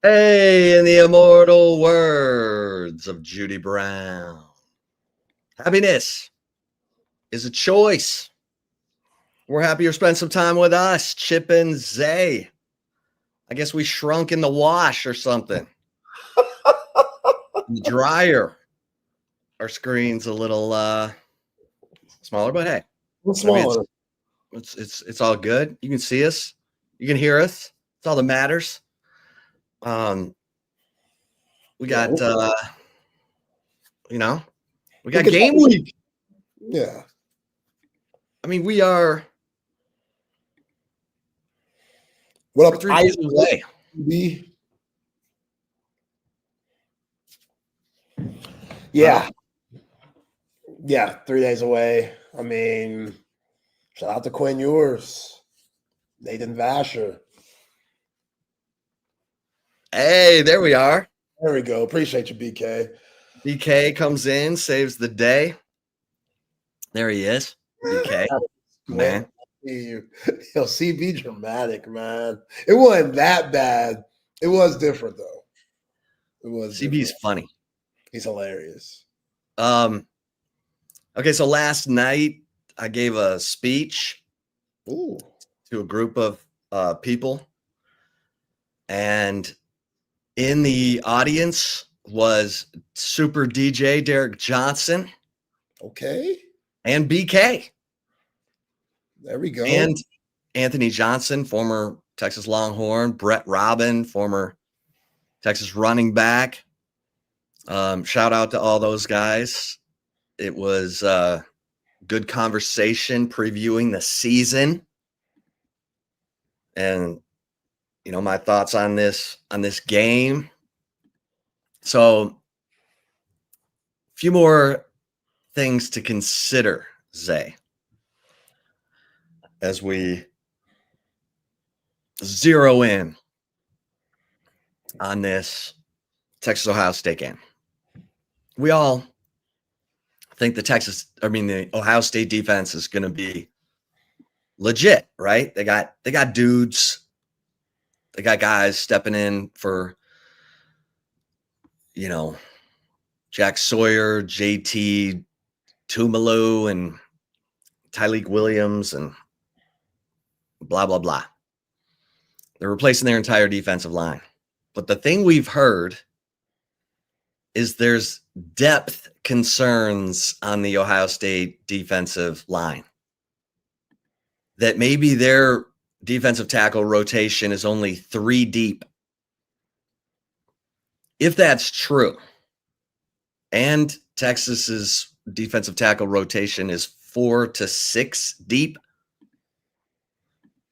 Hey, in the immortal words of Judy Brown, happiness is a choice. We're happy you spent some time with us, Chip and Zay. I guess we shrunk in the wash or something. The dryer. Our screen's a little smaller, but hey, smaller. It's all good. You can see us, you can hear us. It's all that matters. We got we got game week. Yeah. I mean, we are What up, 3 days away. Yeah. Yeah, 3 days away. I mean, shout out to Quinn Ewers, Nathan Vasher. Hey, there we are. There we go. Appreciate you, BK. BK comes in, saves the day. There he is. BK. Man. Yo, CB dramatic, man. It wasn't that bad. It was different, though. It was CB's funny. He's hilarious. Okay, so last night I gave a speech to a group of people, and in the audience was Super DJ Derek Johnson. Okay. And BK. There we go. And Anthony Johnson, former Texas Longhorn, Brett Robin, former Texas running back. Shout out to all those guys. It was a good conversation previewing the season. And, you know, my thoughts on this game. So a few more things to consider, Zay, as we zero in on this Texas-Ohio State game. We all think the Ohio State defense is going to be legit, right? They got dudes. They got guys stepping in for, you know, Jack Sawyer, JT Tumalu, and Tyleik Williams, and blah, blah, blah. They're replacing their entire defensive line. But the thing we've heard is there's depth concerns on the Ohio State defensive line. That maybe their defensive tackle rotation is only 3 deep. If that's true, and Texas's defensive tackle rotation is 4 to 6 deep,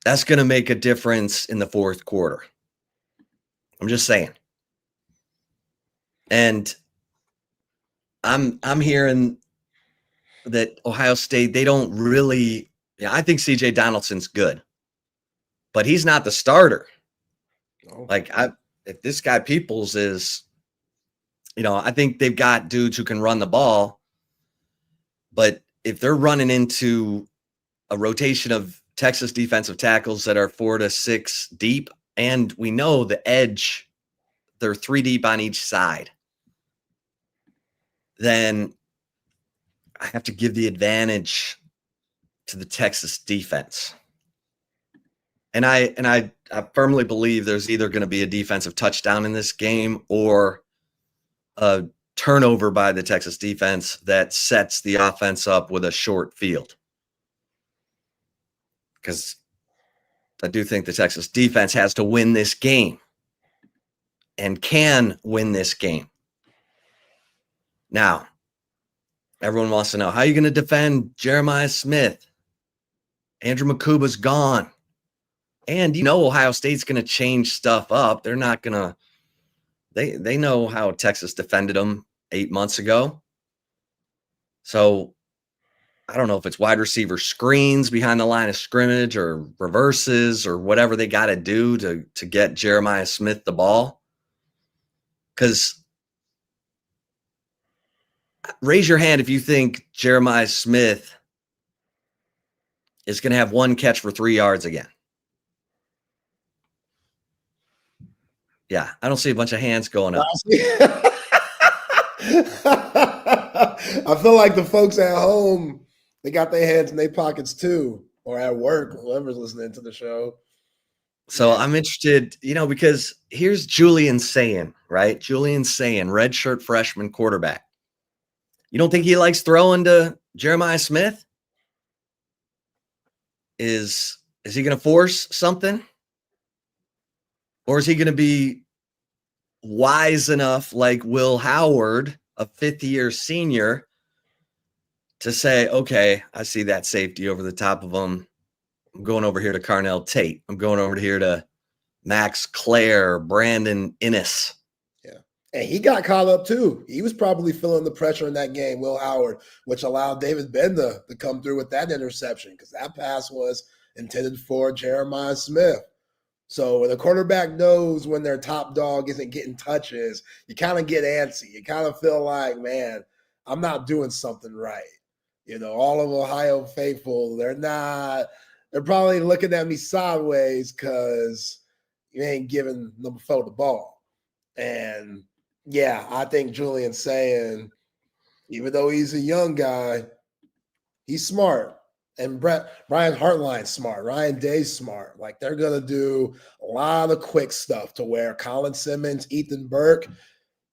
that's going to make a difference in the fourth quarter. I'm just saying. And I'm hearing that Ohio State, they don't really, I think CJ Donaldson's good, but he's not the starter. No. Like, if this guy Peoples is, I think they've got dudes who can run the ball, but if they're running into a rotation of Texas defensive tackles that are 4 to 6 deep, and we know the edge, they're 3 deep on each side, then I have to give the advantage to the Texas defense. And I firmly believe there's either going to be a defensive touchdown in this game or a turnover by the Texas defense that sets the offense up with a short field. Because I do think the Texas defense has to win this game and can win this game. Now, everyone wants to know, how are you going to defend Jeremiah Smith? Andrew Makuba's gone. And Ohio State's going to change stuff up. They're not going to they know how Texas defended them 8 months ago. So I don't know if it's wide receiver screens behind the line of scrimmage or reverses or whatever they got to do to get Jeremiah Smith the ball. Because raise your hand if you think Jeremiah Smith is going to have 1 catch for 3 yards again. Yeah, I don't see a bunch of hands going up. I feel like the folks at home, they got their hands in their pockets too, or at work, whoever's listening to the show. So I'm interested, because here's Julian Sayin, right? Julian Sayin, redshirt freshman quarterback. You don't think he likes throwing to Jeremiah Smith? Is he going to force something? Or is he going to be wise enough, like Will Howard, a fifth-year senior, to say, okay, I see that safety over the top of him. I'm going over here to Carnell Tate. I'm going over here to Max Clare, Brandon Innes. Yeah. And he got caught up too. He was probably feeling the pressure in that game, Will Howard, which allowed David Benda to come through with that interception because that pass was intended for Jeremiah Smith. So when the quarterback knows when their top dog isn't getting touches, you kind of get antsy. You kind of feel like, man, I'm not doing something right. All of Ohio faithful, they're probably looking at me sideways because you ain't giving number 4 the ball. And yeah, I think Julian Sayin, even though he's a young guy, he's smart. And Brian Hartline's smart. Ryan Day's smart. Like, they're going to do a lot of quick stuff to where Colin Simmons, Ethan Burke,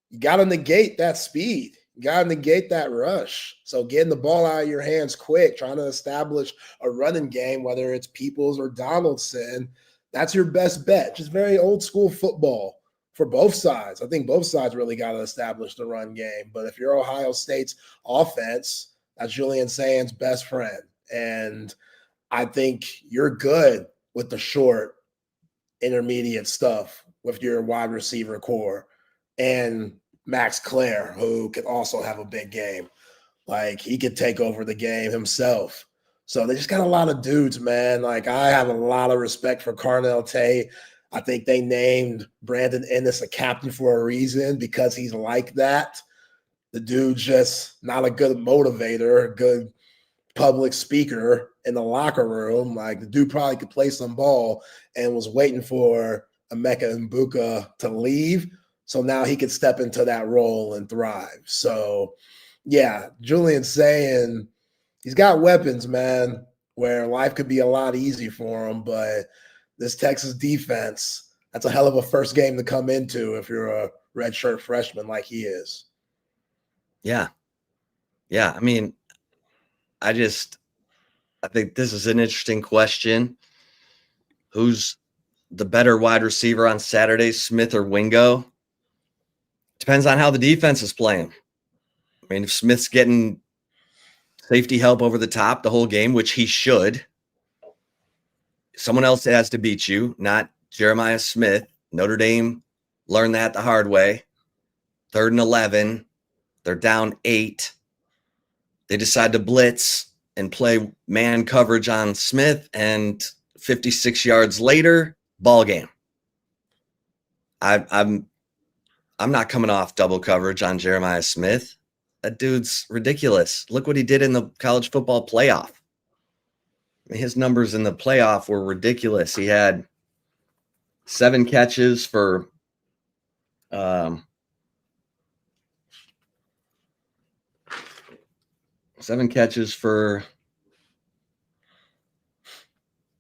you got to negate that speed. You got to negate that rush. So getting the ball out of your hands quick, trying to establish a running game, whether it's Peoples or Donaldson, that's your best bet. Just very old school football for both sides. I think both sides really got to establish the run game. But if you're Ohio State's offense, that's Julian Sayin's best friend. And I think you're good with the short, intermediate stuff with your wide receiver core. And Max Clare, who could also have a big game. Like, he could take over the game himself. So they just got a lot of dudes, man. Like, I have a lot of respect for Carnell Tate. I think they named Brandon Innes a captain for a reason because he's like that. The dude's just not a good motivator, a good public speaker in the locker room. Like, the dude probably could play some ball and was waiting for Emeka Mbuka to leave. So now he could step into that role and thrive. So, yeah, Julian Sayin, he's got weapons, man, where life could be a lot easier for him. But this Texas defense, that's a hell of a first game to come into if you're a redshirt freshman like he is. Yeah. Yeah. I mean, I think this is an interesting question. Who's the better wide receiver on Saturday, Smith or Wingo? Depends on how the defense is playing. I mean, if Smith's getting safety help over the top the whole game, which he should, someone else has to beat you, not Jeremiah Smith. Notre Dame learned that the hard way. 3rd and 11. They're down 8. They decide to blitz and play man coverage on Smith, and 56 yards later, ball game. I'm not coming off double coverage on Jeremiah Smith. That dude's ridiculous. Look what he did in the college football playoff. I mean, his numbers in the playoff were ridiculous. He had 7 catches for 7 catches for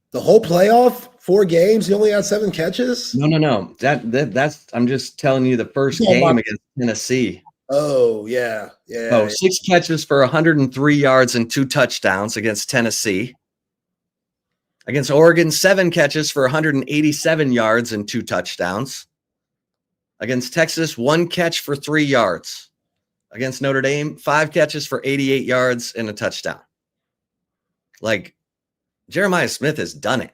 the whole playoff, 4 games. He only had 7 catches. No. That's I'm just telling you the first game against Tennessee. Oh, yeah. So 6 catches for 103 yards and 2 touchdowns against Tennessee. Against Oregon, 7 catches for 187 yards and 2 touchdowns. Against Texas, 1 catch for 3 yards. Against Notre Dame, 5 catches for 88 yards and a touchdown. Like, Jeremiah Smith has done it.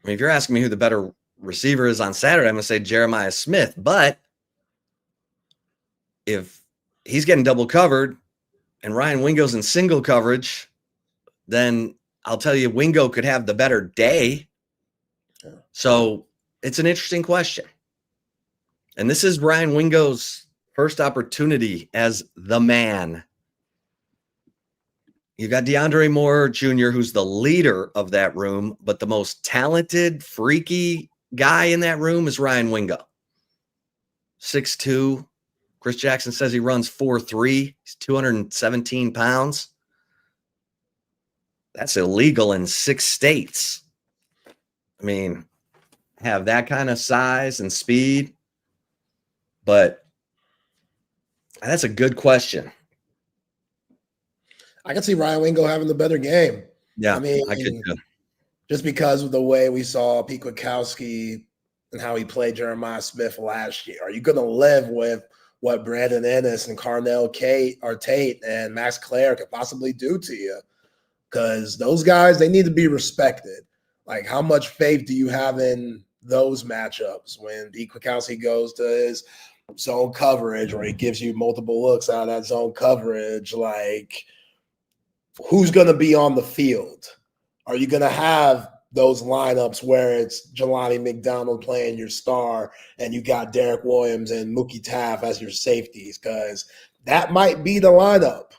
I mean, if you're asking me who the better receiver is on Saturday, I'm going to say Jeremiah Smith. But if he's getting double covered and Ryan Wingo's in single coverage, then I'll tell you Wingo could have the better day. So it's an interesting question. And this is Ryan Wingo's first opportunity as the man. You got DeAndre Moore Jr., who's the leader of that room, but the most talented, freaky guy in that room is Ryan Wingo. 6'2". Chris Jackson says he runs 4'3". He's 217 pounds. That's illegal in 6 states. I mean, have that kind of size and speed. But that's a good question. I can see Ryan Wingo having the better game. Yeah, I mean, I could too. Just because of the way we saw Pete Kwiatkowski and how he played Jeremiah Smith last year. Are you going to live with what Brandon Ennis and Carnell Tate and Max Clare could possibly do to you? Because those guys, they need to be respected. Like, how much faith do you have in those matchups when Pete Kwiatkowski goes to his zone coverage or he gives you multiple looks out of that zone coverage? Like, who's going to be on the field? Are you going to have those lineups where it's Jelani McDonald playing your star and you got Derek Williams and Mookie Taft as your safeties? Because that might be the lineup.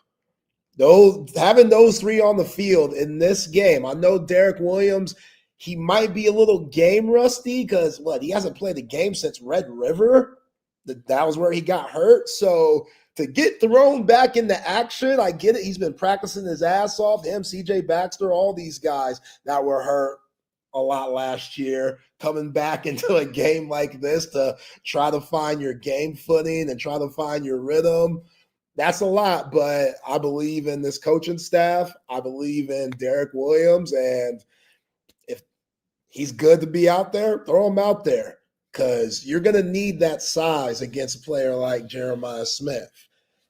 Having those 3 on the field in this game, I know Derek Williams, he might be a little game rusty because he hasn't played a game since Red River. That was where he got hurt. So to get thrown back into action, I get it. He's been practicing his ass off. Him, CJ Baxter, all these guys that were hurt a lot last year, coming back into a game like this to try to find your game footing and try to find your rhythm. That's a lot, but I believe in this coaching staff. I believe in Derek Williams, and if he's good to be out there, throw him out there because you're going to need that size against a player like Jeremiah Smith.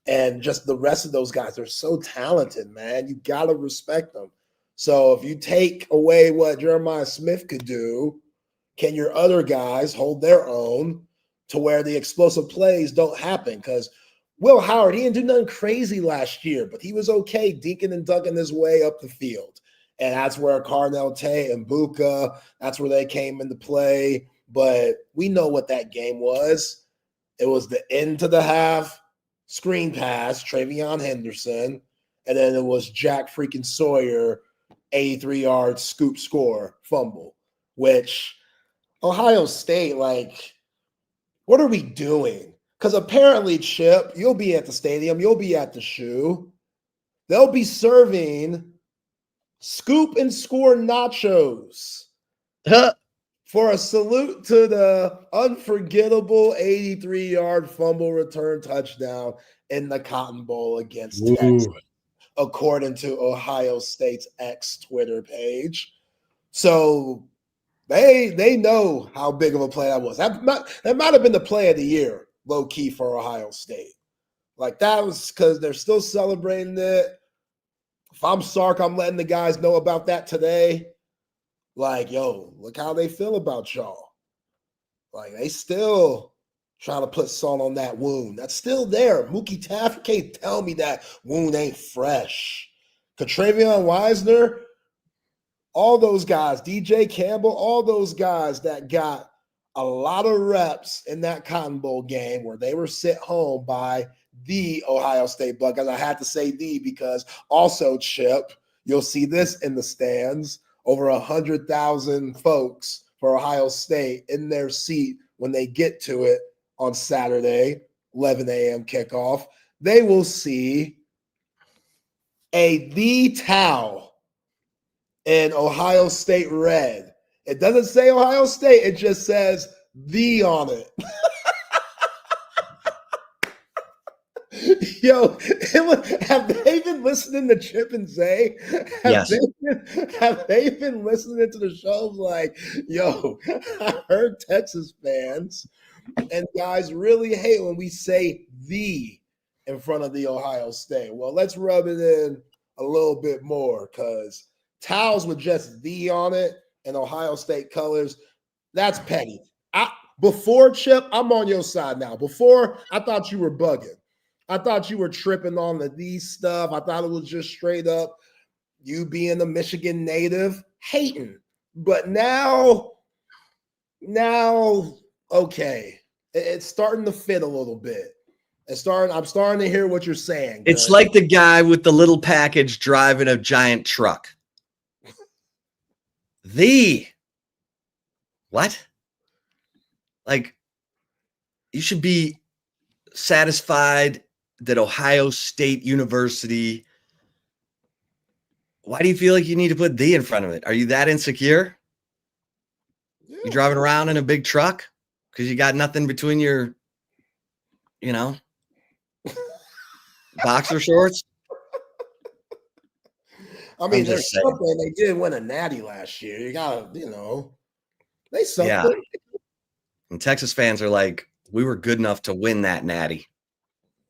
And just the rest of those guys, they're so talented, man. You got to respect them. So if you take away what Jeremiah Smith could do, can your other guys hold their own to where the explosive plays don't happen? Because Will Howard, he didn't do nothing crazy last year, but he was okay dinking and dunking his way up the field. And that's where Carnell Tate and Buka, that's where they came into play. But we know what that game was. It was the end to the half screen pass, Travion Henderson, and then it was Jack freaking Sawyer, 83-yard scoop score fumble, which Ohio State, like, what are we doing? Because apparently, Chip, you'll be at the stadium, you'll be at the shoe. They'll be serving scoop and score nachos for a salute to the unforgettable 83-yard fumble return touchdown in the Cotton Bowl against Texas, according to Ohio State's X Twitter page. So they know how big of a play that was. That might have been the play of the year, low key, for Ohio State. Like, that was because they're still celebrating it. If I'm Sark, I'm letting the guys know about that today. Like, yo, look how they feel about y'all. Like, they still trying to put salt on that wound. That's still there. Mookie Taft can't tell me that wound ain't fresh. Travion Wisner, all those guys, DJ Campbell, all those guys that got a lot of reps in that Cotton Bowl game where they were sent home by the Ohio State Buckeyes. I had to say the because also, Chip, you'll see this in the stands, over 100,000 folks for Ohio State in their seat when they get to it on Saturday, 11 a.m. kickoff. They will see the towel in Ohio State red. It doesn't say Ohio State. It just says the on it. Yo, have they been listening to Chip and Zay? Have they been listening to the shows like, yo, I heard Texas fans and guys really hate when we say the in front of the Ohio State. Well, let's rub it in a little bit more because towels with just the on it and Ohio State colors, that's petty. Before, Chip, I'm on your side now. Before, I thought you were bugging. I thought you were tripping on the stuff. I thought it was just straight up you being a Michigan native hating. But now, okay, it's starting to fit a little bit. I'm starting to hear what you're saying. It's like the guy with the little package driving a giant truck. What? Like, you should be satisfied that Ohio State University. Why do you feel like you need to put the in front of it? Are you that insecure? Yeah. You driving around in a big truck because you got nothing between your, boxer shorts? I mean, I'm they're just saying. something. They did win a natty last year. You gotta, they something. Yeah. And Texas fans are like, we were good enough to win that natty,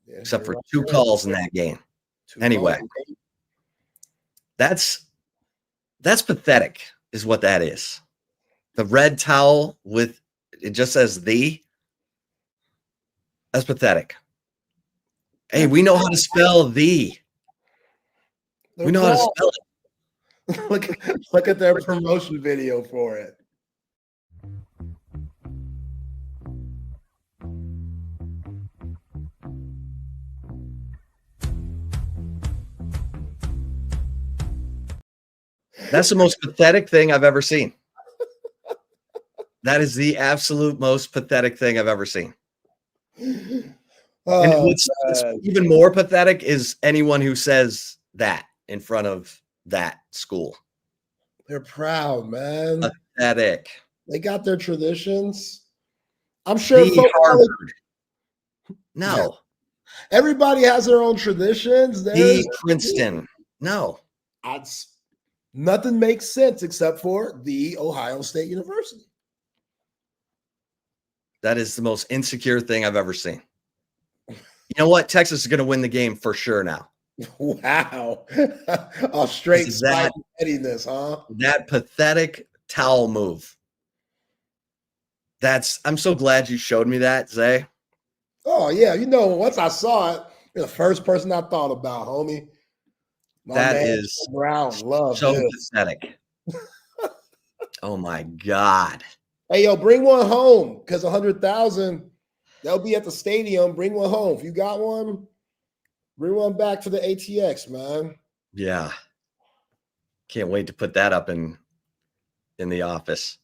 Yeah, except for you're two right. calls in that game. Two Anyway, calls. that's pathetic, is what that is. The red towel with it just says the. That's pathetic. Hey, we know how to spell the. They're We know how to proud. spell it. Look at their promotion video for it. That's the most pathetic thing I've ever seen. That is the absolute most pathetic thing I've ever seen. And what's even more pathetic is anyone who says that in front of that school. They're proud, man. Pathetic. They got their traditions. I'm sure. Harvard. No. Everybody has their own traditions. The Princeton. No. Nothing makes sense except for the Ohio State University. That is the most insecure thing I've ever seen. You know what? Texas is going to win the game for sure now. Wow. A straight spite and pettiness, huh? That pathetic towel move. I'm so glad you showed me that, Zay. Oh, yeah. Once I saw it, you're the first person I thought about, homie. That is Brown. Love so this. pathetic. Oh, my God. Hey, yo, bring one home because 100,000, they'll be at the stadium. Bring one home. If you got one, bring one back to the ATX, man. Yeah. Can't wait to put that up in the office.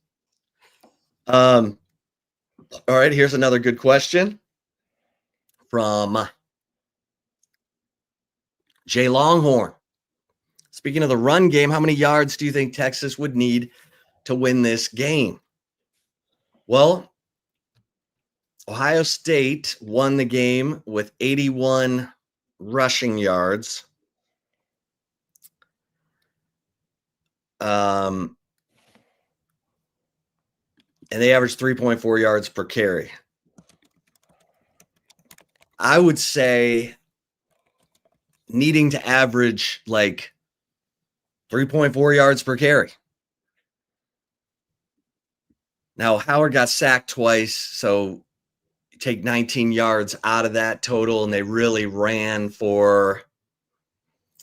All right, here's another good question from Jay Longhorn. Speaking of the run game, how many yards do you think Texas would need to win this game? Well, Ohio State won the game with 81 rushing yards. And they averaged 3.4 yards per carry. I would say needing to average like 3.4 yards per carry. Now, Howard got sacked twice, so you take 19 yards out of that total, and they really ran for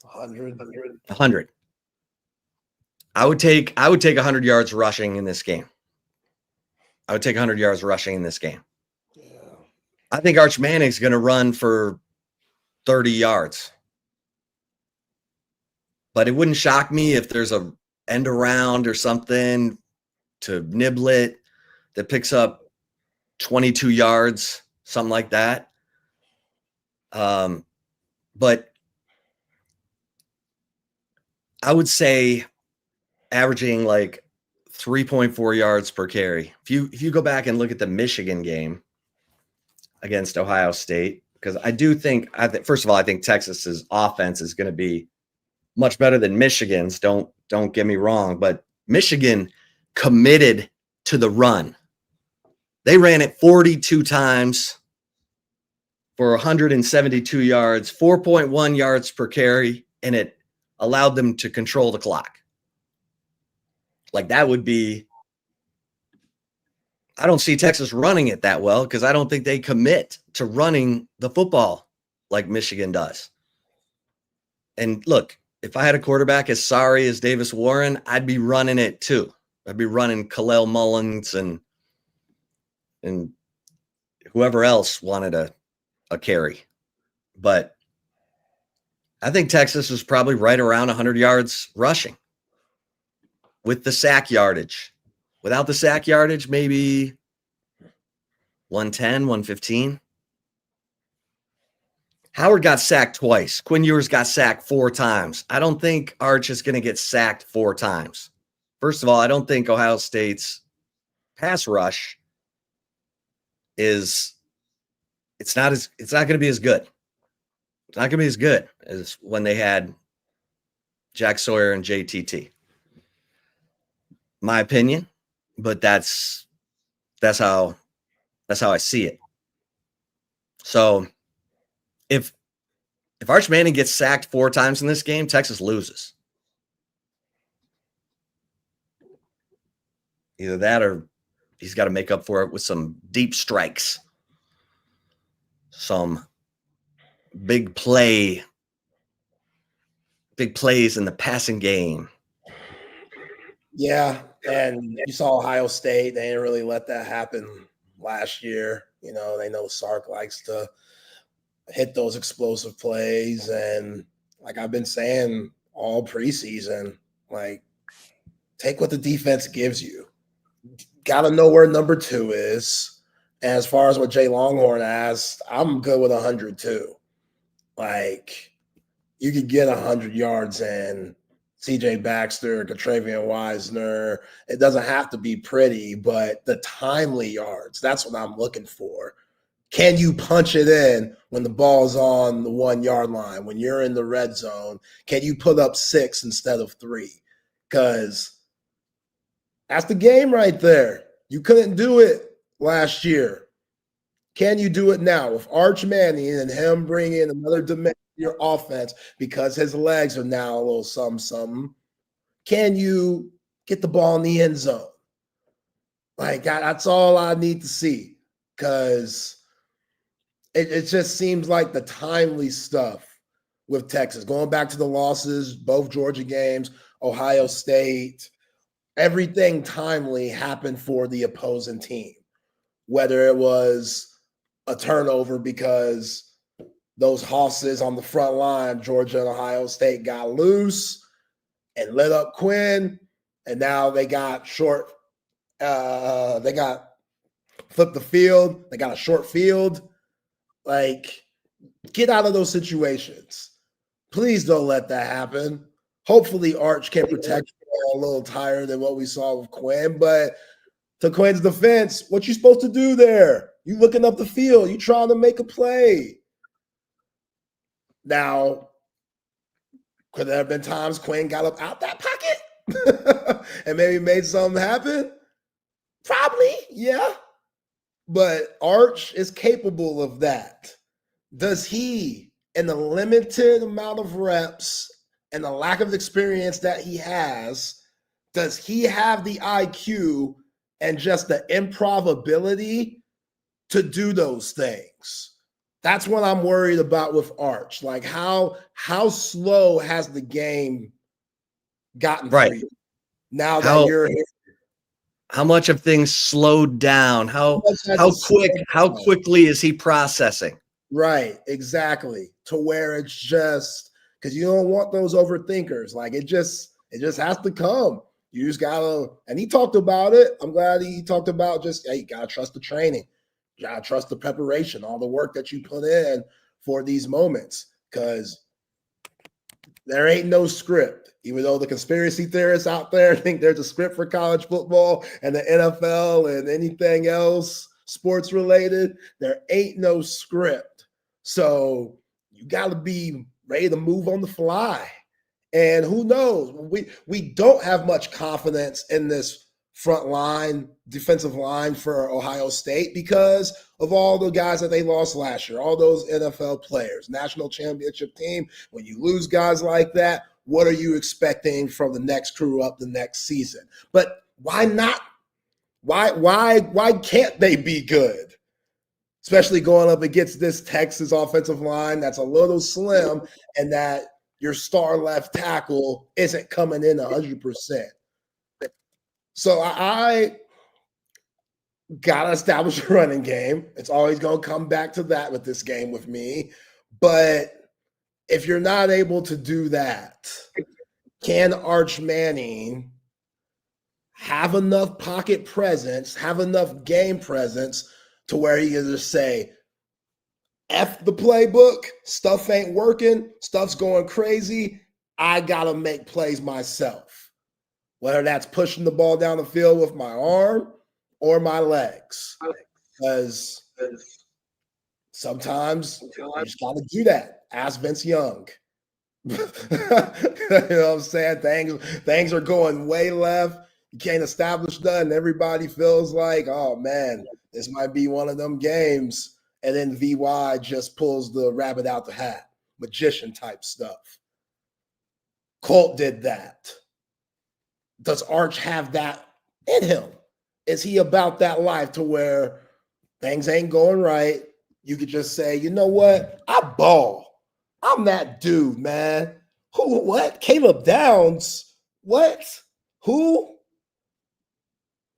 100. I would take 100 yards rushing in this game. I would take 100 yards rushing in this game. Yeah. I think Arch Manning's going to run for 30 yards. But it wouldn't shock me if there's a end around or something to nibble it that picks up 22 yards, something like that. But I would say averaging like 3.4 yards per carry. If you go back and look at the Michigan game against Ohio State, because first of all, I think Texas's offense is going to be much better than Michigan's. Don't get me wrong, but Michigan committed to the run. They ran it 42 times for 172 yards, 4.1 yards per carry, and it allowed them to control the clock. Like that would be, I don't see Texas running it that well because I don't think they commit to running the football like Michigan does. And look, if I had a quarterback as sorry as Davis Warren, I'd be running it too. I'd be running Kalel Mullins and whoever else wanted a carry. But I think Texas is probably right around 100 yards rushing with the sack yardage. Without the sack yardage, maybe 110, 115. Howard got sacked twice. Quinn Ewers got sacked 4 times. I don't think Arch is going to get sacked 4 times. First of all, I don't think Ohio State's pass rush it's not going to be as good. It's not going to be as good as when they had Jack Sawyer and JTT. My opinion, but that's how I see it. So if Arch Manning gets sacked 4 times in this game, Texas loses. Either that or he's got to make up for it with some deep strikes, some big plays in the passing game. Yeah, and you saw Ohio State. They didn't really let that happen last year. You know, they know Sark likes to hit those explosive plays. And like I've been saying all preseason, like, take what the defense gives you. Got to know where number 2 is. And as far as what Jay Longhorn asked, I'm good with 102. Like, you could get 100 yards in CJ Baxter, Katravian Wisner. It doesn't have to be pretty, but the timely yards, that's what I'm looking for. Can you punch it in when the ball's on the 1 yard line, when you're in the red zone? Can you put up 6 instead of 3? Because that's the game right there. You couldn't do it last year. Can you do it now with Arch Manning and him bringing another dimension to your offense because his legs are now a little something? Can you get the ball in the end zone? Like, that's all I need to see, because it just seems like the timely stuff with Texas, going back to the losses, both Georgia games, Ohio State, everything timely happened for the opposing team, whether it was a turnover because those hosses on the front line, Georgia and Ohio State, got loose and lit up Quinn, and now they got flipped the field. They got a short field. Like, get out of those situations. Please don't let that happen. Hopefully Arch can protect you a little tighter than what we saw with Quinn. But to Quinn's defense, what you supposed to do there? You looking up the field. You trying to make a play. Now, could there have been times Quinn got up out that pocket and maybe made something happen? Probably, yeah. But Arch is capable of that. Does he, in the limited amount of reps and the lack of experience that he has, does he have the IQ and just the improbability to do those things? That's what I'm worried about with Arch. Like, how slow has the game gotten for you now that you're here? How much of things slowed down? How quickly is he processing? Right, exactly. To where it's just, because you don't want those overthinkers. Like, it just has to come. You just gotta, and he talked about it. I'm glad he talked about just, hey, you gotta trust the training. You gotta trust the preparation, all the work that you put in for these moments. Because there ain't no script. Even though the conspiracy theorists out there think there's a script for college football and the NFL and anything else sports related, there ain't no script. So you got to be ready to move on the fly. And who knows? We don't have much confidence in this front line, defensive line for Ohio State because of all the guys that they lost last year, all those NFL players, national championship team. When you lose guys like that, what are you expecting from the next crew up the next season? But why not? Why can't they be good? Especially going up against this Texas offensive line that's a little slim and that your star left tackle isn't coming in 100%. So I got to establish a running game. It's always going to come back to that with this game with me. But if you're not able to do that, can Arch Manning have enough pocket presence, have enough game presence to where he can just say, F the playbook, stuff ain't working, stuff's going crazy. I got to make plays myself, whether that's pushing the ball down the field with my arm or my legs. Because sometimes you just got to do that. Ask Vince Young. You know what I'm saying? Things are going way left. You can't establish nothing. Everybody feels like, oh, man, this might be one of them games. And then VY just pulls the rabbit out the hat. Magician type stuff. Colt did that. Does Arch have that in him? Is he about that life to where things ain't going right? You could just say, you know what? I ball. I'm that dude, man. Who? What? Caleb Downs? What? Who?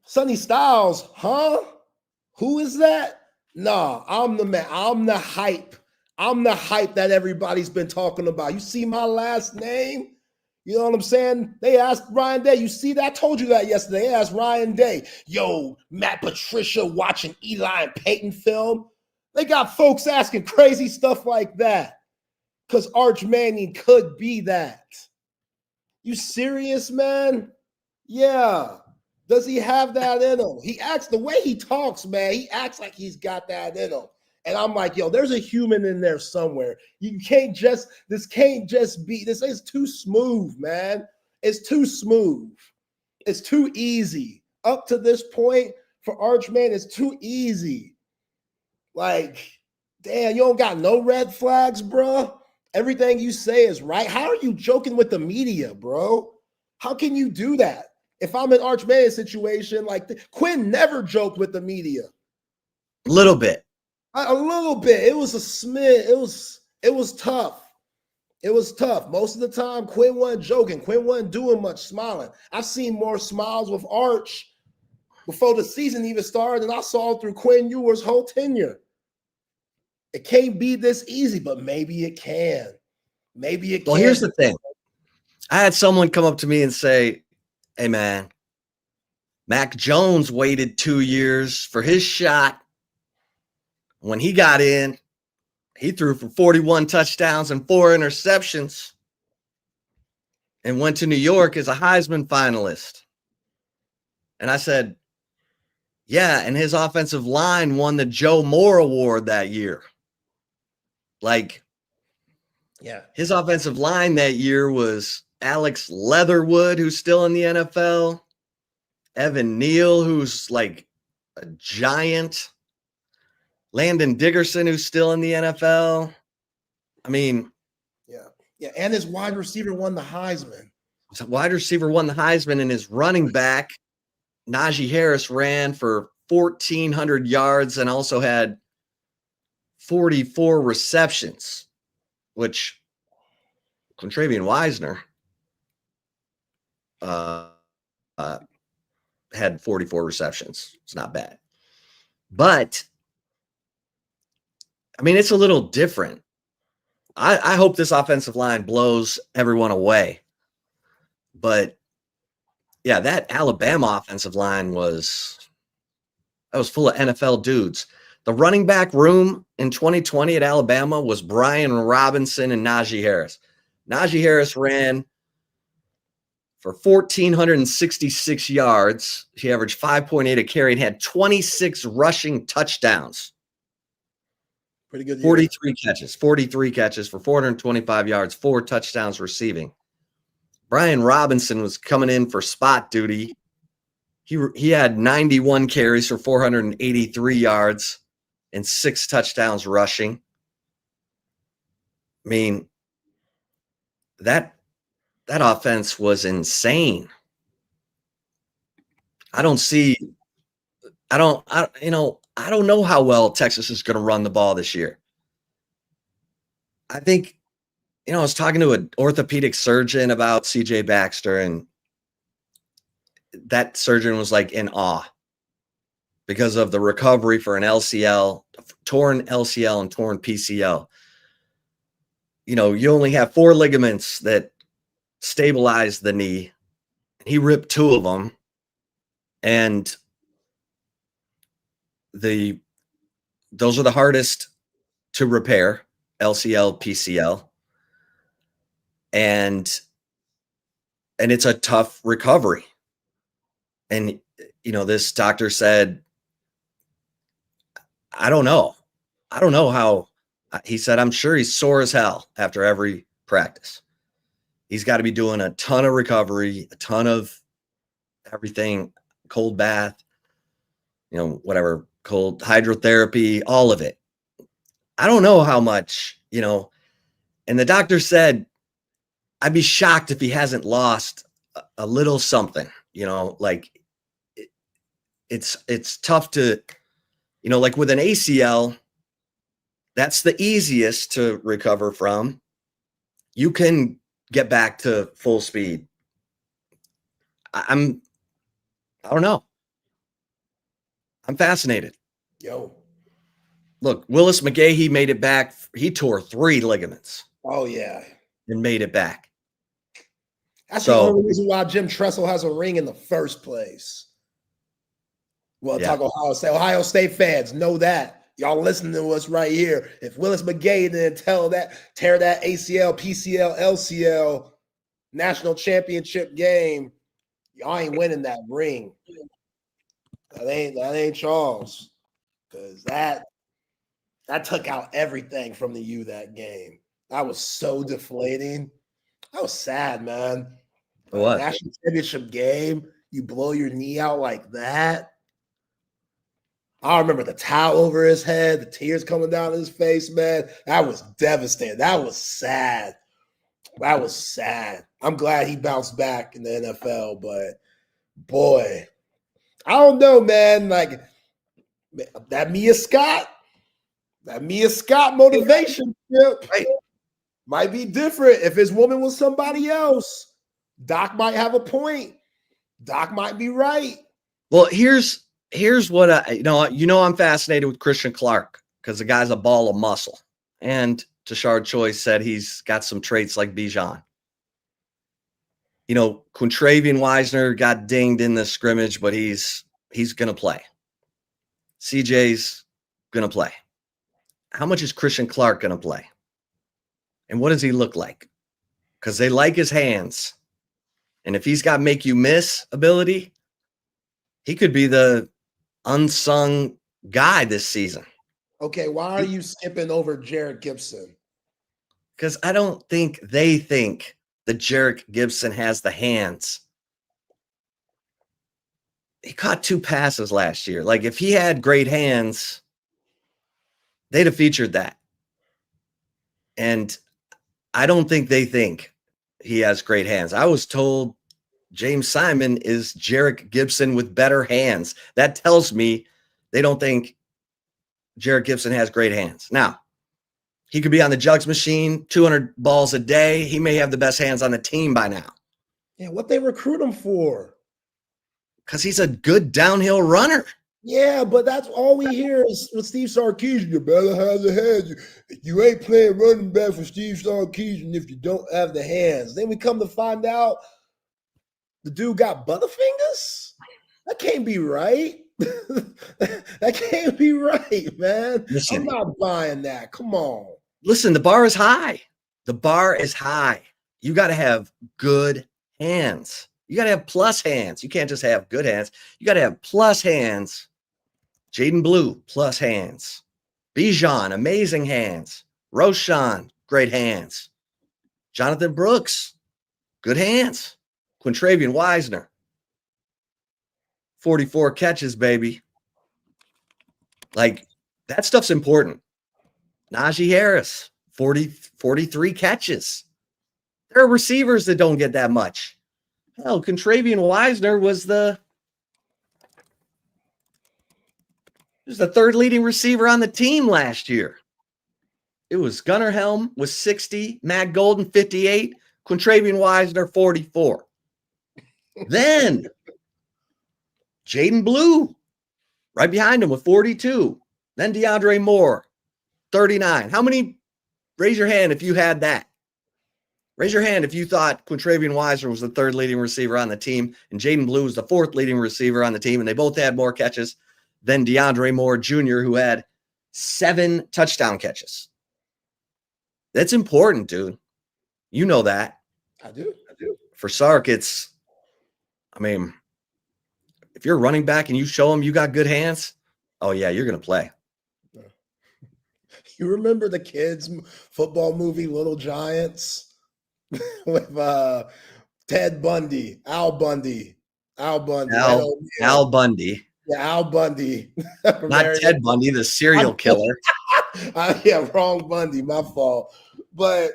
Sonny Styles? Huh? Who is that? Nah, I'm the man. I'm the hype. I'm the hype that everybody's been talking about. You see my last name? You know what I'm saying? They asked Ryan Day. You see that? I told you that yesterday. They asked Ryan Day, yo, Matt Patricia watching Eli and Peyton film. They got folks asking crazy stuff like that because Arch Manning could be that. You serious, man? Yeah. Does he have that in him? He acts the way he talks, man. He acts like he's got that in him. And I'm like, yo, there's a human in there somewhere. This can't just be, this is too smooth, man. It's too smooth. It's too easy. Up to this point for Archman, it's too easy. Like, damn, you don't got no red flags, bro. Everything you say is right. How are you joking with the media, bro? How can you do that? If I'm in Archman's situation, like Quinn never joked with the media. A little bit. A little bit. It was a smidge. It was tough. It was tough. Most of the time, Quinn wasn't joking. Quinn wasn't doing much smiling. I've seen more smiles with Arch before the season even started than I saw through Quinn Ewer's whole tenure. It can't be this easy, but maybe it can. Maybe it can. Well, here's the thing. I had someone come up to me and say, hey, man, Mac Jones waited 2 years for his shot. When he got in, he threw for 41 touchdowns and 4 interceptions and went to New York as a Heisman finalist. And I said, yeah, and his offensive line won the Joe Moore Award that year. Like, yeah, his offensive line that year was Alex Leatherwood, who's still in the NFL, Evan Neal, who's like a giant, Landon Dickerson, who's still in the NFL. I mean, yeah, and his wide receiver won the Heisman. Wide receiver won the Heisman, and his running back, Najee Harris, ran for 1,400 yards and also had 44 receptions, which Contravian Wisner had 44 receptions. It's not bad. But, I mean, it's a little different. I hope this offensive line blows everyone away. But, yeah, that Alabama offensive line was full of NFL dudes. The running back room in 2020 at Alabama was Brian Robinson and Najee Harris. Najee Harris ran for 1,466 yards. He averaged 5.8 a carry and had 26 rushing touchdowns. Pretty good year. 43 catches for 425 yards, 4 touchdowns receiving. Brian Robinson was coming in for spot duty. He had 91 carries for 483 yards and 6 touchdowns rushing. I mean, that offense was insane. I don't know how well Texas is going to run the ball this year. I think, I was talking to an orthopedic surgeon about CJ Baxter, and that surgeon was like in awe because of the recovery for an LCL, torn LCL and torn PCL. You only have 4 ligaments that stabilize the knee. He ripped 2 of them. And the those are the hardest to repair, LCL, PCL. And it's a tough recovery. And, this doctor said, I don't know how. He said, I'm sure he's sore as hell after every practice. He's got to be doing a ton of recovery, a ton of everything, cold bath, whatever, cold hydrotherapy, all of it. I don't know how much, and the doctor said, I'd be shocked if he hasn't lost a little something, like it's tough to, like with an ACL, that's the easiest to recover from. You can get back to full speed. I don't know. I'm fascinated. Yo. Look, Willis McGahee made it back. He tore 3 ligaments. Oh, yeah. And made it back. That's the only reason why Jim Tressel has a ring in the first place. Well, talk Ohio State. Ohio State fans know that. Y'all listening to us right here. If Willis McGahee didn't tear that ACL, PCL, LCL national championship game, y'all ain't winning that ring. That ain't Charles. Because that took out everything from the U that game. That was so deflating. That was sad, man. What? National championship game, you blow your knee out like that. I remember the towel over his head, the tears coming down his face, man. That was devastating. That was sad. That was sad. I'm glad he bounced back in the NFL, but boy, I don't know, man. Like that Mia Scott motivation might be different. If his woman was somebody else, Doc might have a point. Doc might be right. Well, here's what I'm fascinated with Christian Clark because the guy's a ball of muscle. And Tashard Choice said he's got some traits like Bijan. Quintravian Wisner got dinged in the scrimmage, but he's going to play. CJ's going to play. How much is Christian Clark going to play? And what does he look like? Because they like his hands. And if he's got make you miss ability, he could be the unsung guy this season. Okay, why are you skipping over Jarek Gibson? Because I don't think they think that Jarek Gibson has the hands. He caught 2 passes last year. Like, if he had great hands, they'd have featured that. And I don't think they think he has great hands. I was told James Simon is Jarek Gibson with better hands. That tells me they don't think Jarek Gibson has great hands. Now, he could be on the jugs machine, 200 balls a day. He may have the best hands on the team by now. Yeah, what they recruit him for? Because he's a good downhill runner. Yeah, but that's all we hear is with Steve Sarkisian. You better have the hands. You ain't playing running back for Steve Sarkisian if you don't have the hands. Then we come to find out the dude got butterfingers? That can't be right. That can't be right, man. Listen, I'm not buying that. Come on. Listen, the bar is high. The bar is high. You got to have good hands. You got to have plus hands. You can't just have good hands. You got to have plus hands. Jaden Blue, plus hands. Bijan, amazing hands. Roshan, great hands. Jonathan Brooks, good hands. Quintravian Wisner, 44 catches, baby. Like, that stuff's important. Najee Harris, 43 catches. There are receivers that don't get that much. Hell, Quintravian Wisner was the third leading receiver on the team last year. It was Gunnar Helm with 60, Matt Golden 58, Quintravian Wisner 44. Then Jaden Blue right behind him with 42. Then DeAndre Moore, 39. How many? Raise your hand if you had that. Raise your hand if you thought Quintravian Wisner was the third leading receiver on the team and Jaden Blue was the fourth leading receiver on the team, and they both had more catches than DeAndre Moore Jr., who had 7 touchdown catches. That's important, dude. You know that. I do. For Sark, it's, I mean, if you're a running back and you show him you got good hands, oh, yeah, you're going to play. You remember the kids' football movie, Little Giants, with Ted Bundy, Al Bundy. Al Bundy. Yeah, Al Bundy. Not Ted Bundy, the serial killer. Yeah, wrong Bundy, my fault. But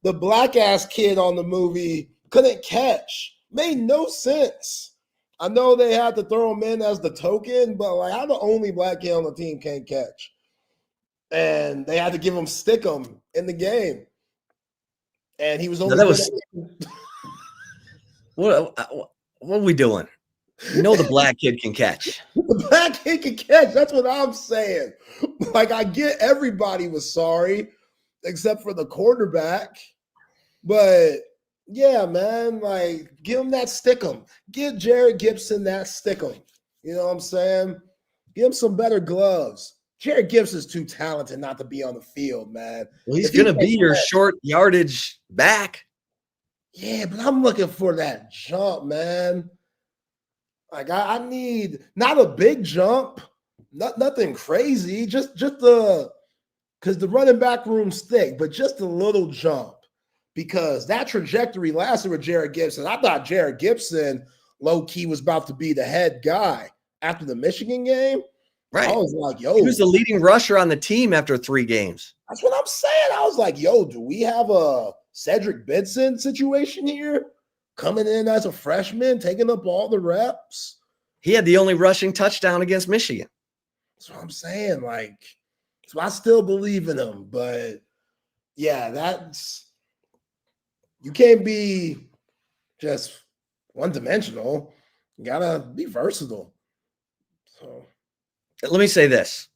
the black-ass kid on the movie couldn't catch. Made no sense. I know they had to throw him in as the token, but like, I'm the only black kid on the team can't catch. And they had to give him Stickum in the game. And he was only What are we doing? You know the black kid can catch. The black kid can catch. That's what I'm saying. Like, I get everybody was sorry, except for the quarterback. But yeah, man, like, give him that Stickum. Give Jared Gibson that Stickum. You know what I'm saying? Give him some better gloves. Jared Gibson's too talented not to be on the field, man. Well, he's going to be your short yardage back. Yeah, but I'm looking for that jump, man. Like, I need not a big jump, nothing crazy, just the because the running back room's thick, but just a little jump. Because that trajectory lasted with Jared Gibson. I thought Jared Gibson, low-key, was about to be the head guy after the Michigan game. Right. I was like, yo. He was the leading rusher on the team after 3 games. That's what I'm saying. I was like, yo, do we have a Cedric Benson situation here? Coming in as a freshman, taking up all the reps. He had the only rushing touchdown against Michigan. That's what I'm saying. Like, so I still believe in him. But, yeah, you can't be just one-dimensional. You got to be versatile. So, let me say this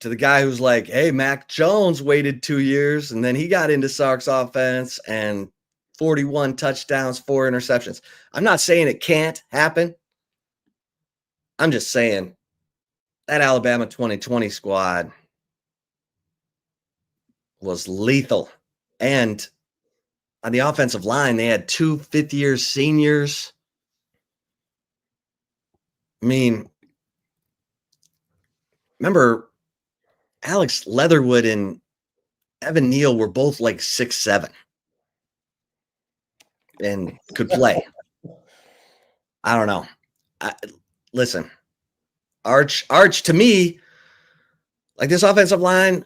to the guy who's like, hey, Mac Jones waited 2 years, and then he got into Sark's offense and 41 touchdowns, 4 interceptions. I'm not saying it can't happen. I'm just saying that Alabama 2020 squad was lethal. And on the offensive line, they had 2 fifth-year seniors. I mean, remember Alex Leatherwood and Evan Neal were both like 6'7" and could play. I don't know. Listen, Arch to me, like this offensive line,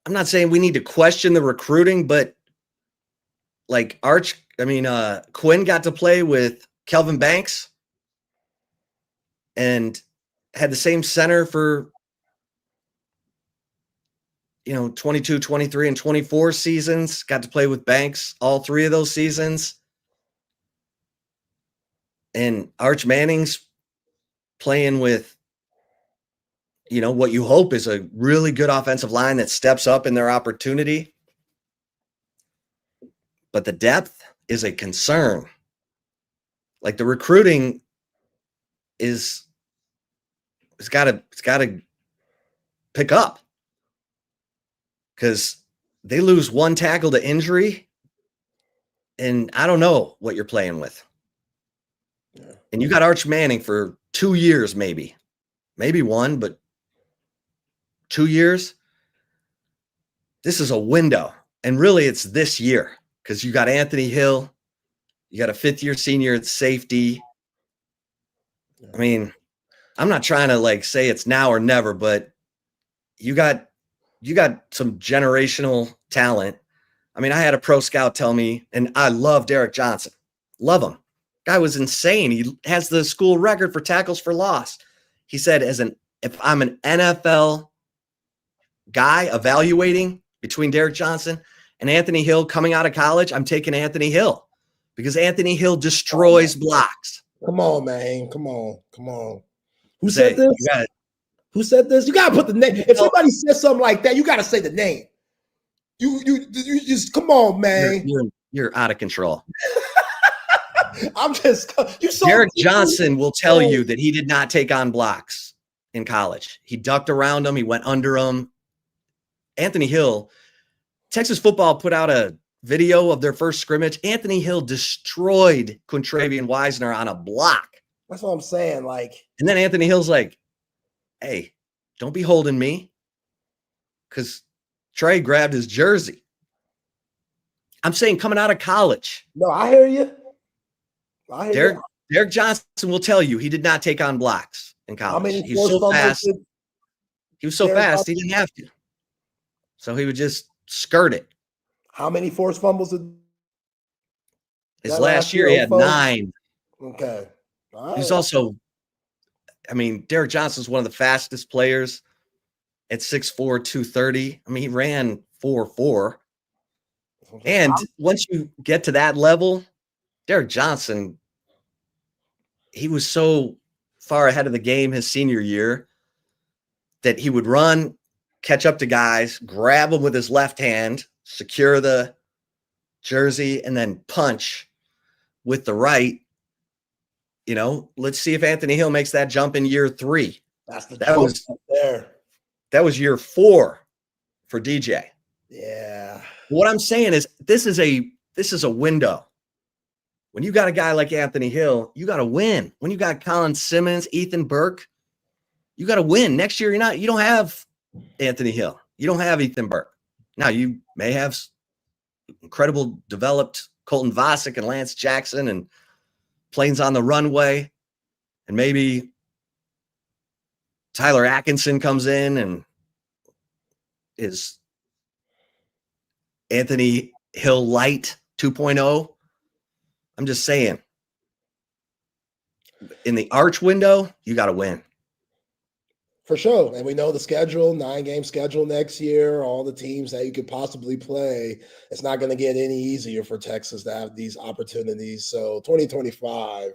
I'm not saying we need to question the recruiting, but like Quinn got to play with Kelvin Banks and had the same center for 22, 23, and 24 seasons. Got to play with Banks all 3 of those seasons. And Arch Manning's playing with, what you hope is a really good offensive line that steps up in their opportunity. But the depth is a concern. Like the recruiting it's got to pick up. Because they lose 1 tackle to injury, and I don't know what you're playing with. Yeah. And you got Arch Manning for 2 years, maybe 1, but 2 years. This is a window, and really it's this year because you got Anthony Hill, you got a 5th-year senior at safety. Yeah. I mean, I'm not trying to say it's now or never, but you got some generational talent. I mean, I had a pro scout tell me, and I love Derek Johnson. Love him. Guy was insane. He has the school record for tackles for loss. He said, if I'm an NFL guy evaluating between Derek Johnson and Anthony Hill coming out of college, I'm taking Anthony Hill because Anthony Hill destroys blocks. Come on, man. Come on. Who said this? Who said this? You gotta put the name. If somebody says something like that, you gotta say the name. You just come on, man. You're out of control. I'm just Derek Johnson will tell you that he did not take on blocks in college. He ducked around them. He went under them. Anthony Hill, Texas football put out a video of their first scrimmage. Anthony Hill destroyed Contravian Wisner on a block. That's what I'm saying. Like, and then Anthony Hill's like, hey, don't be holding me. Because Trey grabbed his jersey. I'm saying coming out of college. No, I hear you. Derek Johnson will tell you he did not take on blocks in college. He was so fast. He was so fast, he didn't have to. So he would just skirt it. How many forced fumbles did his last year? He had 9. Okay. Right. He's also, I mean, Derek Johnson's one of the fastest players at 6'4", 230. I mean, he ran 4.4. And once you get to that level, Derek Johnson, he was so far ahead of the game his senior year that he would run, catch up to guys, grab them with his left hand, secure the jersey, and then punch with the right. You know, let's see if Anthony Hill makes that jump in year 3. That was there. That was year 4 for DJ. Yeah. What I'm saying is this is a window. When you got a guy like Anthony Hill, you got to win. When you got Colin Simmons, Ethan Burke, you got to win. Next year, you don't have Anthony Hill. You don't have Ethan Burke. Now, you may have incredible developed Colton Vasek and Lance Jackson and planes on the runway. And maybe Tyler Atkinson comes in and is Anthony Hill Light 2.0. I'm just saying, in the arch window, you got to win. For sure. And we know the schedule, 9-game schedule next year, all the teams that you could possibly play. It's not going to get any easier for Texas to have these opportunities. So 2025,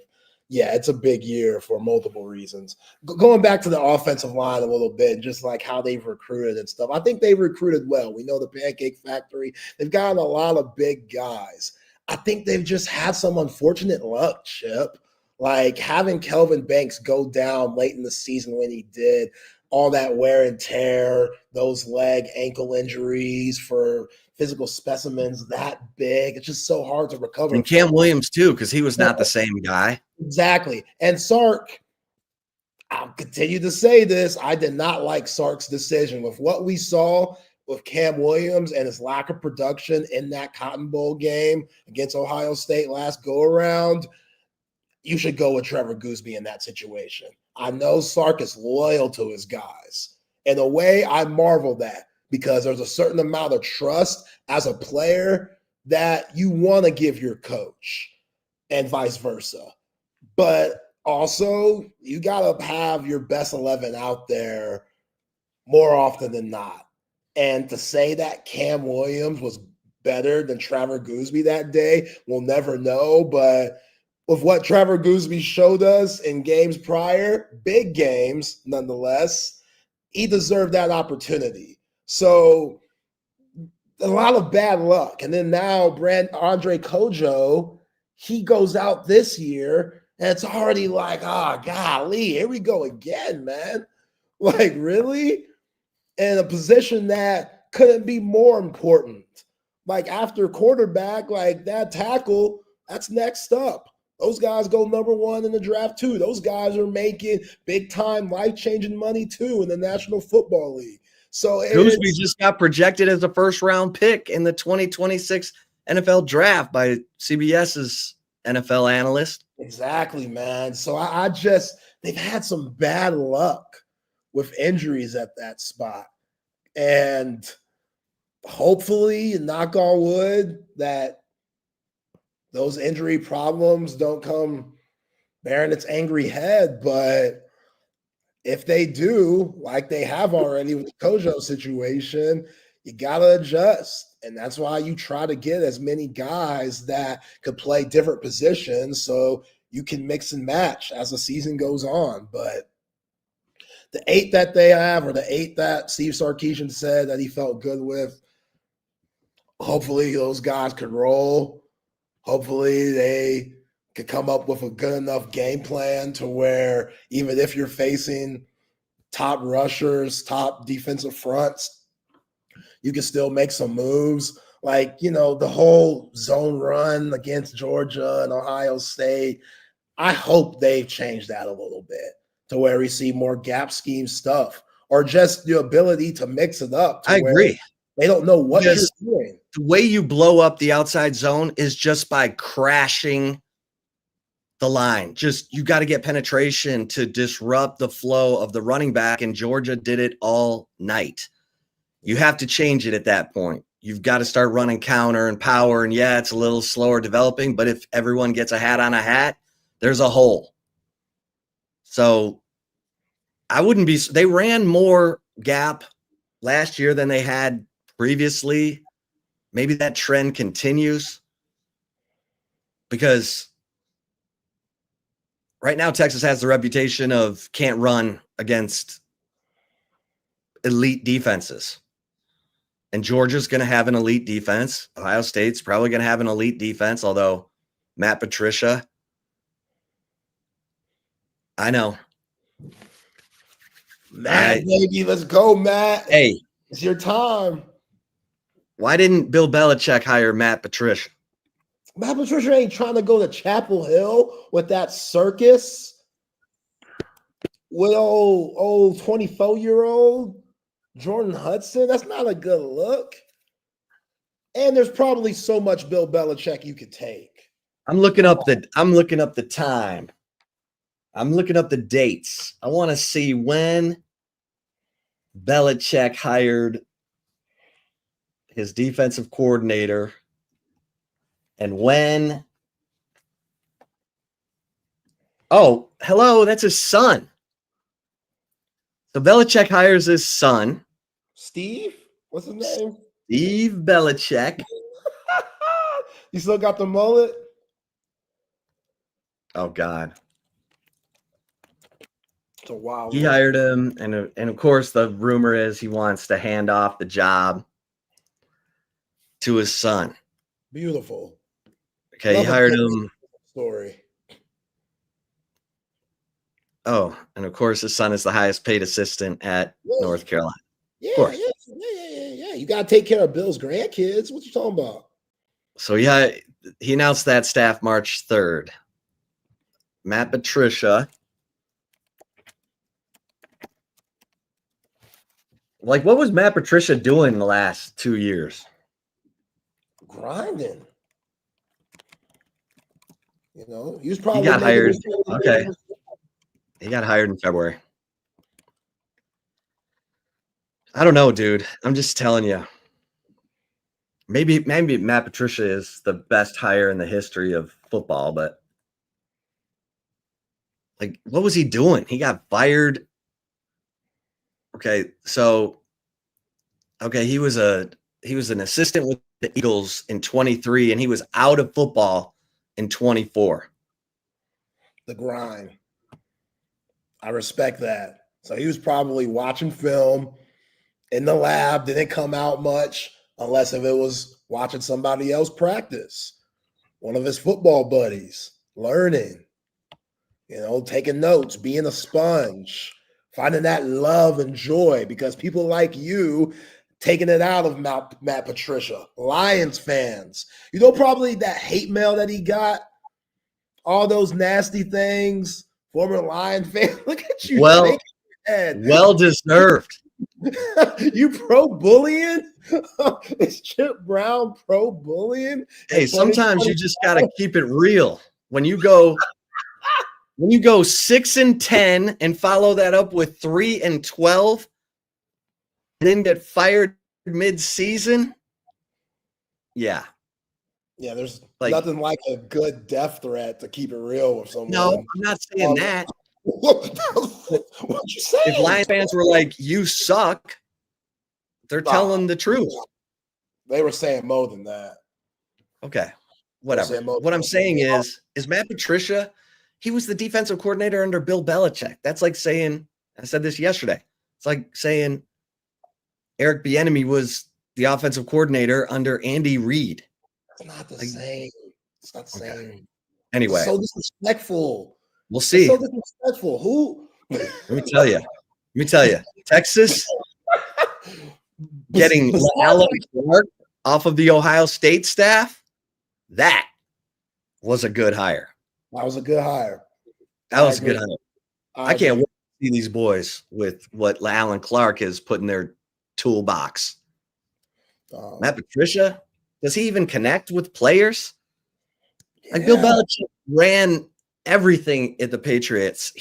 yeah, it's a big year for multiple reasons. Going back to the offensive line a little bit, just like how they've recruited and stuff. I think they've recruited well. We know the Pancake Factory. They've gotten a lot of big guys. I think they've just had some unfortunate luck, Chip. Like having Kelvin Banks go down late in the season when he did, all that wear and tear, those leg, ankle injuries for physical specimens that big. It's just so hard to recover. And Cam Williams too, because he was not the same guy. Exactly. And Sark, I'll continue to say this, I did not like Sark's decision. With what we saw with Cam Williams and his lack of production in that Cotton Bowl game against Ohio State last go-around, you should go with Trevor Gooseby in that situation. I know Sark is loyal to his guys. In a way, I marvel at because there's a certain amount of trust as a player that you want to give your coach and vice versa. But also, you got to have your best 11 out there more often than not. And to say that Cam Williams was better than Trevor Gooseby that day, we'll never know. But with what Trevor Gooseby showed us in games prior, big games nonetheless, he deserved that opportunity. So a lot of bad luck. And then now Andre Kojo, he goes out this year, and it's already like, golly, here we go again, man. Like, really? In a position that couldn't be more important. Like after quarterback, like that tackle, that's next up. Those guys go number 1 in the draft too. Those guys are making big time, life-changing money too in the National Football League. So Gooseby just got projected as a first-round pick in the 2026 NFL draft by CBS's NFL analyst. Exactly, man. So they've had some bad luck with injuries at that spot. And hopefully, knock on wood, that those injury problems don't come bearing its angry head. But if they do, like they have already with the Kojo situation, you got to adjust. And that's why you try to get as many guys that could play different positions so you can mix and match as the season goes on. But the 8 that they have, or the 8 that Steve Sarkisian said that he felt good with, hopefully those guys could roll. Hopefully they could come up with a good enough game plan to where even if you're facing top rushers, top defensive fronts, you can still make some moves. Like, the whole zone run against Georgia and Ohio State. I hope they've changed that a little bit to where we see more gap scheme stuff or just the ability to mix it up. I agree. They don't know what you're doing. The way you blow up the outside zone is just by crashing the line. Just you got to get penetration to disrupt the flow of the running back, and Georgia did it all night. You have to change it at that point. You've got to start running counter and power, and yeah, it's a little slower developing, but if everyone gets a hat on a hat, there's a hole. So I wouldn't be – they ran more gap last year than they had previously. Maybe that trend continues because right now Texas has the reputation of can't run against elite defenses. And Georgia's going to have an elite defense. Ohio State's probably going to have an elite defense, although Matt Patricia, I know. Matt, baby, let's go, Matt. Hey. It's your time. Why didn't Bill Belichick hire Matt Patricia? Matt Patricia ain't trying to go to Chapel Hill with that circus with old 24-year-old Jordan Hudson. That's not a good look. And there's probably so much Bill Belichick you could take. I'm looking up the time. I'm looking up the dates. I want to see when Belichick hired his defensive coordinator and when. Oh, hello, that's his son. So Belichick hires his son. Steve? What's his name? Steve Belichick. You still got the mullet? Oh, God. It's a wild He one. hired him, and of course the rumor is he wants to hand off the job to his son. Beautiful. Okay, he hired him. Story. Oh, and of course his son is the highest paid assistant at North Carolina. Yeah. You got to take care of Bill's grandkids. What you talking about? So yeah, he announced that staff March 3rd. Matt Patricia. Like, what was Matt Patricia doing the last 2 years? Grinding. He was probably. He got hired. Okay. He got hired in February. I don't know, dude. I'm just telling you. Maybe Matt Patricia is the best hire in the history of football, but like, what was he doing? He got fired. Okay, so he was an assistant with the Eagles in 23, and he was out of football in 24. The grind. I respect that. So he was probably watching film in the lab, didn't come out much unless if it was watching somebody else practice. One of his football buddies, learning, taking notes, being a sponge, finding that love and joy because people like you taking it out of Matt Patricia, Lions fans. Probably that hate mail that he got, all those nasty things, former Lion fan. Look at you. Well deserved. You pro-bullying? Is Chip Brown pro-bullying? Hey, sometimes you just got to keep it real. When you go 6-10 and follow that up with 3-12, and then get fired mid-season, yeah. Yeah, there's nothing like a good death threat to keep it real with someone. No, I'm not saying that. What you saying? If Lions fans were like, you suck, they're telling the truth. They were saying more than that. Okay, whatever. What I'm saying is Matt Patricia, he was the defensive coordinator under Bill Belichick. That's like saying, I said this yesterday, it's like saying Eric Bieniemy was the offensive coordinator under Andy Reid. It's not the same. It's not the same. Anyway. It's so disrespectful. We'll see. It's so disrespectful. Who? Let me tell you. Texas. getting Alan Clark off of the Ohio State staff, that was a good hire. That was a good hire. That was a good hire. I can't wait to see these boys with what Alan Clark has put in their toolbox. Matt Patricia, does he even connect with players? Like Bill Belichick ran everything at the Patriots.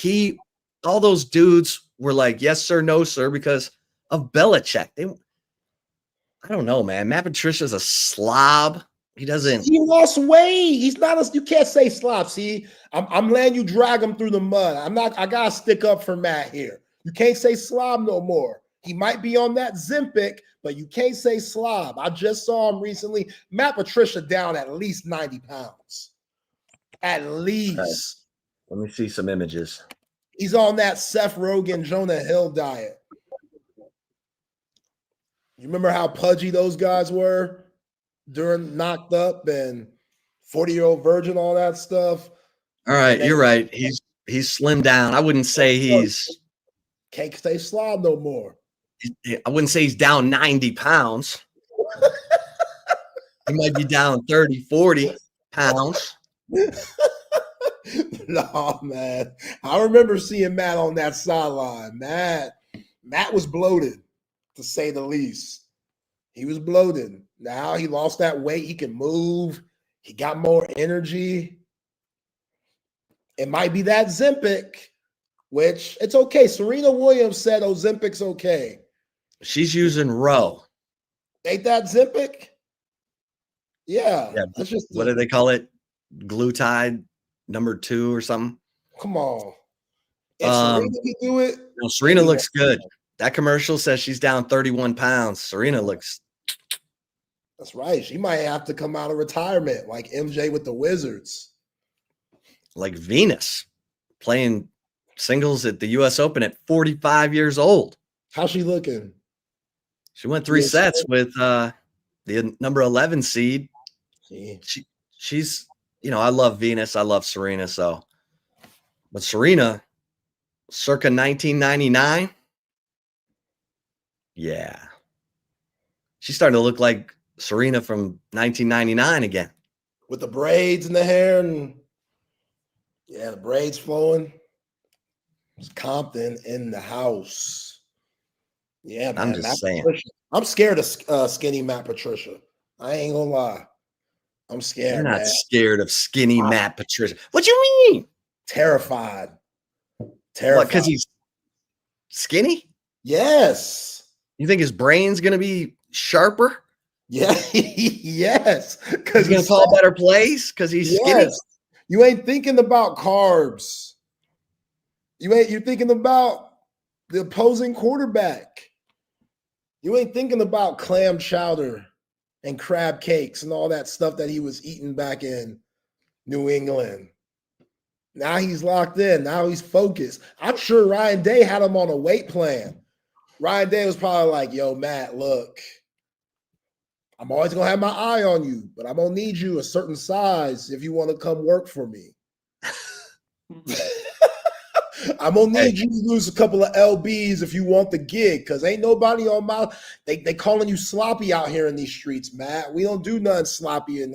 All those dudes were like, yes, sir, no, sir, because of Belichick. I don't know, man. Matt Patricia's a slob. He lost weight. He's not you can't say slob. See, I'm letting you drag him through the mud. I gotta stick up for Matt here. You can't say slob no more. He might be on that Zempic, but you can't say slob. I just saw him recently. Matt Patricia down at least 90 pounds. At least. Let me see some images. He's on that Seth Rogen, Jonah Hill diet. You remember how pudgy those guys were during Knocked Up and 40-Year-Old Virgin, all that stuff? All right, you're right. He's slimmed down. I wouldn't say can't stay slob no more. I wouldn't say he's down 90 pounds. He might be down 30, 40 pounds. No, man. I remember seeing Matt on that sideline. Matt was bloated, to say the least. He was bloated. Now he lost that weight. He can move. He got more energy. It might be that Zempic, which it's okay. Serena Williams said Ozempic's okay. She's using Roe. Ain't that Zempic? Yeah. That's just what do they call it? Glutide #2 or something. Come on. If Serena can do it. No, Serena looks good. That commercial says she's down 31 pounds. Serena looks. That's right. She might have to come out of retirement like MJ with the Wizards. Like Venus playing singles at the U.S. Open at 45 years old. How's she looking? She went 3 sets with the number 11 seed. She's, I love Venus. I love Serena. But Serena, circa 1999. Yeah. She's starting to look like Serena from 1999 again. With the braids in the hair and the braids flowing. It's Compton in the house. Yeah, man. I'm just saying. I'm scared of skinny Matt Patricia. I ain't gonna lie. I'm scared. You're not scared of skinny Matt Patricia. What you mean? Terrified. What, because he's skinny? Yes. You think his brain's gonna be sharper? Yeah, yes. Because he's gonna call better plays because he's skinny. You ain't thinking about carbs. You're thinking about the opposing quarterback. You ain't thinking about clam chowder and crab cakes and all that stuff that he was eating back in New England. Now he's locked in. Now he's focused. I'm sure Ryan Day had him on a weight plan. Ryan Day was probably like, yo, Matt, look, I'm always going to have my eye on you, but I'm going to need you a certain size if you want to come work for me. I'm going to need you to lose a couple of LBs if you want the gig, because ain't nobody on they calling you sloppy out here in these streets, Matt. We don't do nothing sloppy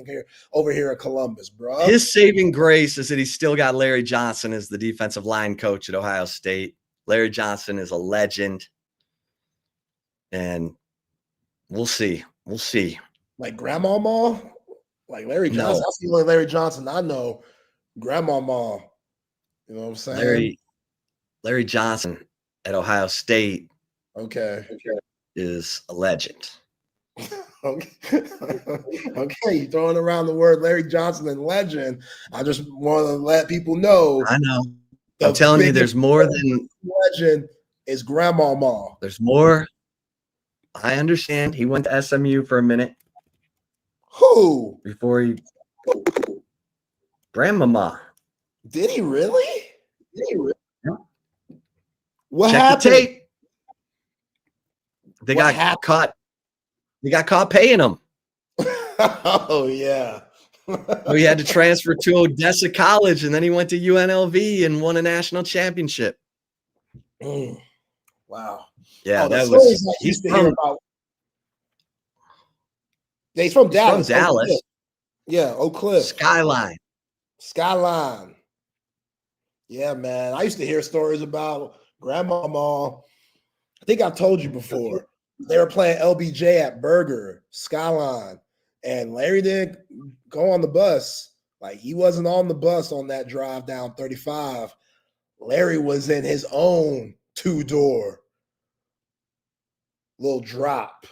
over here in Columbus, bro. His saving grace is that he's still got Larry Johnson as the defensive line coach at Ohio State. Larry Johnson is a legend. And we'll see. We'll see. Like Grandmama? Like Larry Johnson? No. I see like Larry Johnson. I know Grandmama. You know what I'm saying? Larry Johnson at Ohio State is a legend. Okay, you're throwing around the word Larry Johnson and legend. I just want to let people know. I know. I'm telling you, there's more than legend is Grandmama. There's more. I understand. He went to SMU for a minute. Who? Before he Grandmama. Did he really? Yeah. What Check happened? the tape. They got caught. They got caught paying him. Oh yeah. So he had to transfer to Odessa College, and then he went to UNLV and won a national championship. Wow. Yeah, that was. Used to hear about He's from He's Dallas. from Dallas. Oak yeah, Oak Cliff. Skyline. Yeah, man. I used to hear stories about Grandmama. I think I've told you before. They were playing LBJ at Burger, Skyline, and Larry didn't go on the bus. Like, he wasn't on the bus on that drive down 35. Larry was in his own two-door little drop.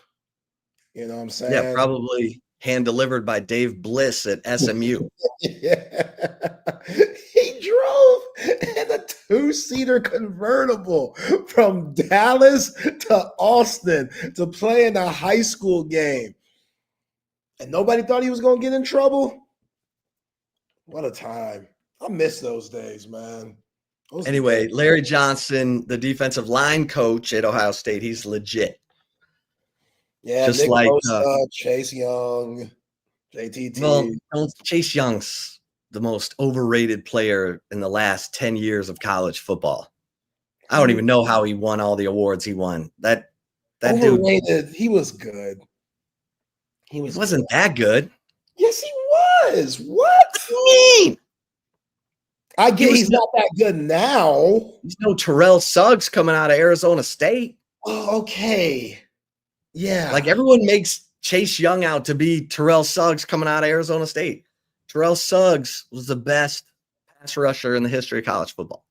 You know what I'm saying? Yeah, probably hand delivered by Dave Bliss at SMU. Yeah. He drove in a two-seater convertible from Dallas to Austin to play in a high school game. And nobody thought he was going to get in trouble. What a time. I miss those days, man. Anyway, Larry Johnson, the defensive line coach at Ohio State, he's legit. Yeah, just Nick like Bosa, Chase Young, JTT. Well, Chase Young's the most overrated player in the last 10 years of college football. I don't even know how he won all the awards he won. That overrated. Dude, he was good. He wasn't that good. Yes, he was. What do you mean? I get he's not that good now. There's no Terrell Suggs coming out of Arizona State. Oh, okay. Yeah. Like, everyone makes Chase Young out to be Terrell Suggs coming out of Arizona State. Terrell Suggs was the best pass rusher in the history of college football.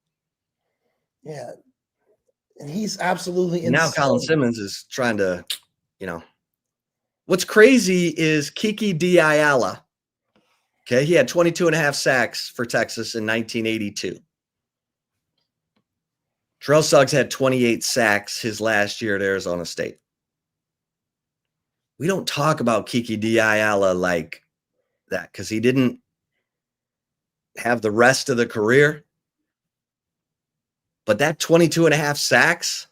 Yeah. And he's absolutely insane. Now Colin Simmons is trying to, what's crazy is Kiki Diayala. Okay, he had 22 and a half sacks for Texas in 1982. Terrell Suggs had 28 sacks his last year at Arizona State. We don't talk about Kiki Diayala like that because he didn't have the rest of the career. But that 22 and a half sacks,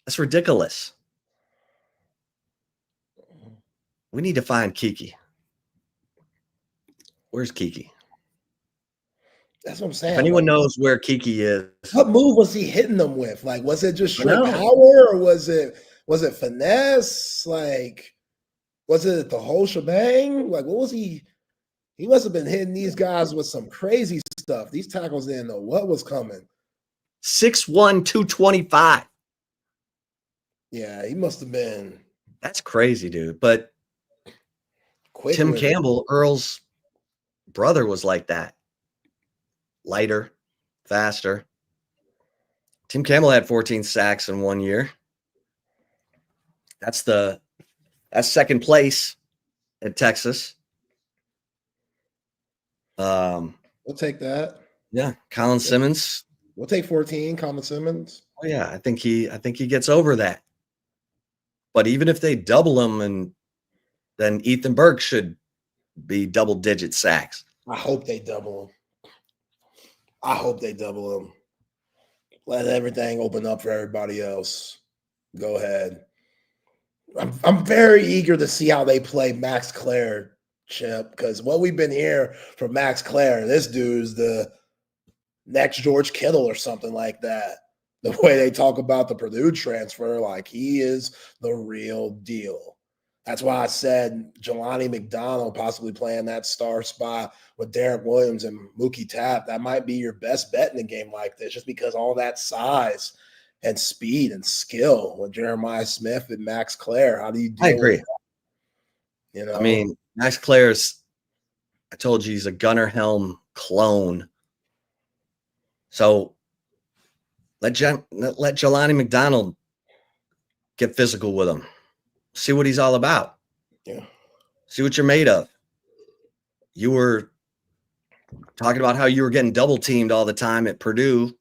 that's ridiculous. We need to find Kiki. Where's Kiki? That's what I'm saying. If anyone knows where Kiki is. What move was he hitting them with? Like, was it just straight power or was it finesse? Like, was it the whole shebang? Like, what was he? He must have been hitting these guys with some crazy stuff. These tackles didn't know what was coming. 6'1", 225. Yeah, he must have been. That's crazy, dude. But Tim Campbell, Earl's brother, was like that. Lighter, faster. Tim Campbell had 14 sacks in 1 year. That's second place at Texas. We'll take that. Yeah, Colin Simmons. We'll take 14, Colin Simmons. Oh yeah, I think he gets over that. But even if they double him, and then Ethan Burke should be double-digit sacks. I hope they double him. Let everything open up for everybody else. Go ahead. I'm very eager to see how they play Max Clare, Chip, because what we've been hearing from Max Clare, this dude's the next George Kittle or something like that. The way they talk about the Purdue transfer, like, he is the real deal. That's why I said Jelani McDonald possibly playing that star spot with Derek Williams and Mookie Tapp. That might be your best bet in a game like this, just because all that size and speed and skill with Jeremiah Smith and Max Clare. How do you deal I agree. with that? I mean, Max Clare's, I told you, he's a Gunnar Helm clone. So let Jelani McDonald get physical with him. See what he's all about. Yeah. See what you're made of. You were talking about how you were getting double teamed all the time at Purdue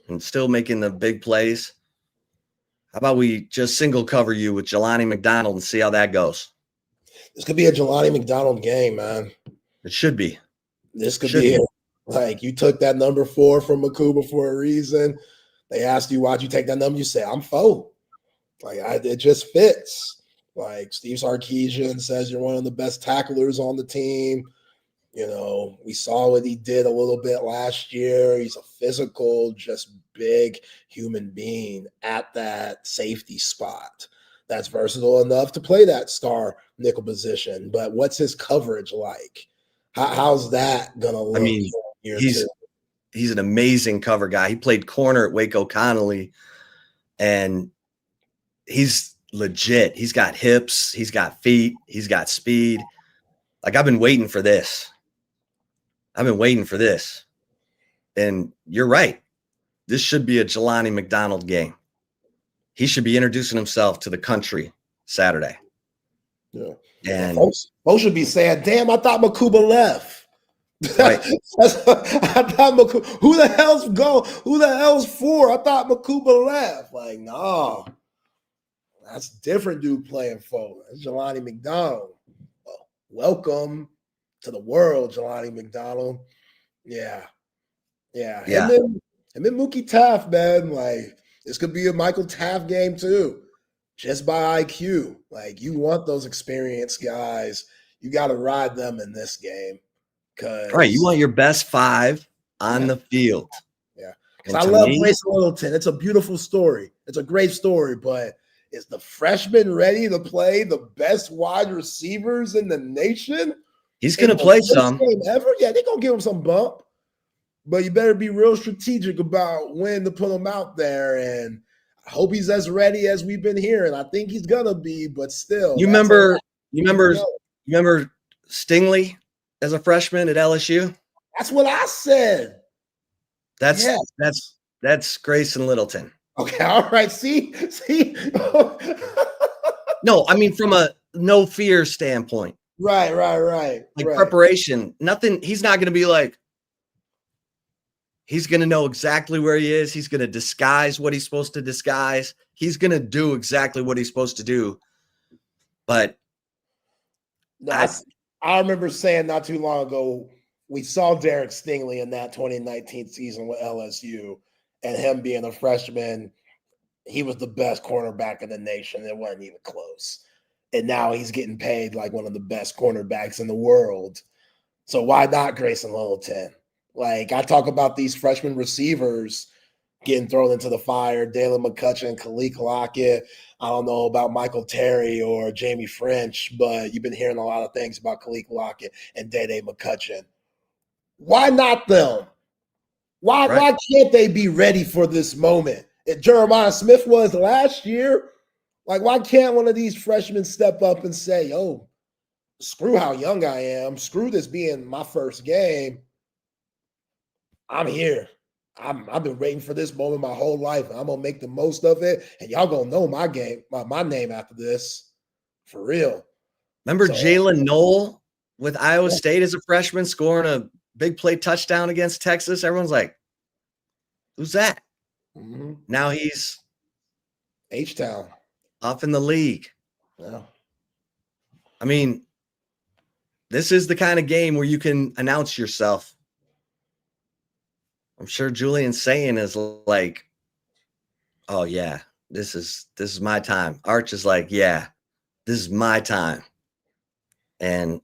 and still making the big plays. How about we just single cover you with Jelani McDonald and see how that goes? This could be a Jelani McDonald game, man. It should be. This could be it. Like, you took that number 4 from Makuba for a reason. They asked you, why'd you take that number? You say, I'm 4. Like, it just fits. Like, Steve Sarkisian says you're one of the best tacklers on the team. We saw what he did a little bit last year. He's a physical, just big human being at that safety spot. that's versatile enough to play that star nickel position. But what's his coverage like? How's that gonna look? I mean, he's an amazing cover guy. He played corner at Waco Connolly, and he's legit. He's got hips, he's got feet, he's got speed. Like, I've been waiting for this. And you're right. This should be a Jelani McDonald game. He should be introducing himself to the country Saturday. Yeah. And folks should be saying, damn, I thought Makuba left. Right. I thought who the hell's for? I thought Makuba left. Like, no. That's a different dude playing for. That's Jelani McDonald. Welcome to the world, Jelani McDonald. Yeah. And then Mookie Taft, man. Like, this could be a Michael Taft game too, just by IQ. Like, you want those experienced guys. You got to ride them in this game. Right, you want your best 5 on the field. Yeah, because I love Grayson Littleton. It's a beautiful story. It's a great story, but is the freshman ready to play the best wide receivers in the nation? He's going to play some. Game ever? Yeah, they're going to give him some bump. But you better be real strategic about when to put him out there. And I hope he's as ready as we've been hearing. I think he's going to be, but still. You remember Stingley as a freshman at LSU? That's what I said. That's Grayson Littleton. Okay, all right. See. No, I mean, from a no fear standpoint. Right. Like, preparation, nothing. He's not going to be like, he's going to know exactly where he is. He's going to disguise what he's supposed to disguise. He's going to do exactly what he's supposed to do. But I remember saying not too long ago, we saw Derek Stingley in that 2019 season with LSU, and him being a freshman, he was the best cornerback in the nation. It wasn't even close. And now he's getting paid like one of the best cornerbacks in the world. So why not Grayson Littleton? Like, I talk about these freshman receivers getting thrown into the fire, Dalen McCutcheon, Kalik Lockett. I don't know about Michael Terry or Jamie French, but you've been hearing a lot of things about Kalik Lockett and Dede McCutcheon. Why not them? Why can't they be ready for this moment? If Jeremiah Smith was last year, like, why can't one of these freshmen step up and say, yo, screw how young I am, screw this being my first game. I'm here. I've been waiting for this moment my whole life. I'm gonna make the most of it, and y'all gonna know my name after this, for real. Remember Jalen Noel with Iowa State as a freshman scoring a big play touchdown against Texas? Everyone's like, "Who's that?" Mm-hmm. Now he's H-Town off in the league. Yeah. I mean, this is the kind of game where you can announce yourself. I'm sure Julian Sayin is like, oh yeah, this is my time. Arch is like, yeah, this is my time. And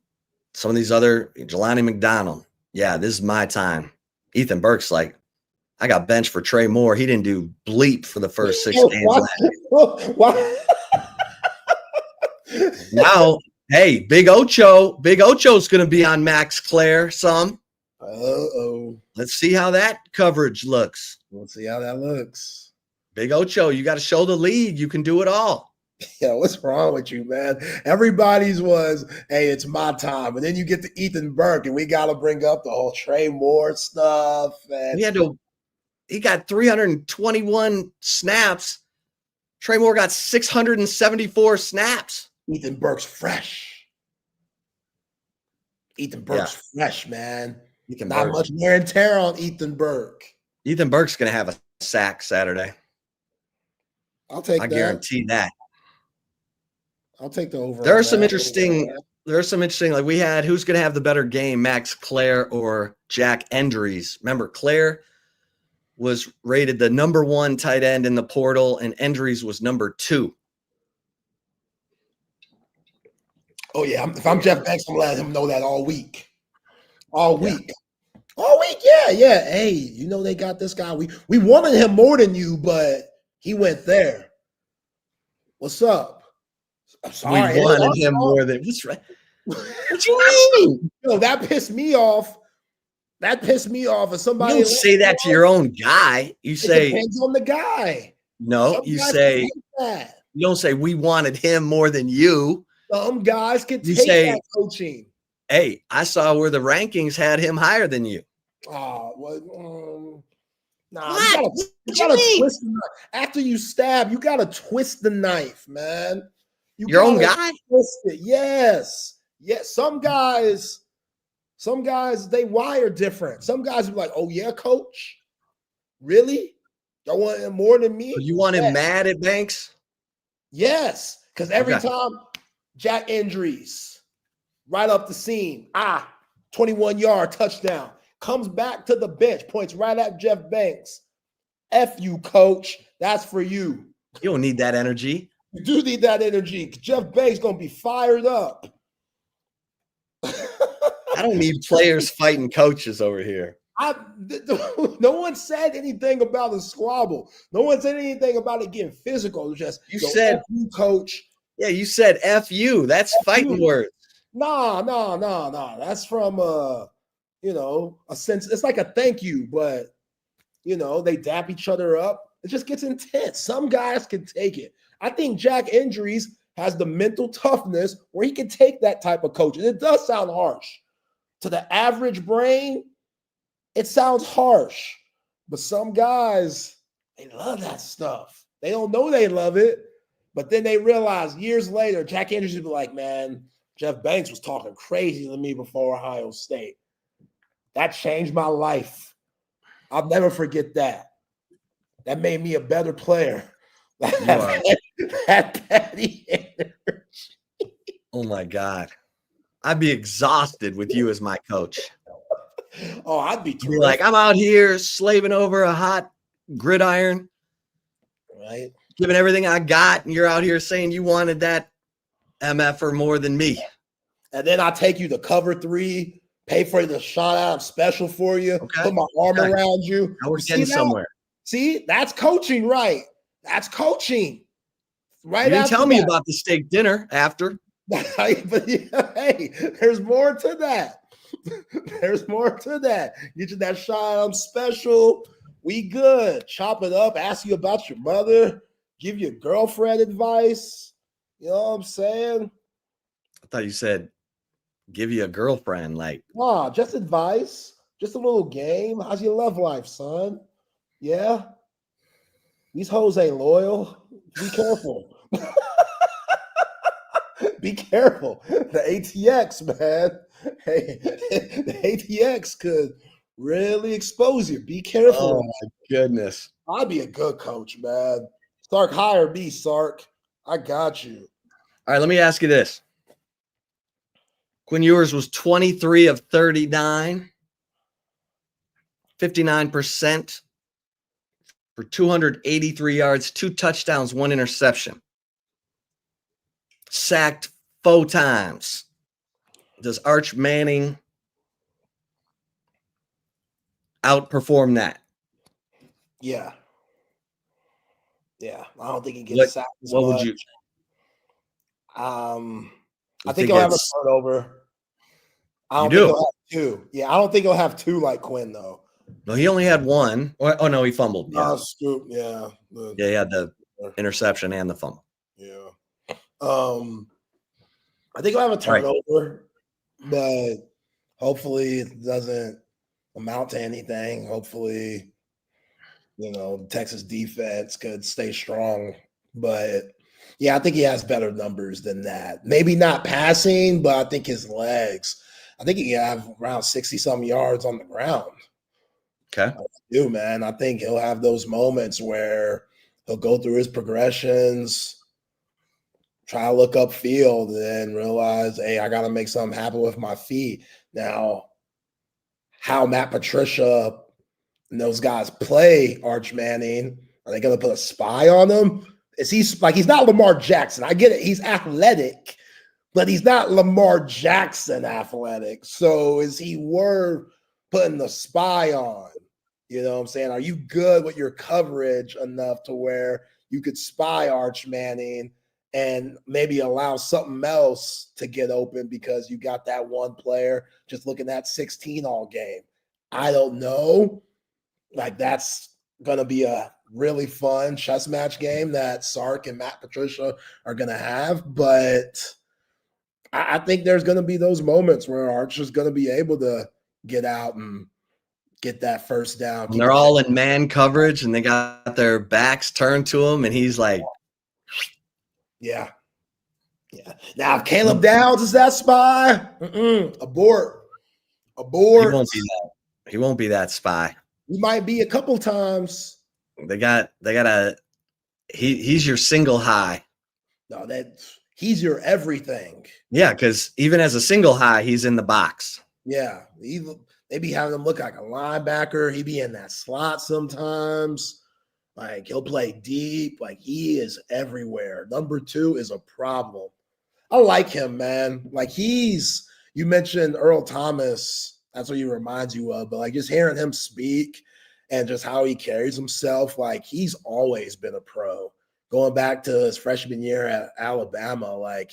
some of these other, Jelani McDonald, yeah, this is my time. Ethan Burke's like, I got benched for Trey Moore. He didn't do bleep for the first 6 games. Why? Now, hey, Big Ocho's going to be on Max Clare some. Uh-oh. Let's see how that coverage looks. We'll see how that looks. Big Ocho, you got to show the league you can do it all. Yeah, what's wrong with you, man? Everybody's was, hey, it's my time. And then you get to Ethan Burke, and we got to bring up the whole Trey Moore stuff. And he got 321 snaps. Trey Moore got 674 snaps. Ethan Burke's fresh. Ethan Burke's fresh, man. Not much wear and tear on Ethan Burke. Ethan Burke's going to have a sack Saturday. I'll take that. I guarantee that. I'll take the over. There are some interesting, like we had, who's going to have the better game, Max Clare or Jack Endries? Remember, Clare was rated the number 1 tight end in the portal, and Endries was number 2. Oh, yeah. If I'm Jeff Banks, I'm letting him know that all week. All week, yeah. Hey, you know they got this guy. We wanted him more than you, but he went there. What's up? I'm sorry. We wanted him more than what's right. What you mean? No, that pissed me off. That pissed me off. As somebody You don't say that to your own guy. You it say depends on the guy. no. Some You guys say can take that. you don't say we wanted him more than you. Some guys can You take say, that coaching. hey, I saw where the rankings had him higher than you. Oh, well, nah. What? You gotta twist the knife. After you stab, you gotta twist the knife, man. Your own guy? Twist it. Yes. Yes. Some guys, they wire different. Some guys be like, oh yeah, coach. Really? Y'all want him more than me? You want him mad at Banks? Yes. Because every time Jack injuries, right up the seam, 21-yard touchdown. Comes back to the bench, points right at Jeff Banks. F you, coach. That's for you. You don't need that energy. You do need that energy. Jeff Banks going to be fired up. I don't need players fighting coaches over here. No one said anything about a squabble. No one said anything about it getting physical. It was just, you said, F you, coach. Yeah, you said F you. That's F fighting you. Words. No. That's from a sense. It's like a thank you, but they dap each other up. It just gets intense. Some guys can take it. I think Jack Injuries has the mental toughness where he can take that type of coaching. It does sound harsh. To the average brain, it sounds harsh. But some guys, they love that stuff. They don't know they love it, but then they realize years later, Jack Injuries will be like, man, Jeff Banks was talking crazy to me before Ohio State. That changed my life. I'll never forget that. That made me a better player. That petty energy. Oh my God. I'd be exhausted with you as my coach. Oh, I'd be like, I'm out here slaving over a hot gridiron. Right. Giving everything I got, and you're out here saying you wanted that MF or more than me. And then I take you to cover 3. Pay for the shot out special for you. Okay. Put my arm around you. Now we're getting somewhere. See, that's coaching, right? That's coaching. Right. You didn't tell me about the steak dinner after. But hey, there's more to that. There's more to that. Get you that shot out special. We good. Chop it up. Ask you about your mother. Give your girlfriend advice. You know what I'm saying? I thought you said give you a girlfriend, like. Nah, just advice. Just a little game. How's your love life, son? Yeah. These hoes ain't loyal. Be careful. Be careful. The ATX, man. Hey, the ATX could really expose you. Be careful. Oh, my goodness. I'd be a good coach, man. Sark, hire me, Sark. I got you. All right, let me ask you this. Quinn Ewers was 23 of 39, 59% for 283 yards, 2 touchdowns, 1 interception. Sacked 4 times. Does Arch Manning outperform that? Yeah. Yeah. I don't think he gets sacked as much. Would you? I think he'll have a turnover. I don't think he'll have 2. Yeah, I don't think he'll have 2 like Quinn, though. No, he only had 1. Oh, no, he fumbled. Yeah, scoop. Yeah. Yeah, he had the interception and the fumble. Yeah. I think he'll have a turnover, but hopefully it doesn't amount to anything. Hopefully, the Texas defense could stay strong. But, yeah, I think he has better numbers than that. Maybe not passing, but I think his legs. I think he can have around 60-some yards on the ground. Okay. I do, man. I think he'll have those moments where he'll go through his progressions, try to look upfield, and then realize, hey, I got to make something happen with my feet. Now, how Matt Patricia and those guys play Arch Manning, are they going to put a spy on him? He's not Lamar Jackson. I get it. He's athletic, but he's not Lamar Jackson athletic. So is he worth putting the spy on? You know what I'm saying? Are you good with your coverage enough to where you could spy Arch Manning and maybe allow something else to get open because you got that one player just looking at 16 all game. I don't know. Like, that's going to be a really fun chess match game that Sark and Matt Patricia are going to have. But I think there's going to be those moments where Archer's going to be able to get out and get that first down. And they're all in man coverage, and they got their backs turned to him, and he's like, yeah. Now, if Caleb Downs is that spy, abort. He won't be that. He won't be that spy. He might be a couple times. They got he's your single high. No, he's your everything. Yeah, because even as a single high, he's in the box. Yeah. They be having him look like a linebacker. He be in that slot sometimes. Like, he'll play deep. Like, he is everywhere. Number 2 is a problem. I like him, man. Like, you mentioned Earl Thomas. That's what he reminds you of. But, like, just hearing him speak and just how he carries himself, like, he's always been a pro. Going back to his freshman year at Alabama, like,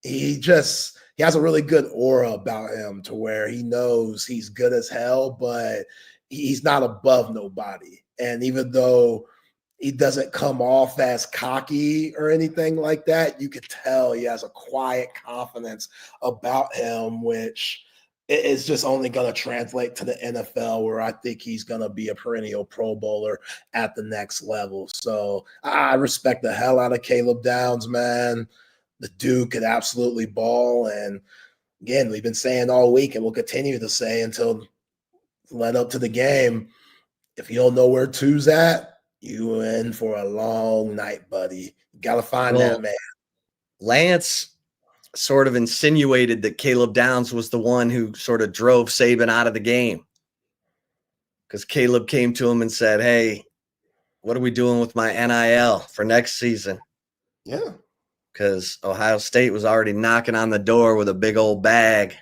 he has a really good aura about him to where he knows he's good as hell, but he's not above nobody. And even though he doesn't come off as cocky or anything like that, you could tell he has a quiet confidence about him, which is just only going to translate to the NFL, where I think he's going to be a perennial Pro Bowler at the next level. So I respect the hell out of Caleb Downs, man. The dude could absolutely ball. And again, we've been saying all week, and we'll continue to say until led up to the game, if you don't know where 2's at, you in for a long night, buddy. You got to find that man. Lance sort of insinuated that Caleb Downs was the one who sort of drove Saban out of the game, because Caleb came to him and said, hey, what are we doing with my NIL for next season? Yeah. Because Ohio State was already knocking on the door with a big old bag.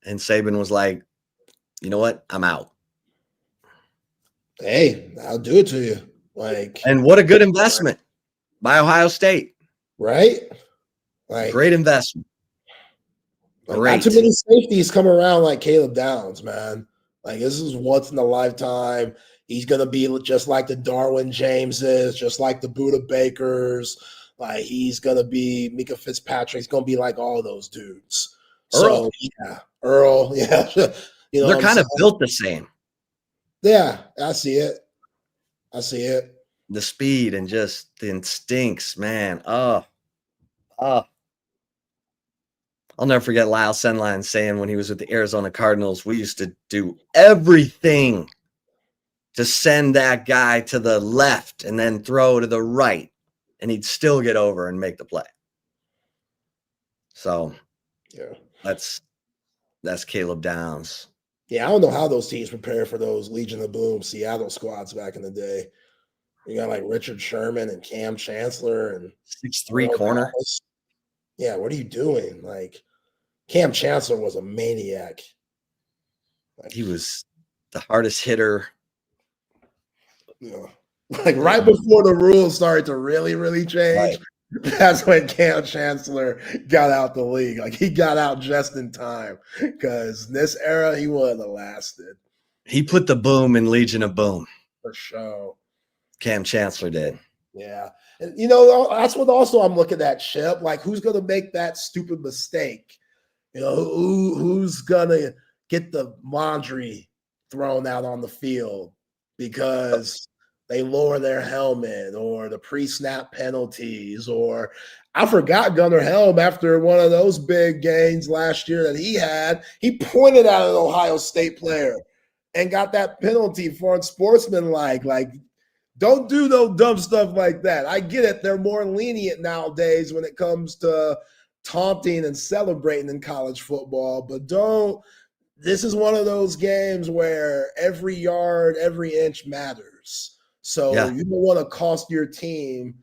And Saban was like, you know what? I'm out. Hey, I'll do it to you. And what a good investment by Ohio State. Right? Great investment. Not too many safeties come around like Caleb Downs, man. Like, this is once in a lifetime. He's going to be just like the Darwin Jameses, just like the Buda Bakers. Like, he's going to be Mika Fitzpatrick. He's going to be like all those dudes. Earl. So, yeah. Earl, yeah. They're kind of built the same. Yeah, I see it. The speed and just the instincts, man. I'll never forget Lyle Senline saying when he was with the Arizona Cardinals, we used to do everything to send that guy to the left and then throw to the right, and he'd still get over and make the play. So, yeah, that's Caleb Downs. Yeah, I don't know how those teams prepare for those Legion of Boom Seattle squads back in the day. You got like Richard Sherman and Cam Chancellor and 6'3" corner. Yeah, what are you doing? Like, Cam Chancellor was a maniac. He was the hardest hitter. Yeah. Like, right before the rules started to really, really change, that's when Cam Chancellor got out the league. Like, he got out just in time, because this era, he wouldn't have lasted. He put the boom in Legion of Boom. For sure. Cam Chancellor did. Yeah. And, that's what also I'm looking at, Chip. Like, who's going to make that stupid mistake? Who's going to get the laundry thrown out on the field because they lower their helmet, or the pre-snap penalties, or I forgot Gunnar Helm after one of those big gains last year that he had. He pointed at an Ohio State player and got that penalty for unsportsmanlike. Like, don't do no dumb stuff like that. I get it. They're more lenient nowadays when it comes to taunting and celebrating in college football, but this is one of those games where every yard, every inch matters. So you don't want to cost your team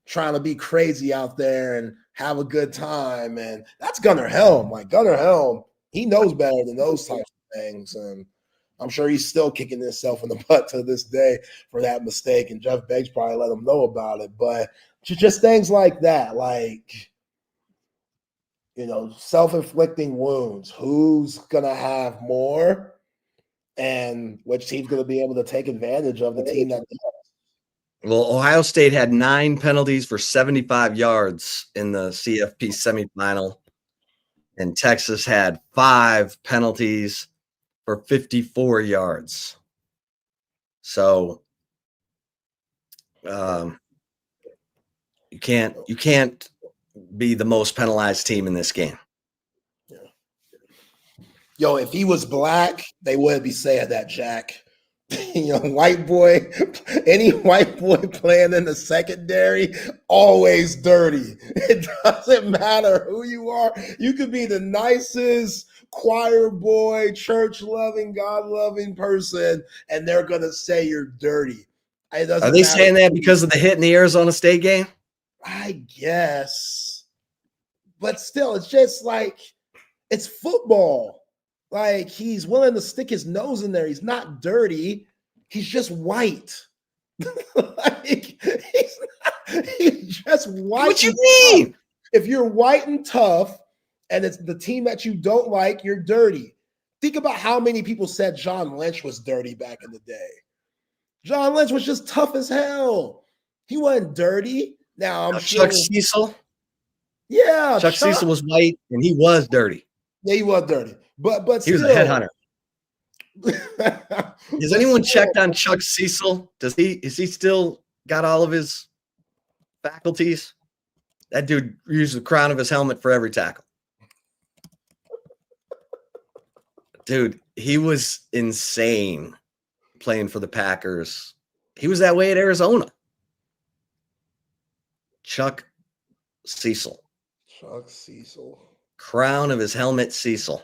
trying to be crazy out there and have a good time. And that's Gunnar Helm. Like, Gunnar Helm, he knows better than those types of things. And I'm sure he's still kicking himself in the butt to this day for that mistake. And Jeff Beggs probably let him know about it. But Just things like that, like, self-inflicting wounds. Who's gonna have more, and which team's gonna be able to take advantage of the team that? Well, Ohio State had 9 penalties for 75 yards in the CFP semifinal, and Texas had 5 penalties for 54 yards. So, you can't be the most penalized team in this game. Yeah. Yo, if he was black, they wouldn't be saying that, Jack. White boy, any white boy playing in the secondary, always dirty. It doesn't matter who you are. You could be the nicest choir boy, church-loving, God-loving person, and they're going to say you're dirty. It doesn't Are they matter. saying that because of the hit in the Arizona State game? I guess. But still, it's just like, it's football. Like, he's willing to stick his nose in there. He's not dirty. He's just white. He's just white. What you mean? Tough. If you're white and tough, and it's the team that you don't like, you're dirty. Think about how many people said John Lynch was dirty back in the day. John Lynch was just tough as hell. He wasn't dirty. Now I'm sure. Chuck Cecil. Yeah, Chuck Cecil was white, and he was dirty. Yeah, he was dirty. But he was a headhunter. Has anyone checked on Chuck Cecil? Is he still got all of his faculties? That dude used the crown of his helmet for every tackle. Dude, he was insane playing for the Packers. He was that way at Arizona. Chuck Cecil. Chuck Cecil. Crown of his helmet, Cecil.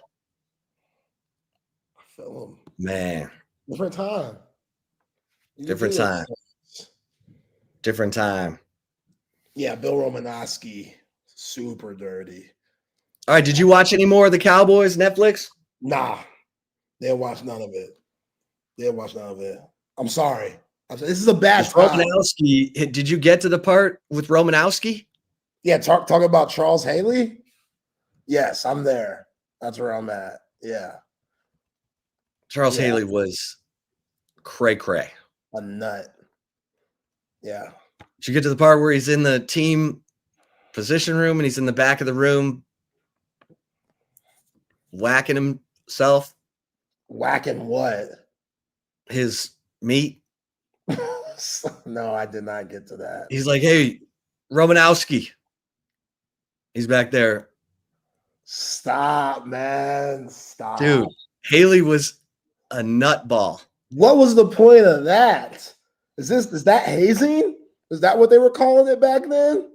I feel him. Man. Different time. Different time. Different time. Yeah, Bill Romanowski. Super dirty. All right, did you watch any more of the Cowboys Netflix? Nah. Didn't watch none of it. I'm sorry. This is a bad time. Romanowski, did you get to the part with Romanowski? Yeah, talk about Charles Haley? Yes, I'm there. That's where I'm at. Yeah. Charles Haley was cray-cray. A nut. Yeah. Did you get to the part where he's in the team position room and he's in the back of the room whacking himself? Whacking what? His meat. No, I did not get to that. He's like, hey, Romanowski. He's back there. Stop, man. Stop. Dude, Haley was a nutball. What was the point of that? Is that hazing? Is that what they were calling it back then?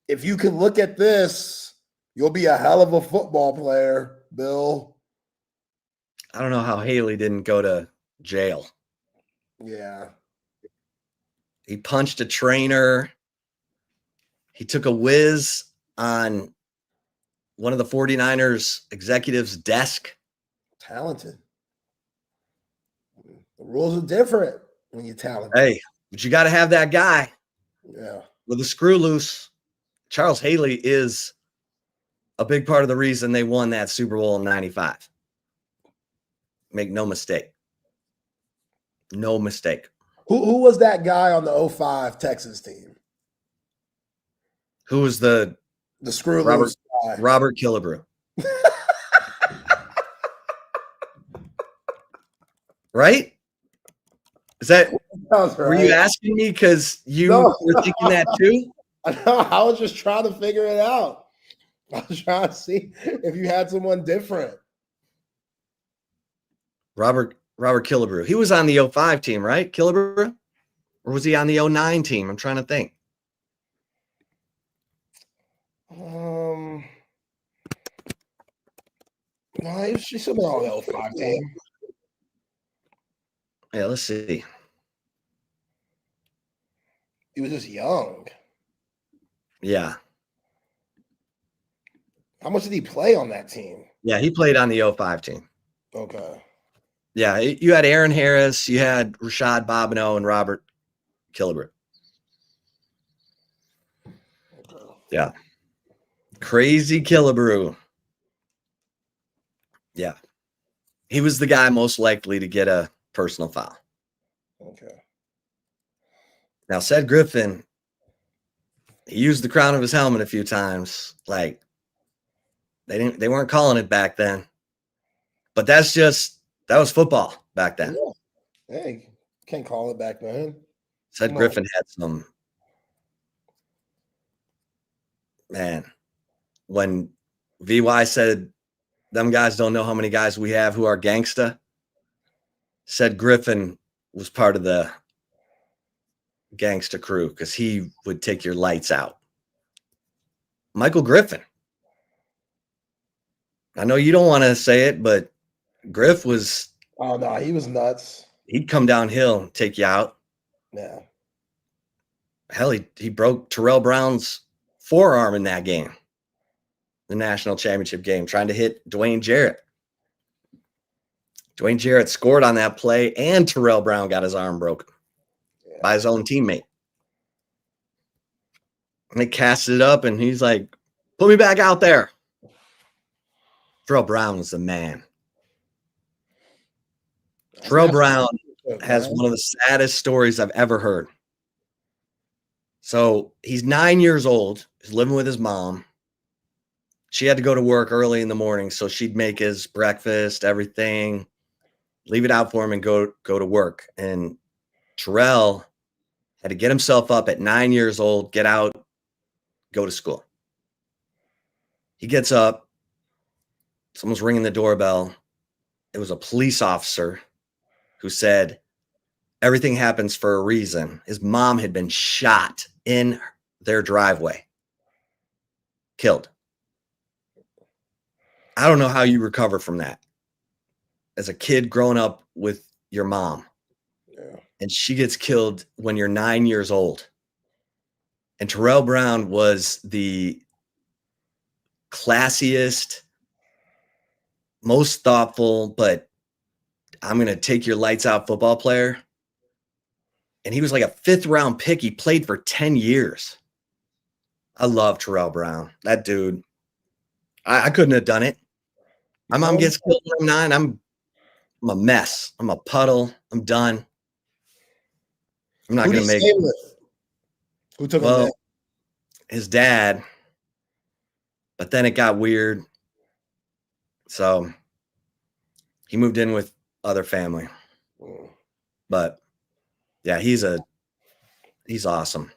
If you can look at this, you'll be a hell of a football player, Bill. I don't know how Haley didn't go to jail. Yeah. He punched a trainer. He took a whiz on one of the 49ers executives' desk. Talented. The rules are different when you're talented. Hey, but you got to have that guy. Yeah. With the screw loose. Charles Haley is a big part of the reason they won that Super Bowl in 95. Make no mistake. No mistake. Who was that guy on the 05 Texas team? Who was the screw loose guy? Robert Killebrew. Right? Is that right. Were you asking me because you were thinking that too? I was just trying to figure it out. I was trying to see if you had someone different. Robert Killebrew. He was on the 05 team, right? Killebrew? Or was he on the 09 team? I'm trying to think. No, she's still been on the 05 team. Yeah, let's see. He was just young. Yeah. How much did he play on that team? Yeah, he played on the 05 team. Okay. Yeah, you had Aaron Harris, you had Rashad Bobineau, and Robert Killebrew. Yeah. Crazy Killebrew. Yeah. He was the guy most likely to get a personal foul. Okay. Now, said Griffin, he used the crown of his helmet a few times. Like, they weren't calling it back then. But that was football back then. Yeah. Hey, can't call it back then. Said Come Griffin had some, man, when VY said, them guys don't know how many guys we have who are gangsta, said Griffin was part of the gangsta crew because he would take your lights out. Michael Griffin. I know you don't want to say it, but Griff was. Oh, no, he was nuts. He'd come downhill and take you out. Yeah. Hell, he broke Terrell Brown's forearm in that game, the national championship game, trying to hit Dwayne Jarrett. Dwayne Jarrett scored on that play, and Terrell Brown got his arm broken by his own teammate. And they cast it up, and he's like, put me back out there. Terrell Brown was the man. Terrell Brown has one of the saddest stories I've ever heard. So he's 9 years old. He's living with his mom. She had to go to work early in the morning, so she'd make his breakfast, everything, leave it out for him, and go to work. And Terrell had to get himself up at 9 years old, get out, go to school. He gets up. Someone's ringing the doorbell. It was a police officer who said, everything happens for a reason. His mom had been shot in their driveway. Killed. I don't know how you recover from that. As a kid growing up with your mom. Yeah. And she gets killed when you're 9 years old. And Terrell Brown was the classiest, most thoughtful, but I'm going to take your lights out football player. And he was like a 5th round pick. He played for 10 years. I love Terrell Brown. That dude, I couldn't have done it. My mom gets killed when I'm 9. I'm a mess. I'm a puddle. I'm done. I'm not going to make it. Who took him there? His dad. But then it got weird. So he moved in with other family. But yeah, he's awesome.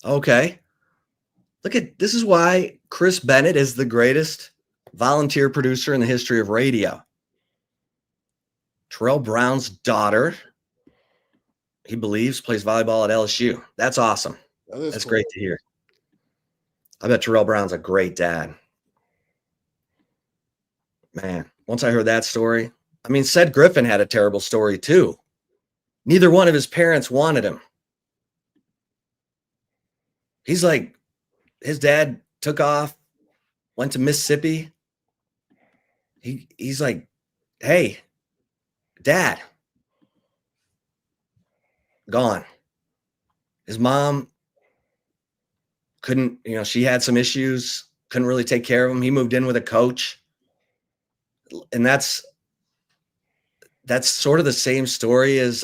Okay. This is why Chris Bennett is the greatest volunteer producer in the history of radio. Terrell Brown's daughter, he believes, plays volleyball at LSU. That's awesome. That's cool. Great to hear. I bet Terrell Brown's a great dad. Man, once I heard that story, I mean, said Griffin had a terrible story too. Neither one of his parents wanted him. He's like, his dad took off, went to Mississippi. He's like, hey, Dad, gone. His mom couldn't, she had some issues, couldn't really take care of him. He moved in with a coach. And that's sort of the same story as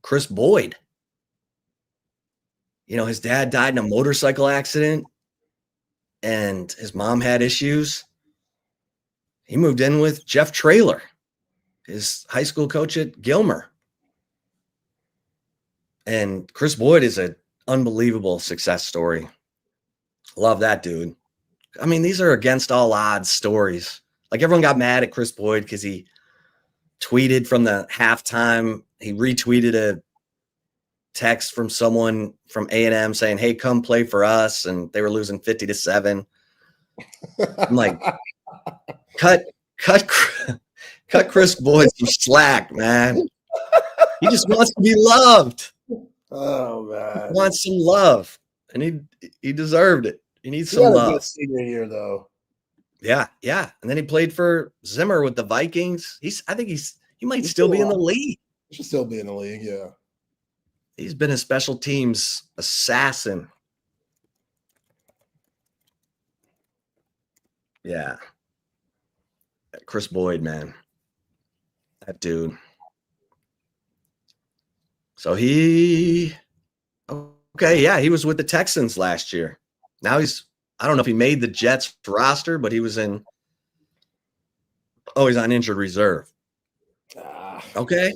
Chris Boyd. His dad died in a motorcycle accident and his mom had issues. He moved in with Jeff Traylor, his high school coach at Gilmer. And Chris Boyd is an unbelievable success story. Love that dude. I mean, these are against all odds stories. Like, everyone got mad at Chris Boyd because he tweeted from the halftime. He retweeted a text from someone from A&M saying, hey, come play for us. And they were losing 50-7. I'm like, cut Chris Boyd some slack, man. He just wants to be loved. Oh, man. He wants some love. And he deserved it. He needs some love. Good senior year, though. Yeah. And then he played for Zimmer with the Vikings. I think he might still be in the league. He should still be in the league, yeah. He's been a special teams assassin. Yeah. Chris Boyd, man. That dude. So he was with the Texans last year. Now I don't know if he made the Jets roster, but he's on injured reserve. Okay.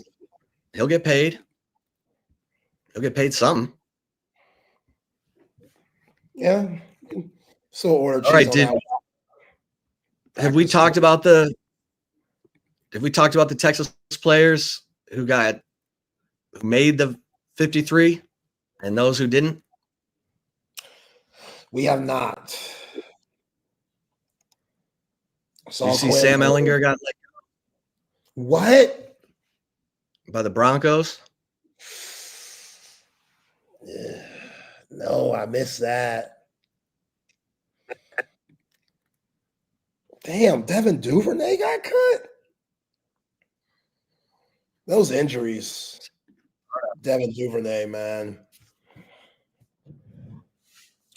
He'll get paid. He'll get paid something. Yeah. So order cheese. All right, have we talked about the Texas players who made the 53 and those who didn't? We have not. You see Sam Ehlinger got let go? What? By the Broncos? No, I missed that. Damn, Devin Duvernay got cut? Those injuries. Devin Duvernay, man.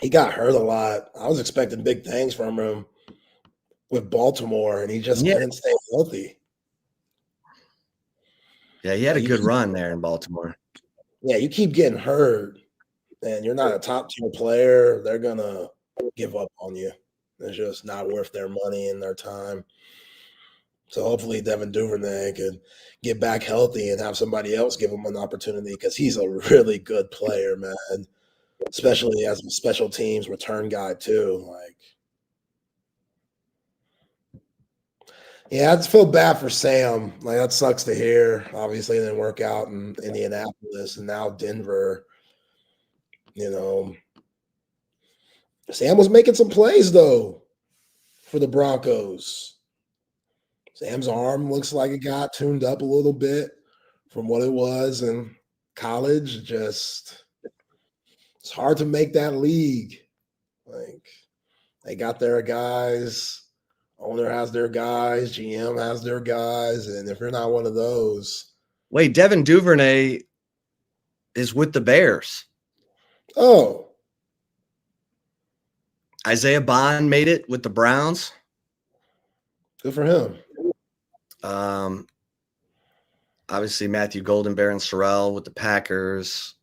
He got hurt a lot. I was expecting big things from him with Baltimore, and he just couldn't stay healthy. Yeah, he had a good run there in Baltimore. Yeah, you keep getting hurt, and you're not a top-tier player, they're going to give up on you. It's just not worth their money and their time. So hopefully Devin Duvernay could get back healthy and have somebody else give him an opportunity because he's a really good player, man, especially as a special teams return guy too. Yeah, I just feel bad for Sam. That sucks to hear. Obviously, it didn't work out in Indianapolis and now Denver. Sam was making some plays, though, for the Broncos. Sam's arm looks like it got tuned up a little bit from what it was in college. It's hard to make that league. They got their guys. Owner has their guys, GM has their guys, and if you're not one of those. Wait, Devin Duvernay is with the Bears. Oh. Isaiah Bond made it with the Browns. Good for him. Obviously Matthew Goldenberry and Sorrell with the Packers.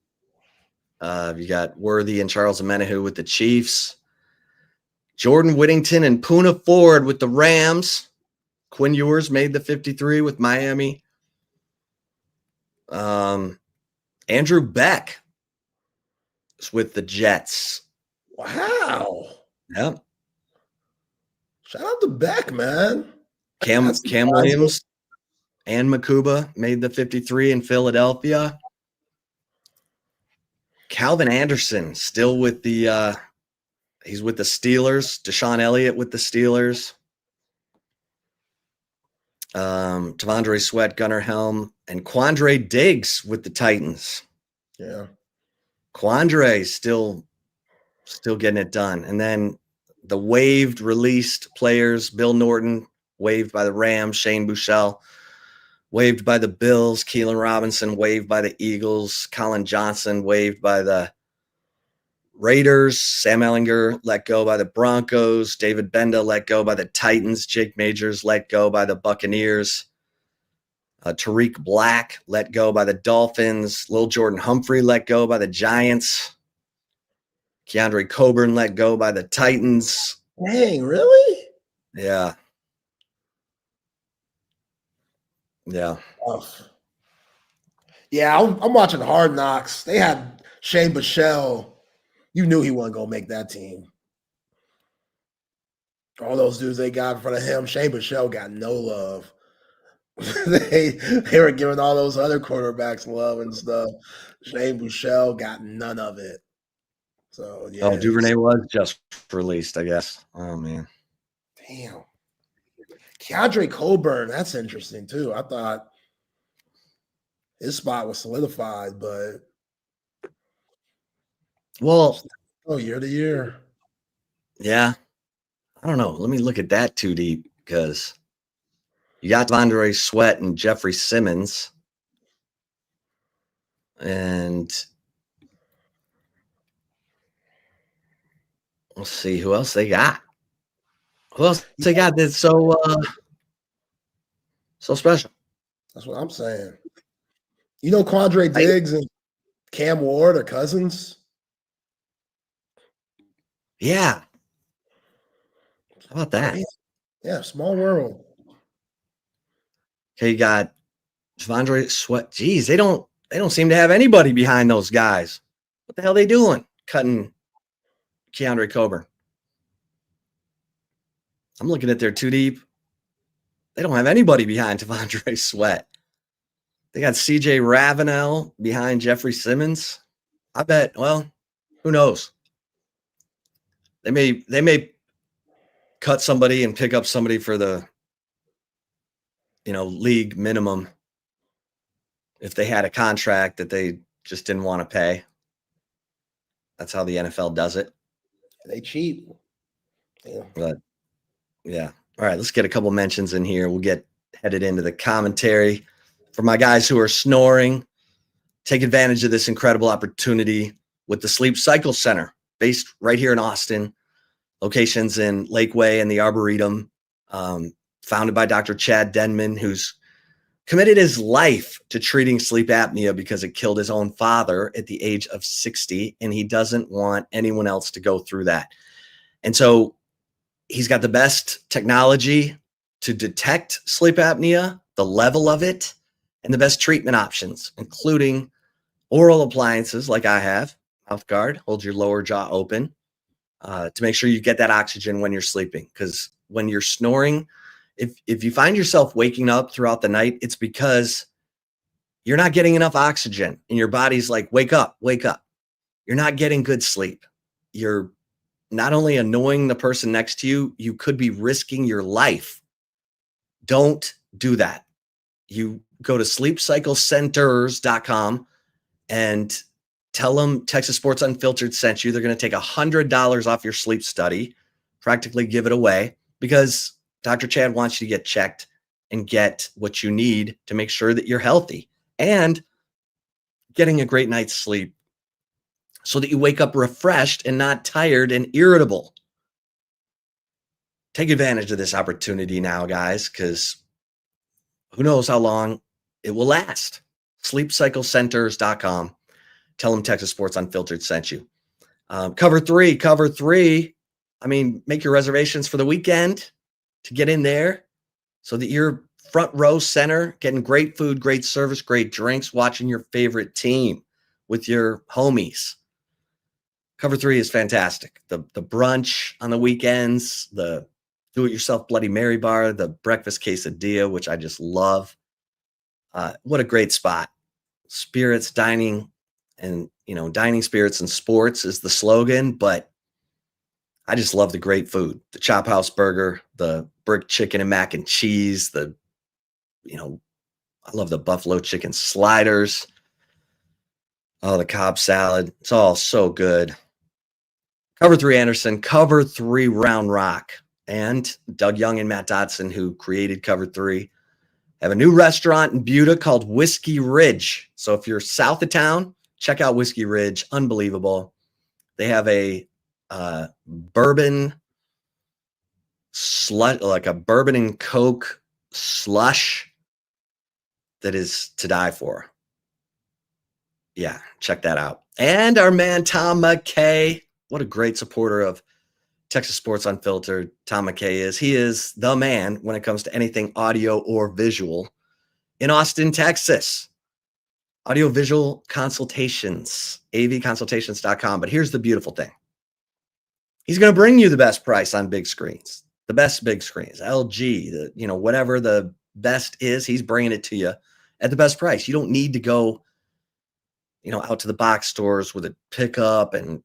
You got Worthy and Charles Omenihu with the Chiefs. Jordan Whittington and Poona Ford with the Rams. Quinn Ewers made the 53 with Miami. Andrew Beck is with the Jets. Wow. Yep. Shout out to Beck, man. Cam Williams and Makuba made the 53 in Calvin Anderson still with the he's with the Steelers. Deshaun Elliott with the Steelers. Tavondre Sweat, Gunnar Helm, and Quandre Diggs with the Titans. Yeah. Quandre still getting it done. And then the waived, released players, Bill Norton, waived by the Rams, Shane Buechele, waived by the Bills, Keelan Robinson, waived by the Eagles, Colin Johnson, waived by the Raiders, Sam Ehlinger let go by the Broncos, David Benda let go by the Titans, Jake Majors let go by the Buccaneers, Tariq Black let go by the Dolphins, Lil Jordan Humphrey let go by the Giants, Keandre Coburn let go by the Titans. Dang, really? Yeah. Yeah. Yeah, I'm watching Hard Knocks. They had Shane Buechele. You knew he wasn't going to make that team. All those dudes they got in front of him, Shane Buechele got no love. they were giving all those other quarterbacks love and stuff. Shane Buechele got none of it. So, yeah. Oh, Duvernay was just released, I guess. Oh, man. Damn. Keandre Coburn, that's interesting, too. I thought his spot was solidified, but year to year. Yeah. I don't know. Let me look at that too deep because you got Tavondre Sweat and Jeffrey Simmons. And let's see who else they got. Who else they got that's so special? That's what I'm saying. You know, Quandre Diggs and Cam Ward are cousins. Yeah. How about that? Yeah, small world. Okay, you got Devondre Sweat. Geez, they don't seem to have anybody behind those guys. What the hell are they doing? Cutting Keandre Coburn. I'm looking at their two deep. They don't have anybody behind Devondre Sweat. They got CJ Ravenel behind Jeffrey Simmons. I bet, well, who knows? They may cut somebody and pick up somebody for the league minimum if they had a contract that they just didn't want to pay. That's how the NFL does it. They cheat. Yeah. But yeah. All right, let's get a couple mentions in here. We'll get headed into the commentary. For my guys who are snoring, take advantage of this incredible opportunity with the Sleep Cycle Center, based right here in Austin. Locations in Lakeway and the Arboretum, founded by Dr. Chad Denman, who's committed his life to treating sleep apnea because it killed his own father at the age of 60, and he doesn't want anyone else to go through that. And so he's got the best technology to detect sleep apnea, the level of it, and the best treatment options, including oral appliances like I have, mouth guard, hold your lower jaw open, to make sure you get that oxygen when you're sleeping. Because when you're snoring, if you find yourself waking up throughout the night, it's because you're not getting enough oxygen and your body's like, wake up, wake up. You're not getting good sleep. You're not only annoying the person next to you, you could be risking your life. Don't do that. You go to sleepcyclecenters.com and tell them Texas Sports Unfiltered sent you. They're going to take $100 off your sleep study, practically give it away, because Dr. Chad wants you to get checked and get what you need to make sure that you're healthy and getting a great night's sleep so that you wake up refreshed and not tired and irritable. Take advantage of this opportunity now, guys, because who knows how long it will last. SleepCycleCenters.com. Tell them Texas Sports Unfiltered sent you. Cover three. I mean, make your reservations for the weekend to get in there so that you're front row center, getting great food, great service, great drinks, watching your favorite team with your homies. Cover 3 is fantastic. The brunch on the weekends, the do-it-yourself Bloody Mary bar, the breakfast quesadilla, which I just love. What a great spot. Spirits, dining, and, dining spirits and sports is the slogan, but I just love the great food. The Chop House burger, the brick chicken and mac and cheese, I love the buffalo chicken sliders. Oh, the Cobb salad. It's all so good. Cover 3 Anderson, Cover 3 Round Rock, and Doug Young and Matt Dotson, who created Cover 3, have a new restaurant in Buda called Whiskey Ridge. So if you're south of town, check out Whiskey Ridge. Unbelievable. They have a bourbon slush, like a bourbon and Coke slush that is to die for. Yeah, check that out. And our man, Tom McKay. What a great supporter of Texas Sports Unfiltered Tom McKay is. He is the man when it comes to anything audio or visual in Austin, Texas. Audio-visual consultations, avconsultations.com. But here's the beautiful thing. He's going to bring you the best price on big screens, the best big screens, LG, whatever the best is, he's bringing it to you at the best price. You don't need to go, out to the box stores with a pickup and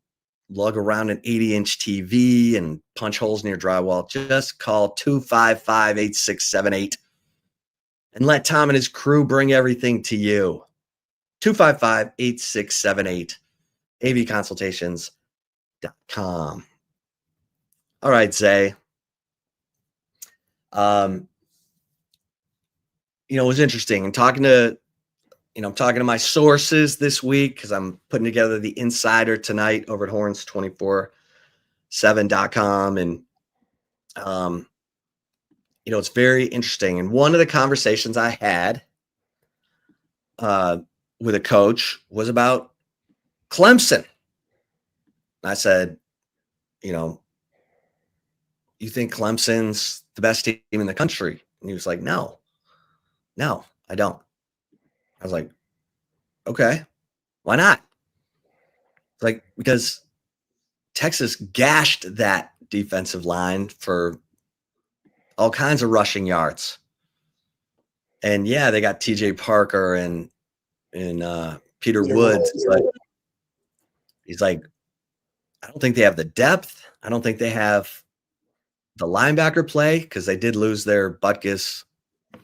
lug around an 80-inch TV and punch holes in your drywall. Just call 255-8678 and let Tom and his crew bring everything to you. 255-8678, avconsultations.com. All right, Zay. It was interesting. And talking to my sources this week, because I'm putting together the Insider tonight over at horns247.com. And It's very interesting. And one of the conversations I had with a coach was about Clemson. I said, you think Clemson's the best team in the country? And he was like, no, I don't. I was like, okay, why not? It's like, because Texas gashed that defensive line for all kinds of rushing yards. And yeah, they got TJ Parker and Peter Woods, but he's like, I don't think they have the depth. I don't think they have the linebacker play, because they did lose their Buckeyes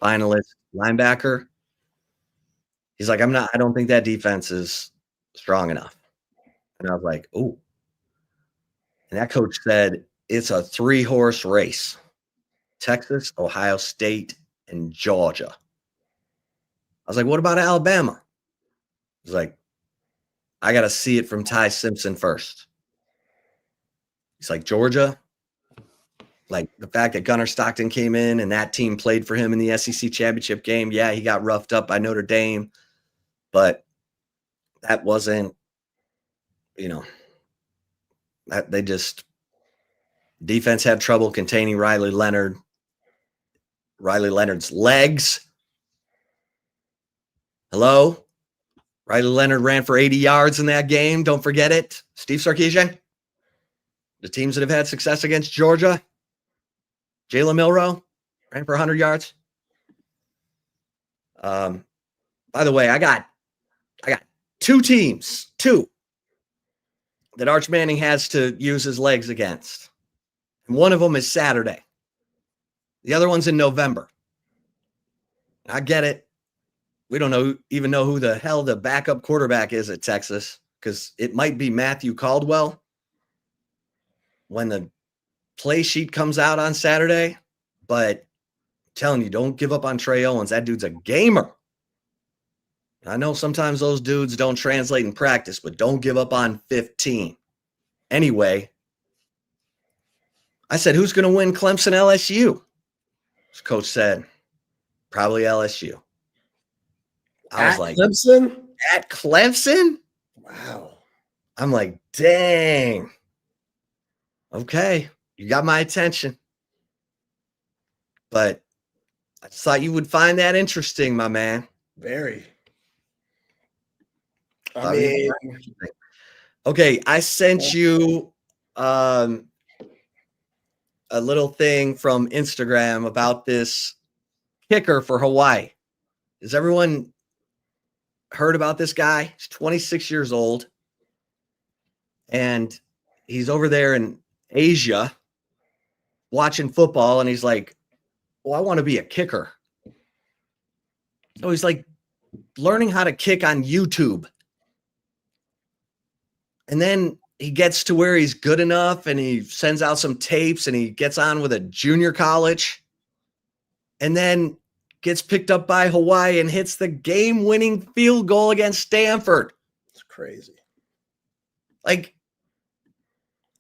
finalist linebacker. He's like, I don't think that defense is strong enough. And I was like, oh. And that coach said it's a 3-horse race: Texas, Ohio State, and Georgia. I was like, what about Alabama? He's like, I got to see it from Ty Simpson first. He's like, Georgia, like the fact that Gunnar Stockton came in and that team played for him in the SEC championship game. Yeah, he got roughed up by Notre Dame, but that wasn't, that they just, defense had trouble containing Riley Leonard. Riley Leonard's legs. Hello? Riley Leonard ran for 80 yards in that game. Don't forget it. Steve Sarkisian. The teams that have had success against Georgia. Jalen Milroe ran for 100 yards. By the way, I got 2 teams, that Arch Manning has to use his legs against. And one of them is Saturday. The other one's in November. I get it. We don't even know who the hell the backup quarterback is at Texas, because it might be Matthew Caldwell when the play sheet comes out on Saturday. But I'm telling you, don't give up on Trey Owens. That dude's a gamer. I know sometimes those dudes don't translate in practice, but don't give up on 15. Anyway, I said, who's going to win Clemson LSU? His coach said, probably LSU. I was like, Clemson? At Clemson? Wow. I'm like, dang. Okay, you got my attention. But I just thought you would find that interesting, my man. Very. Okay, I sent you a little thing from Instagram about this kicker for Hawaii. Has everyone heard about this guy? He's 26 years old, and he's over there in Asia watching football, and he's like, well, I want to be a kicker. So he's like learning how to kick on YouTube. And then he gets to where he's good enough, and he sends out some tapes, and he gets on with a junior college, and then gets picked up by Hawaii and hits the game-winning field goal against Stanford. It's crazy. Like,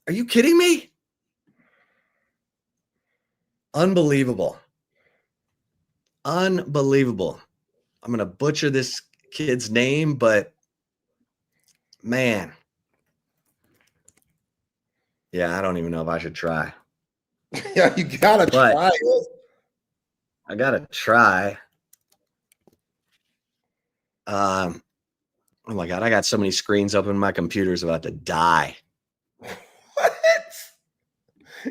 are you kidding me? Unbelievable. Unbelievable. I'm going to butcher this kid's name, but man. Yeah, I don't even know if I should try. Yeah, you got to try it. I got to try. Oh my God, I got so many screens open. My computer's about to die. What?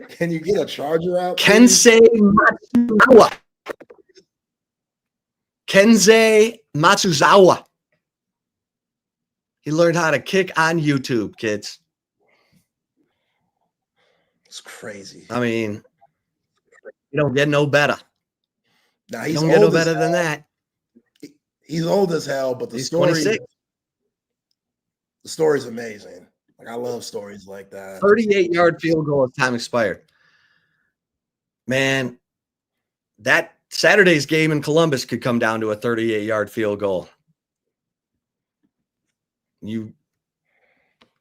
Can you get a charger out? Kensei Matsuzawa. Kensei Matsuzawa. He learned how to kick on YouTube, kids. It's crazy. I mean, you don't get no better. Now you don't get no better than that. He's old as hell, but the story's amazing. Like, I love stories like that. 38-yard field goal as time expired. Man, that Saturday's game in Columbus could come down to a 38-yard field goal. You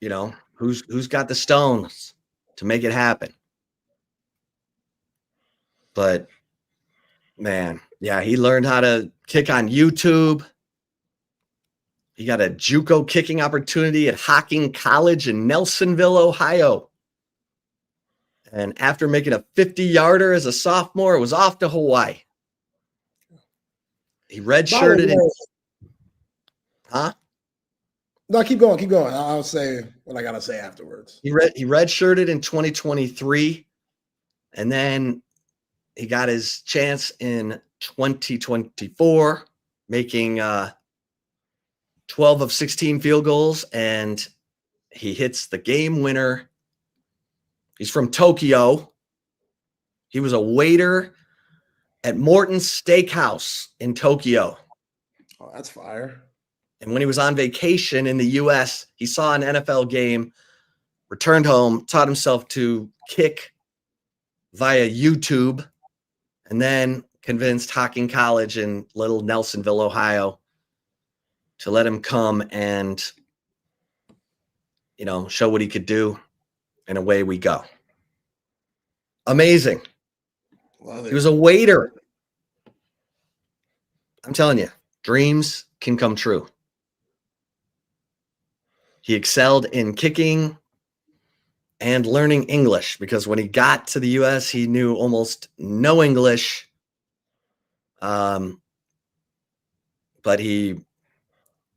know, who's got the stones to make it happen? But man, yeah, he learned how to kick on YouTube. He got a JUCO kicking opportunity at Hocking College in Nelsonville, Ohio. And after making a 50-yarder as a sophomore, was off to Hawaii. He redshirted in. Huh? No, keep going, keep going. I'll say what I gotta say afterwards. He redshirted in 2023, and then he got his chance in 2024, making 12 of 16 field goals, and he hits the game winner. He's from Tokyo. He was a waiter at Morton's Steakhouse in Tokyo. Oh, that's fire. And when he was on vacation in the U.S., he saw an NFL game, returned home, taught himself to kick via YouTube, and then convinced Hocking College in little Nelsonville, Ohio, to let him come and, show what he could do. And away we go. Amazing. Love it. He was a waiter. I'm telling you, dreams can come true. He excelled in kicking and learning English, because when he got to the U.S., he knew almost no English. But he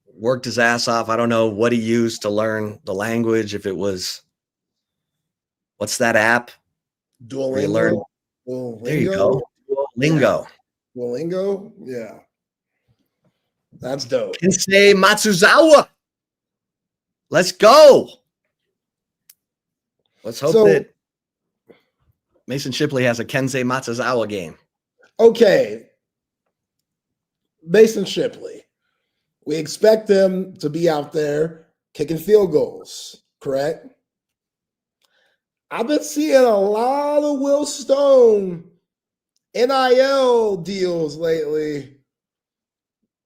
worked his ass off. I don't know what he used to learn the language. If it was, what's that app? Duolingo. There you go. Duolingo. Duolingo. Yeah. That's dope. Kensei Matsuzawa. Let's go. Let's hope that Mason Shipley has a Kensei Matsuzawa game. Okay. Mason Shipley. We expect them to be out there kicking field goals, correct? I've been seeing a lot of Will Stone NIL deals lately.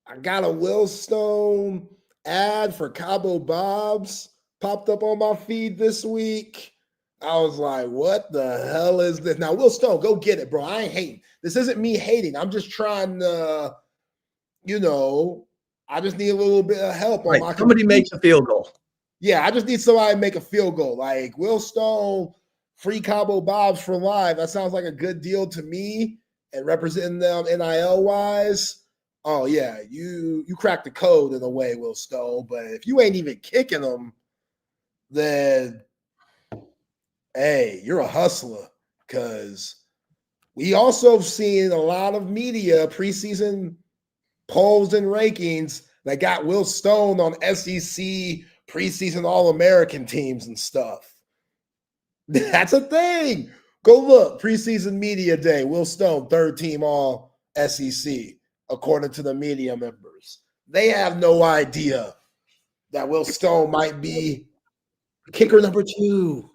I got a Will Stone ad for Cabo Bob's popped up on my feed this week. I was like, what the hell is this? Now, Will Stone, go get it, bro. I ain't hating. This isn't me hating. I'm just trying to, I just need a little bit of help on my somebody makes a field goal. Yeah, I just need somebody to make a field goal. Like Will Stone, free Cabo Bob's for live. That sounds like a good deal to me. And representing them NIL wise. Oh yeah, you cracked the code in a way, Will Stone. But if you ain't even kicking them, then hey, you're a hustler. Because we also have seen a lot of media preseason polls and rankings that got Will Stone on SEC preseason All-American teams and stuff. That's a thing. Go look. Preseason media day. Will Stone, third team All SEC, according to the media members. They have no idea that Will Stone might be kicker number 2.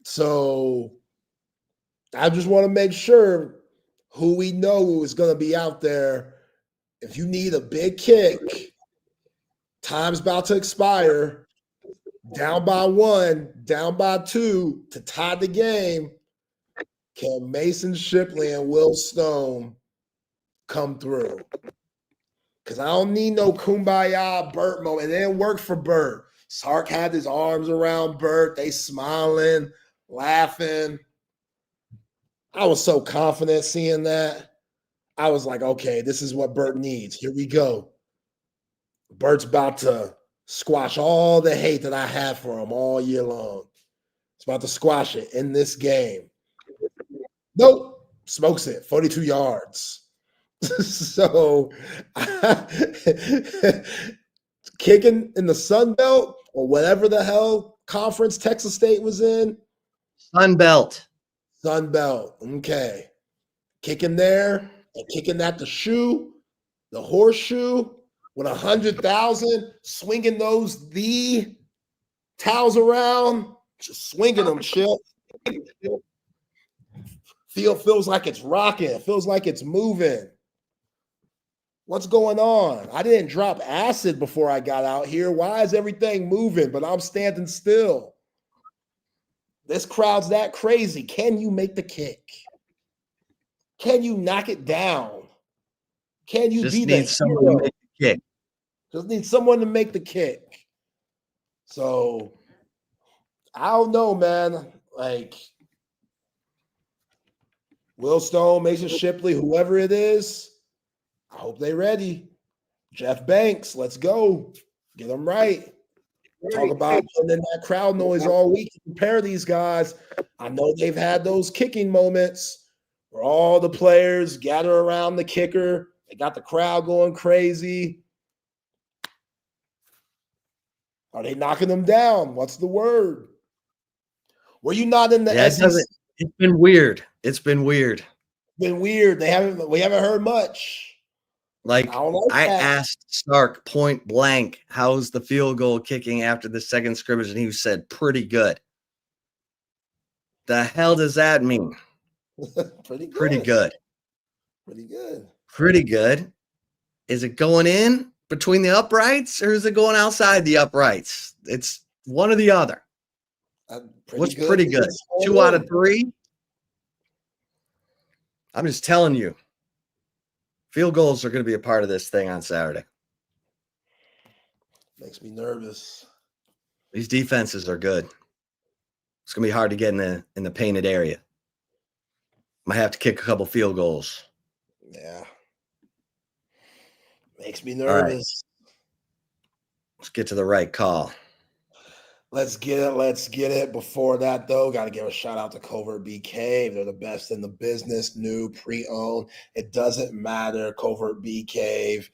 So I just want to make sure who we know is going to be out there. If you need a big kick, time's about to expire. Down by 1, down by 2 to tie the game. Can Mason Shipley and Will Stone come through? Because I don't need no kumbaya Burt moment. It didn't work for Burt. Sark had his arms around Burt. They smiling, laughing. I was so confident seeing that. I was like, okay, this is what Burt needs. Here we go. Burt's about to squash all the hate that I had for him all year long. It's about to squash it in this game. Nope. Smokes it. 42 yards. So kicking in the Sun Belt or whatever the hell conference Texas State was in. Sun Belt. Sun Belt. Okay. Kicking there and kicking at the shoe, the horseshoe, with 100,000, swinging those towels around, just swinging them, Chip. Feels like it's rocking. It feels like it's moving. What's going on? I didn't drop acid before I got out here. Why is everything moving, but I'm standing still? This crowd's that crazy. Can you make the kick? Can you knock it down? Can you Just be the need someone hero? to make the kick. Just need someone to make the kick. So I don't know, man. Like Will Stone, Mason Shipley, whoever it is, I hope they're ready. Jeff Banks, let's go. Get them right. Talk about putting in that crowd noise all week to prepare these guys. I know they've had those kicking moments where all the players gather around the kicker. They got the crowd going crazy. Are they knocking them down? What's the word? Were you not in the SEC? It's been weird. It's been weird. Been weird. We haven't heard much. Like I asked Stark point blank, how's the field goal kicking after the second scrimmage? And he said, pretty good. The hell does that mean? Pretty good. Pretty good. Pretty good. Pretty good. Is it going in between the uprights or is it going outside the uprights? It's one or the other. What's pretty good? 2 out of 3? I'm just telling you. Field goals are going to be a part of this thing on Saturday. Makes me nervous. These defenses are good. It's going to be hard to get in the painted area. Might have to kick a couple field goals. Yeah. Makes me nervous. Right. Let's get to the right call. Let's get it. Let's get it. Before that, though, got to give a shout out to Covert Bee Cave. They're the best in the business, new, pre-owned. It doesn't matter. Covert Bee Cave.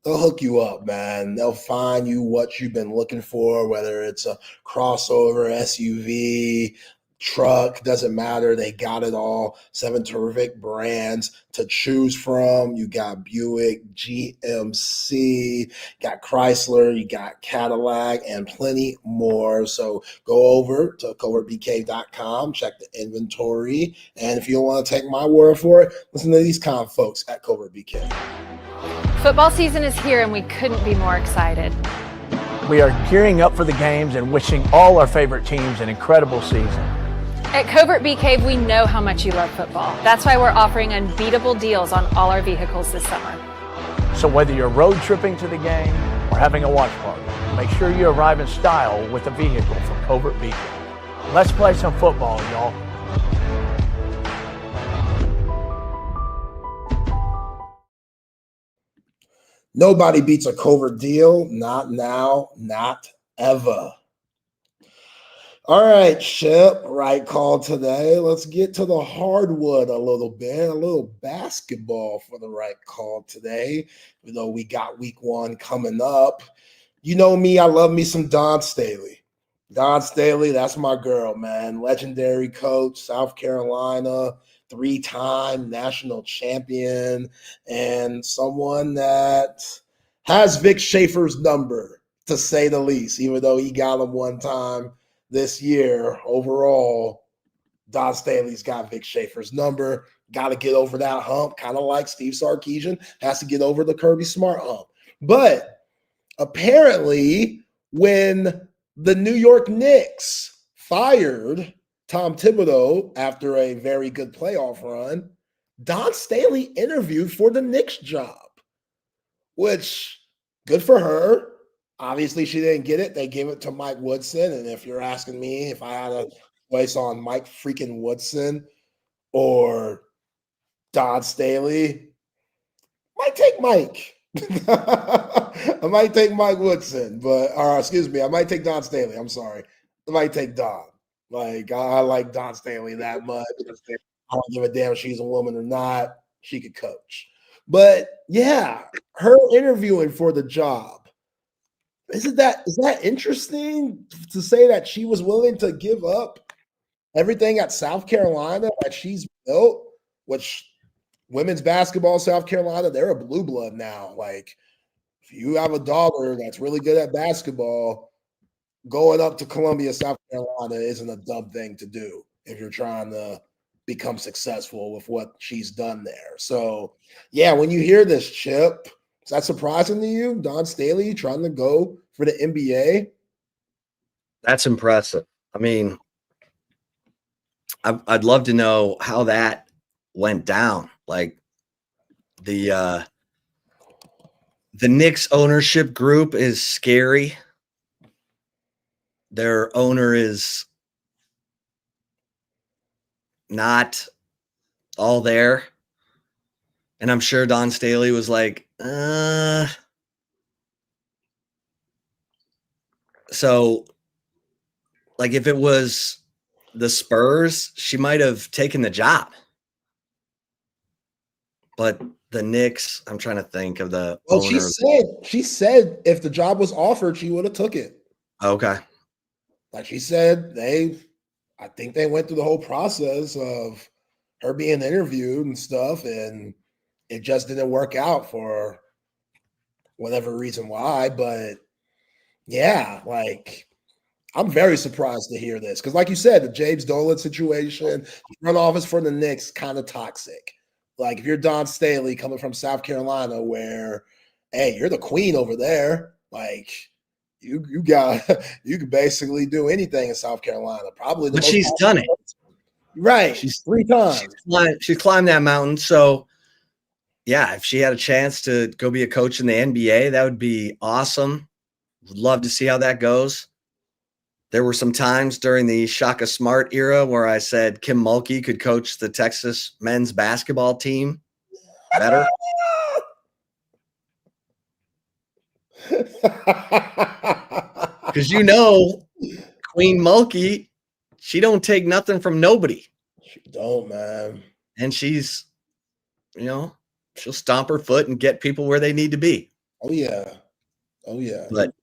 They'll hook you up, man. They'll find you what you've been looking for, whether it's a crossover, SUV, truck, doesn't matter. They got it all. 7 terrific brands to choose from. You got Buick, GMC, got Chrysler, you got Cadillac, and plenty more. So go over to covertbcave.com, check the inventory. And if you don't want to take my word for it, listen to these kind of folks at Covert Bee Cave. Football season is here and we couldn't be more excited. We are gearing up for the games and wishing all our favorite teams an incredible season. At Covert Bee Cave, we know how much you love football. That's why we're offering unbeatable deals on all our vehicles this summer. So whether you're road tripping to the game or having a watch party, make sure you arrive in style with a vehicle from Covert Bee Cave. Let's play some football, y'all. Nobody beats a Covert deal. Not now, not ever. All right, Chip, right call today. Let's get to the hardwood a little bit, a little basketball for the right call today, even though we got week 1 coming up. You know me, I love me some Dawn Staley. Dawn Staley, that's my girl, man. Legendary coach, South Carolina, 3-time national champion, and someone that has Vic Schaefer's number, to say the least, even though he got him one time this year. Overall, Dawn Staley's got Vic Schaefer's number. Got to get over that hump, kind of like Steve Sarkisian has to get over the Kirby Smart hump. But apparently, when the New York Knicks fired Tom Thibodeau after a very good playoff run, Dawn Staley interviewed for the Knicks job, which good for her. Obviously, she didn't get it. They gave it to Mike Woodson. And if you're asking me if I had a choice on Mike freaking Woodson or Dawn Staley, I might take Mike. I might take Mike Woodson, I might take Dawn Staley. I'm sorry. I might take Dawn. Like, I like Dawn Staley that much. I don't give a damn if she's a woman or not. She could coach. But yeah, her interviewing for the job. Is that interesting to say that she was willing to give up everything at South Carolina that she's built, which women's basketball, South Carolina, they're a blue blood now. Like, if you have a daughter that's really good at basketball, going up to Columbia, South Carolina isn't a dumb thing to do if you're trying to become successful with what she's done there. So, yeah, when you hear this, Chip, is that surprising to you? Dawn Staley trying to go for the NBA? That's impressive. I mean, I'd love to know how that went down. Like the Knicks ownership group is scary. Their owner is not all there. And I'm sure Don Staley was like, So, like, if it was the Spurs, she might have taken the job. But the Knicks, I'm trying to think of the owner. She said if the job was offered, she would have took it. Okay. Like she said, I think they went through the whole process of her being interviewed and stuff, and it just didn't work out for whatever reason why. But yeah, like I'm very surprised to hear this because, like you said, the James Dolan situation, front office for the Knicks, kind of toxic. Like if you're Don Staley coming from South Carolina, where hey, you're the queen over there, like you can basically do anything in South Carolina. Probably, but she's done it. Right. She's 3 times. She's climbed that mountain. So, yeah, if she had a chance to go be a coach in the NBA, that would be awesome. Would love to see how that goes. There were some times during the Shaka Smart era where I said Kim Mulkey could coach the Texas men's basketball team better. Because Queen Mulkey, she don't take nothing from nobody. She don't, man. And she's, she'll stomp her foot and get people where they need to be. Oh, yeah. Oh, yeah. But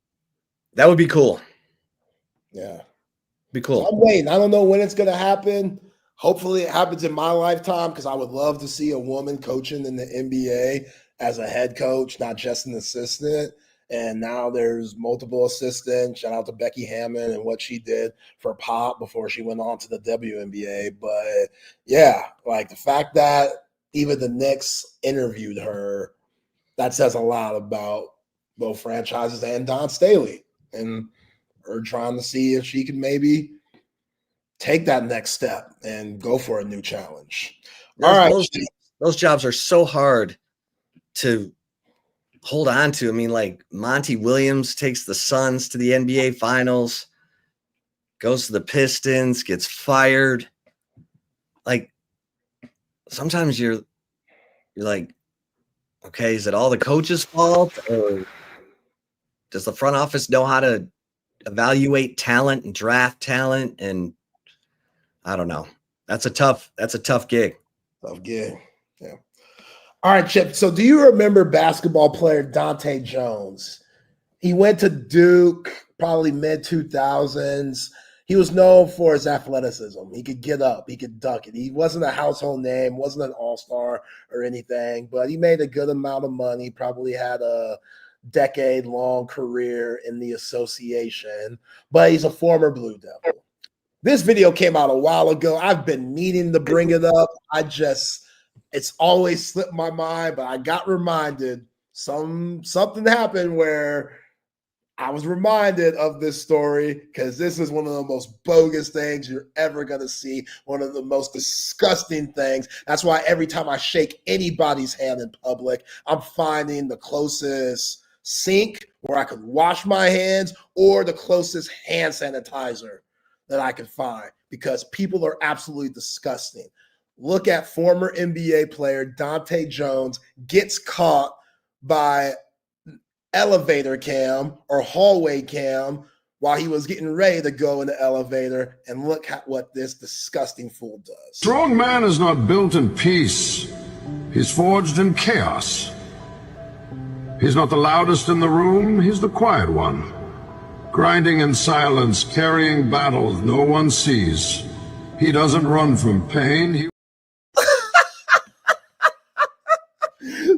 that would be cool. Yeah. Be cool. So I'm waiting. I don't know when it's going to happen. Hopefully it happens in my lifetime because I would love to see a woman coaching in the NBA as a head coach, not just an assistant. And now there's multiple assistants. Shout out to Becky Hammond and what she did for Pop before she went on to the WNBA. But yeah, like the fact that even the Knicks interviewed her, that says a lot about both franchises and Don Staley and her trying to see if she can maybe take that next step and go for a new challenge. All right. Those jobs are so hard to hold on to. I mean, like Monty Williams takes the Suns to the NBA Finals, goes to the Pistons, gets fired. Like sometimes you're like, okay, is it all the coach's fault, or does the front office know how to evaluate talent and draft talent? And I don't know. That's a tough gig. Tough gig. Yeah. All right, Chip. So do you remember basketball player Dante Jones? He went to Duke, probably mid-2000s. He was known for his athleticism. He could get up. He could dunk it. He wasn't a household name, wasn't an all-star or anything, but he made a good amount of money, probably had a decade-long career in the association, but he's a former Blue Devil. This video came out a while ago. I've been meaning to bring it up. It's always slipped my mind, but I got reminded something happened where I was reminded of this story because this is one of the most bogus things you're ever going to see, one of the most disgusting things. That's why every time I shake anybody's hand in public, I'm finding the closest sink where I could wash my hands or the closest hand sanitizer that I could find because people are absolutely disgusting. Look at former NBA player Dante Jones gets caught by elevator cam or hallway cam while he was getting ready to go in the elevator, and look at what this disgusting fool does. Strong man is not built in peace. He's forged in chaos. He's not the loudest in the room, he's the quiet one. Grinding in silence, carrying battles no one sees. He doesn't run from pain.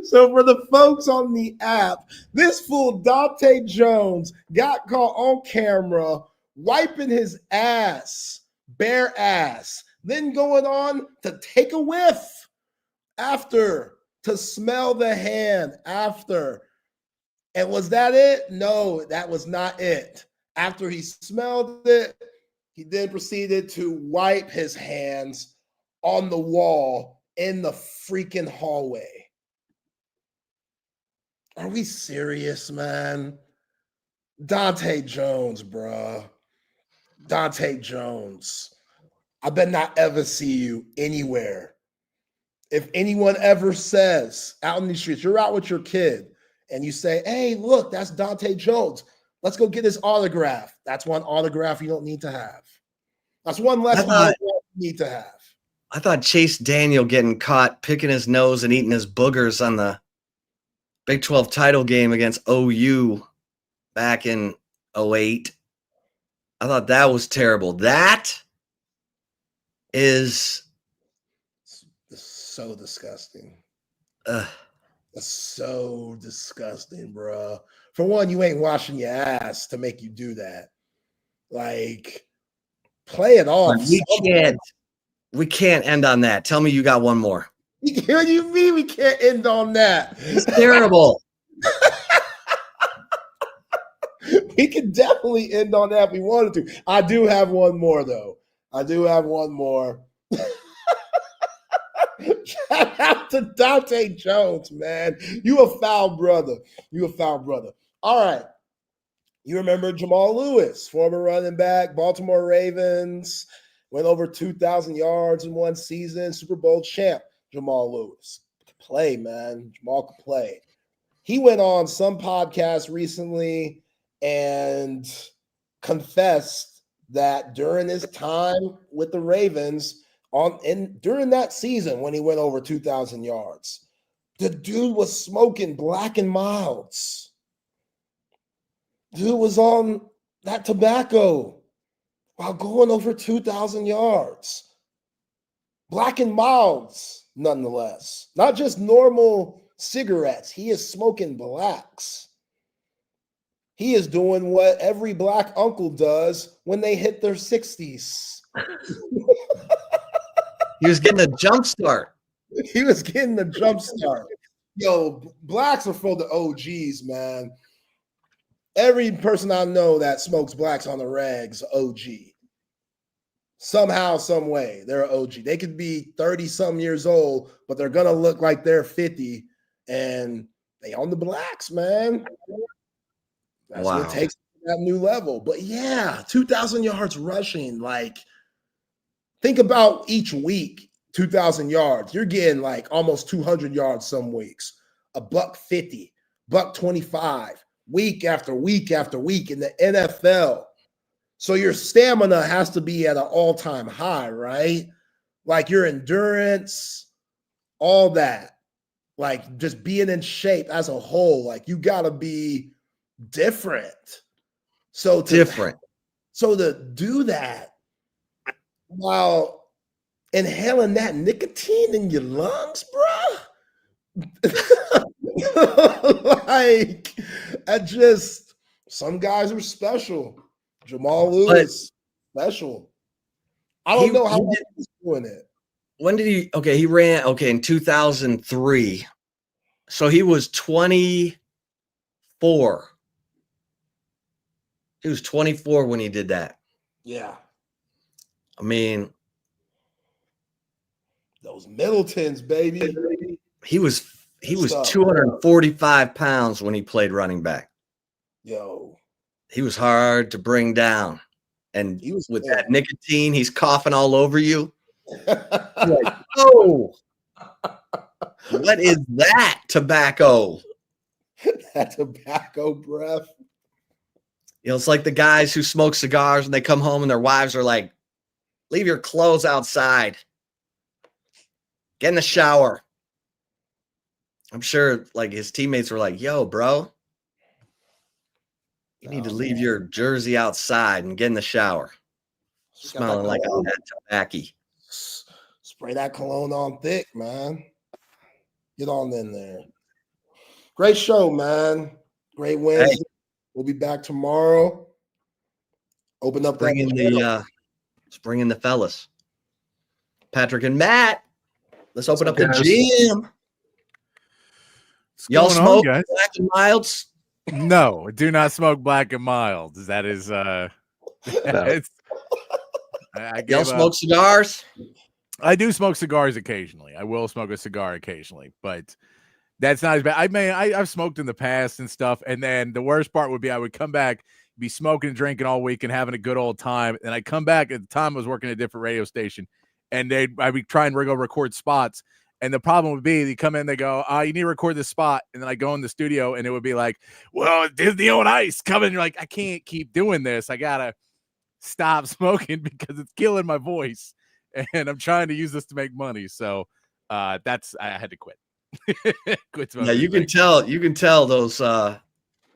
So for the folks on the app, this fool Dante Jones got caught on camera wiping his ass, bare ass, then going on to take a whiff after, to smell the hand after. And was that it? No, that was not it. After he smelled it, he then proceeded to wipe his hands on the wall in the freaking hallway. Are we serious, man? Dante Jones, bruh. Dante Jones. I bet not ever see you anywhere. If anyone ever says out in the streets, you're out with your kid, and you say, hey, look, that's Dante Jones. Let's go get his autograph. That's one autograph you don't need to have. That's one less autograph you need to have. I thought Chase Daniel getting caught picking his nose and eating his boogers on the Big 12 title game against OU back in 2008. I thought that was terrible. That is so disgusting. That's so disgusting, bro. For one, you ain't washing your ass to make you do that. Like, play it off. We can't end on that. Tell me you got one more. What do you mean we can't end on that? It's terrible. We could definitely end on that if we wanted to. I do have one more, though. Shout out to Dante Jones, man. You a foul brother. All right. You remember Jamal Lewis, former running back, Baltimore Ravens, went over 2,000 yards in one season, Super Bowl champ, Jamal Lewis. Could play, man. Jamal could play. He went on some podcast recently and confessed that during his time with the Ravens, during that season when he went over 2,000 yards, the dude was smoking Black and Milds. Dude was on that tobacco while going over 2,000 yards. Black and Milds, nonetheless. Not just normal cigarettes. He is smoking blacks. He is doing what every black uncle does when they hit their 60s. He was getting a jump start. Yo, blacks are for the OGs, man. Every person I know that smokes blacks on the regs, OG. Somehow, some way, they're an OG. They could be 30-some years old, but they're going to look like they're 50, and they on the blacks, man. That's what it takes to that new level. But yeah, 2,000 yards rushing. Like, think about each week, 2,000 yards. You're getting like almost 200 yards some weeks. $150, $125, week after week after week in the NFL. So your stamina has to be at an all-time high, right? Like your endurance, all that. Like just being in shape as a whole. Like you got to be different. So to do that while inhaling that nicotine in your lungs, bro. Like, some guys are special. Jamal Lewis, special. I don't know how he's doing it. When did he ran, in 2003. So he was 24. He was 24 when he did that. Yeah. I mean, those Middletons, baby. He was 245 pounds when he played running back. Yo. He was hard to bring down. And with that nicotine, he's coughing all over you. Like, oh, what is that tobacco? That tobacco breath. It's like the guys who smoke cigars and they come home and their wives are like, leave your clothes outside. Get in the shower. I'm sure like his teammates were like, yo, bro, you need to leave your jersey outside and get in the shower. Smelling like a tobacco. Spray that cologne on thick, man. Get on in there. Great show, man. Great Wednesday. Hey. We'll be back tomorrow. Open up bring in the fellas. Patrick and Matt. Let's open up the gym. Y'all smoke Black and Milds? No, do not smoke Black and Milds. That is y'all smoke cigars? I do smoke cigars occasionally. I will smoke a cigar occasionally, but that's not as bad. I've smoked in the past and stuff, and then the worst part would be I would come back, be smoking and drinking all week and having a good old time, and I'd come back. At the time, I was working at a different radio station, and I'd be trying to go record spots, and the problem would be they come in, they go, you need to record this spot, and then I go in the studio, and it would be like, well, Disney on Ice coming. You're like, I can't keep doing this. I gotta stop smoking because it's killing my voice, and I'm trying to use this to make money. So I had to quit. Quit smoking. Yeah, you can tell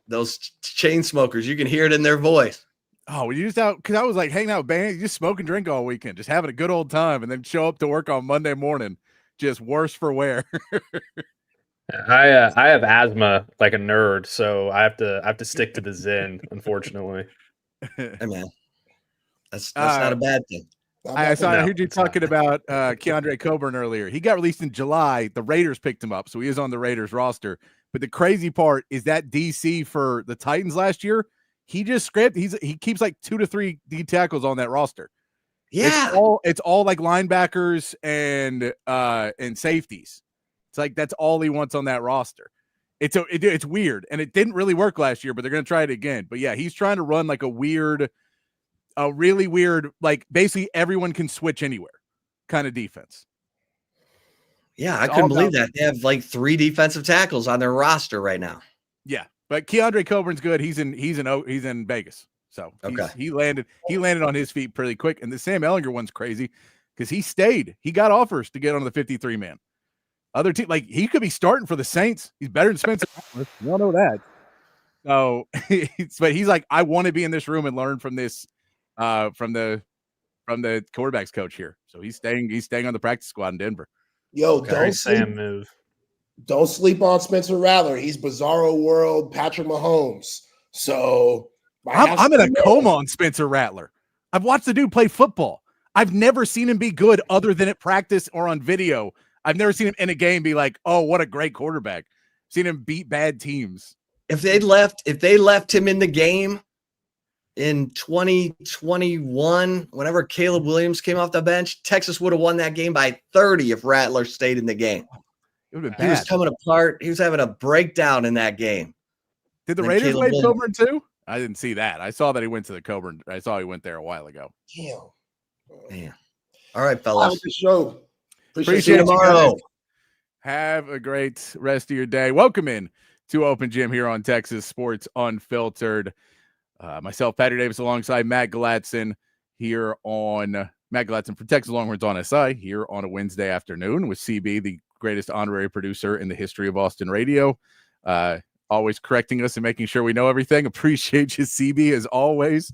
those chain smokers. You can hear it in their voice. Oh, you just out because I was like hanging out with bands, you just smoke and drink all weekend, just having a good old time, and then show up to work on Monday morning, just worse for wear. I have asthma like a nerd, so I have to stick to the Zen, unfortunately. Hey man, that's not a bad thing. I heard you talking about Keandre Coburn earlier. He got released in July. The Raiders picked him up, so he is on the Raiders roster. But the crazy part is that DC for the Titans last year, he just he keeps like 2 to 3 D tackles on that roster. Yeah, it's all like linebackers and safeties. It's like that's all he wants on that roster. It's weird, and it didn't really work last year, but they're gonna try it again. But yeah, he's trying to run like a really weird, like basically everyone can switch anywhere kind of defense. Yeah, I couldn't believe that. They have like 3 defensive tackles on their roster right now. Yeah, but Keandre Coburn's good. He's in Vegas. So he landed on his feet pretty quick. And the Sam Ehlinger one's crazy because he stayed. He got offers to get on the 53-man. Other team, like he could be starting for the Saints. He's better than Spencer. You all know that. So, but he's like, I want to be in this room and learn from this, from the quarterbacks coach here. So he's staying on the practice squad in Denver. Yo, don't sleep on Spencer Rattler. He's Bizarro World Patrick Mahomes. So I'm in a coma on Spencer Rattler. I've watched the dude play football. I've never seen him be good other than at practice or on video. I've never seen him in a game be like, oh, what a great quarterback. Seen him beat bad teams. If they left him in the game in 2021, whenever Caleb Williams came off the bench, Texas would have won that game by 30 if Rattler stayed in the game. It would have been He bad. was coming apart. He was having a breakdown in that game. Did the Raiders play Coburn too? I didn't see that. I saw that he went to the Coburn. I saw he went there a while ago. Damn. All right, fellas. The show. Appreciate you tomorrow. Have a great rest of your day. Welcome in to Open Gym here on Texas Sports Unfiltered. Myself, Patty Davis, alongside Matt Galatzan Matt Galatzan for Texas Longhorns on SI here on a Wednesday afternoon with CB, the greatest honorary producer in the history of Austin radio. Always correcting us and making sure we know everything. Appreciate you, CB, as always.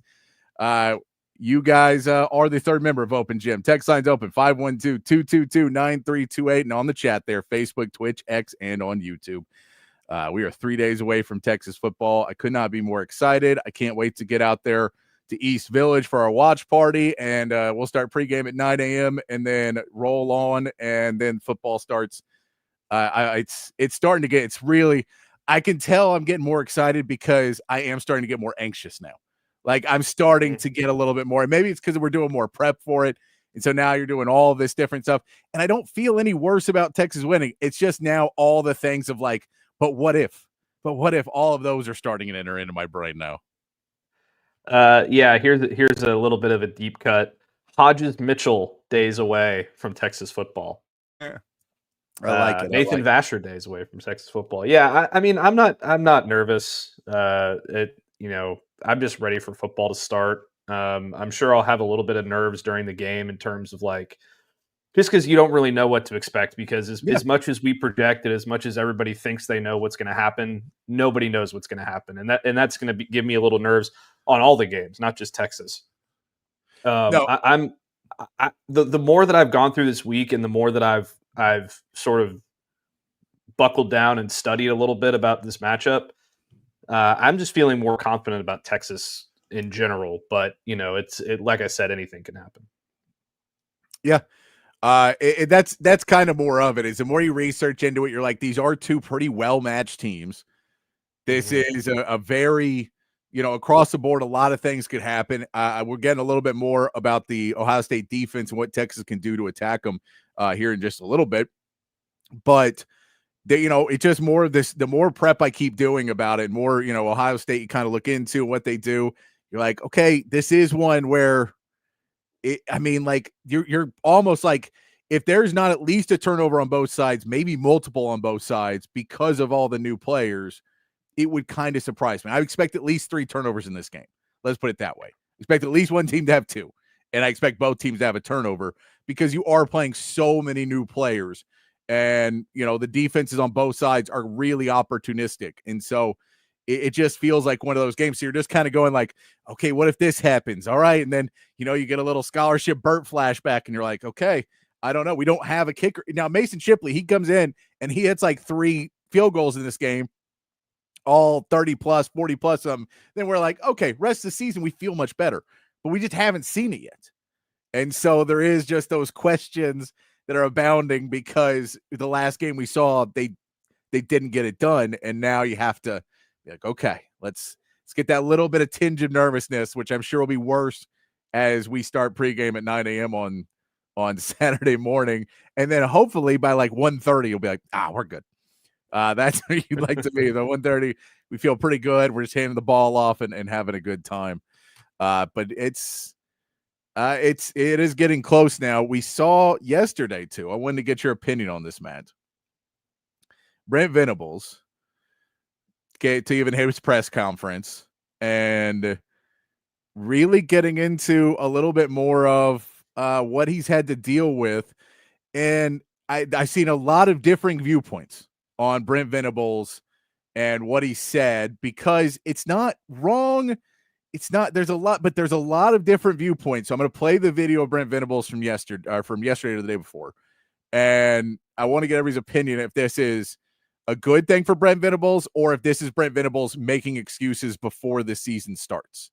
You guys are the third member of Open Gym. Text line's open, 512-222-9328, and on the chat there, Facebook, Twitch, X, and on YouTube. We are 3 days away from Texas football. I could not be more excited. I can't wait to get out there to East Village for our watch party, and we'll start pregame at 9 a.m. and then roll on, and then football starts. It's starting to get – it's really – I can tell I'm getting more excited because I am starting to get more anxious now. Like I'm starting to get a little bit more, and maybe it's because we're doing more prep for it. And so now you're doing all this different stuff. And I don't feel any worse about Texas winning. It's just now all the things of like, but what if all of those are starting to enter into my brain now? Here's a little bit of a deep cut. Hodges Mitchell days away from Texas football. Yeah. I like it. Nathan Vasher days away from Texas football. Yeah, I mean, I'm not nervous. I'm just ready for football to start. I'm sure I'll have a little bit of nerves during the game in terms of like, just because you don't really know what to expect, because as much as we project it, as much as everybody thinks they know what's going to happen, nobody knows what's going to happen. And that's going to give me a little nerves on all the games, not just Texas. The more that I've gone through this week and the more that I've sort of buckled down and studied a little bit about this matchup, I'm just feeling more confident about Texas in general, but it's like I said, anything can happen. Yeah. That's kind of more of it. Is the more you research into it, you're like, these are two pretty well-matched teams. This is a very across the board, a lot of things could happen. We're getting a little bit more about the Ohio State defense and what Texas can do to attack them here in just a little bit. But it's just more of this. The more prep I keep doing about it, more Ohio State you kind of look into what they do. You're like, okay, this is one where you're almost like, if there's not at least a turnover on both sides, maybe multiple on both sides because of all the new players, it would kind of surprise me. I expect at least 3 turnovers in this game. Let's put it that way. I expect at least one team to have 2, and I expect both teams to have a turnover because you are playing so many new players, and the defenses on both sides are really opportunistic, and so it just feels like one of those games. So you're just kind of going like, okay, what if this happens? All right, and then you get a little scholarship Burt flashback, and you're like, okay, I don't know. We don't have a kicker now. Mason Shipley, he comes in and he hits like 3 field goals in this game, all 30 plus, 40 plus. Then we're like, okay, rest of the season we feel much better, but we just haven't seen it yet. And so there is just those questions that are abounding because the last game we saw, they didn't get it done, and now you have to be like, okay, let's get that little bit of tinge of nervousness, which I'm sure will be worse as we start pregame at 9 a.m. on Saturday morning, and then hopefully by like 1:30 you'll be like, we're good. That's what you'd like to be. The 1:30, we feel pretty good. We're just handing the ball off and having a good time. But it is getting close now. We saw yesterday too. I wanted to get your opinion on this, Matt. Brent Venables to even his press conference and really getting into a little bit more of what he's had to deal with. And I've seen a lot of differing viewpoints on Brent Venables and what he said, because it's not wrong. It's not, there's a lot of different viewpoints. So I'm going to play the video of Brent Venables from yesterday or the day before. And I want to get everybody's opinion if this is a good thing for Brent Venables or if this is Brent Venables making excuses before the season starts.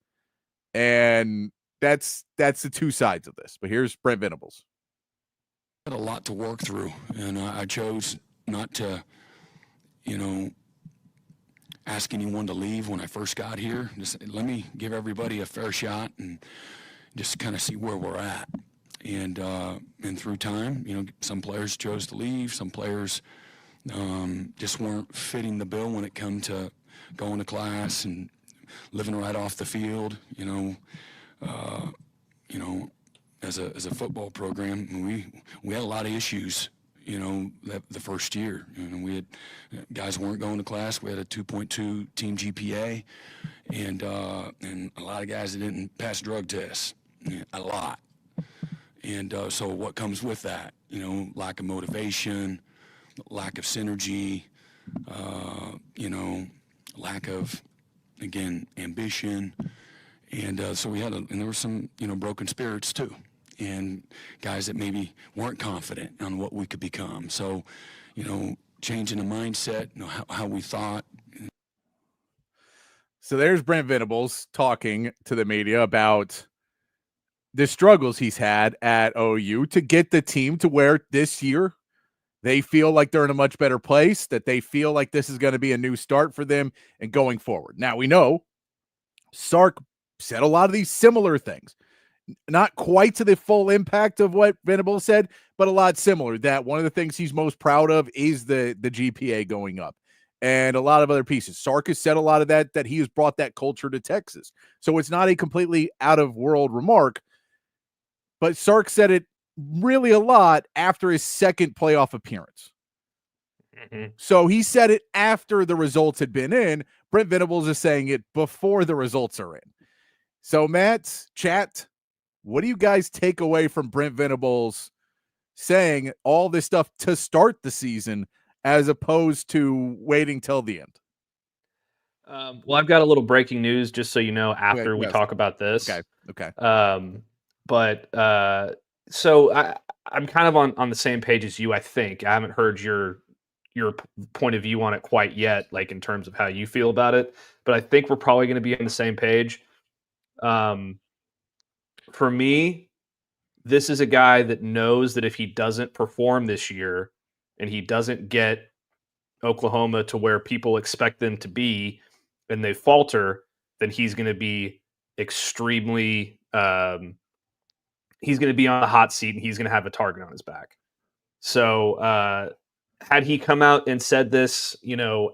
And that's the two sides of this. But here's Brent Venables. I had a lot to work through, and I chose not to, ask anyone to leave when I first got here. Just let me give everybody a fair shot and just kind of see where we're at. And through time, some players chose to leave. Some players just weren't fitting the bill when it come to going to class and living right off the field. As a football program, we had a lot of issues. The first year, we had guys weren't going to class. We had a 2.2 team GPA, and a lot of guys that didn't pass drug tests, a lot. And so what comes with that? Lack of motivation, lack of synergy, lack of, again, ambition. And so and there were some, broken spirits too. And guys that maybe weren't confident on what we could become. So, changing the mindset, how we thought. So there's Brent Venables talking to the media about the struggles he's had at OU to get the team to where this year they feel like they're in a much better place, that they feel like this is going to be a new start for them and going forward. Now, we know Sark said a lot of these similar things. Not quite to the full impact of what Venables said, but a lot similar. That one of the things he's most proud of is the GPA going up and a lot of other pieces. Sark has said a lot of that he has brought that culture to Texas. So it's not a completely out of world remark, but Sark said it really a lot after his second playoff appearance. Mm-hmm. So he said it after the results had been in. Brent Venables is saying it before the results are in. So Matt, chat, what do you guys take away from Brent Venables saying all this stuff to start the season as opposed to waiting till the end? Well, I've got a little breaking news just so you know after we talk about this. Okay. So I'm kind of on the same page as you, I think. I haven't heard your point of view on it quite yet, like in terms of how you feel about it. But I think we're probably going to be on the same page. For me, this is a guy that knows that if he doesn't perform this year and he doesn't get Oklahoma to where people expect them to be and they falter, then he's going to be extremely he's going to be on the hot seat and he's going to have a target on his back. So had he come out and said this,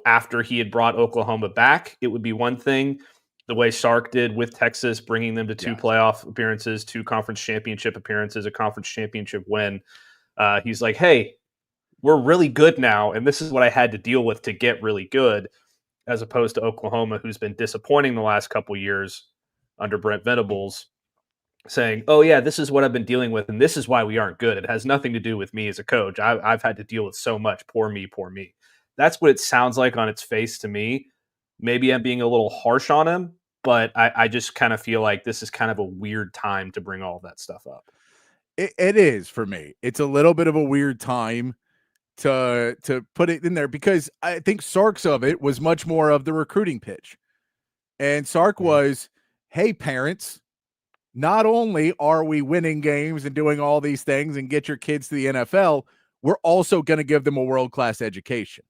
after he had brought Oklahoma back, it would be one thing. The way Sark did with Texas, bringing them to 2 playoff appearances, 2 conference championship appearances, a conference championship win. He's like, hey, we're really good now, and this is what I had to deal with to get really good, as opposed to Oklahoma, who's been disappointing the last couple years under Brent Venables, saying, oh, yeah, this is what I've been dealing with, and this is why we aren't good. It has nothing to do with me as a coach. I've had to deal with so much. Poor me, poor me. That's what it sounds like on its face to me. Maybe I'm being a little harsh on him, but I just kind of feel like this is kind of a weird time to bring all that stuff up. It is for me. It's a little bit of a weird time to put it in there, because I think Sark's of it was much more of the recruiting pitch. And Sark was, hey, parents, not only are we winning games and doing all these things and get your kids to the NFL, we're also going to give them a world-class education.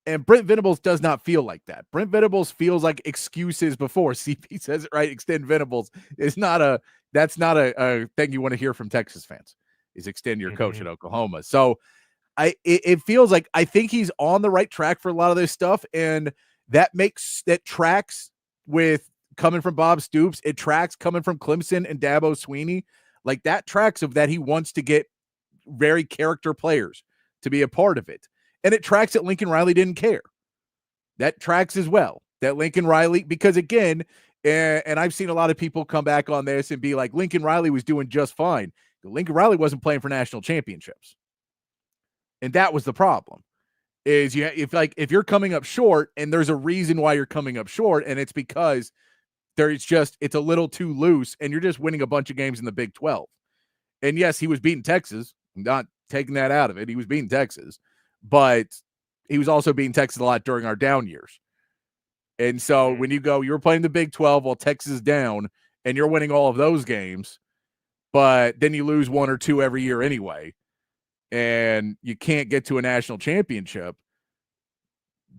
And Brent Venables does not feel like that. Brent Venables feels like excuses before. CP says it right. Extend Venables is not that's not a thing you want to hear from Texas fans, is extend your coach at Oklahoma. So it feels like, I think he's on the right track for a lot of this stuff. And that tracks with coming from Bob Stoops. It tracks coming from Clemson and Dabo Swinney. Like, that tracks of that he wants to get very character players to be a part of it. And it tracks that Lincoln Riley didn't care. That tracks as well. That Lincoln Riley, because again, and I've seen a lot of people come back on this and be like, Lincoln Riley was doing just fine. Lincoln Riley wasn't playing for national championships. And that was the problem. Is if you're coming up short, and there's a reason why you're coming up short, and it's because it's a little too loose, and you're just winning a bunch of games in the Big 12. And yes, he was beating Texas. I'm not taking that out of it. He was beating Texas. But he was also beating Texas a lot during our down years. And so when you were playing the Big 12 while Texas is down, and you're winning all of those games, but then you lose 1 or 2 every year anyway, and you can't get to a national championship,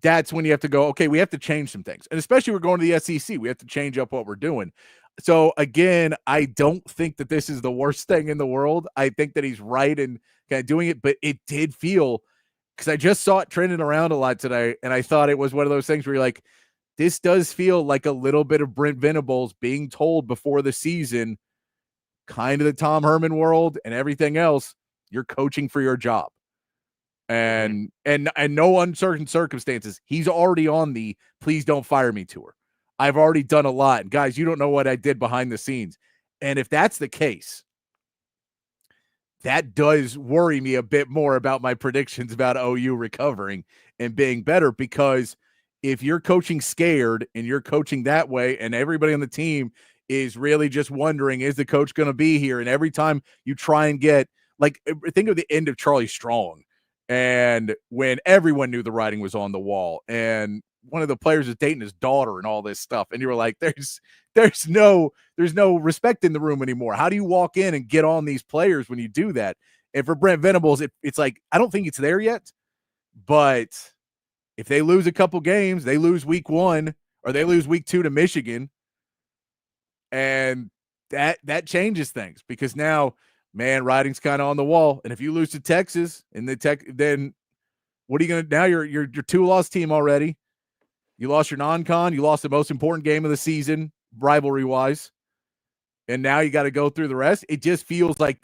that's when you have to go, okay, we have to change some things. And especially we're going to the SEC. We have to change up what we're doing. So again, I don't think that this is the worst thing in the world. I think that he's right in kind of doing it, but it did feel, because I just saw it trending around a lot today, and I thought it was one of those things where you're like, this does feel like a little bit of Brent Venables being told before the season, kind of the Tom Herman world and everything else, you're coaching for your job. And no uncertain circumstances. He's already on the please don't fire me tour. I've already done a lot. And guys, you don't know what I did behind the scenes. And if that's the case, that does worry me a bit more about my predictions about OU recovering and being better, because if you're coaching scared and you're coaching that way, and everybody on the team is really just wondering, is the coach going to be here? And every time you try and get, like, think of the end of Charlie Strong, and when everyone knew the writing was on the wall, and one of the players is dating his daughter and all this stuff, and you were like, there's no respect in the room anymore. How do you walk in and get on these players when you do that? And for Brent Venables, it's like, I don't think it's there yet, but if they lose a couple games, they lose week 1 or they lose week 2 to Michigan, and that changes things, because now, man, writing's kind of on the wall. And if you lose to Texas and then what are you going to, now you're 2-loss team already. You lost your non-con. You lost the most important game of the season, rivalry-wise. And now you got to go through the rest. It just feels like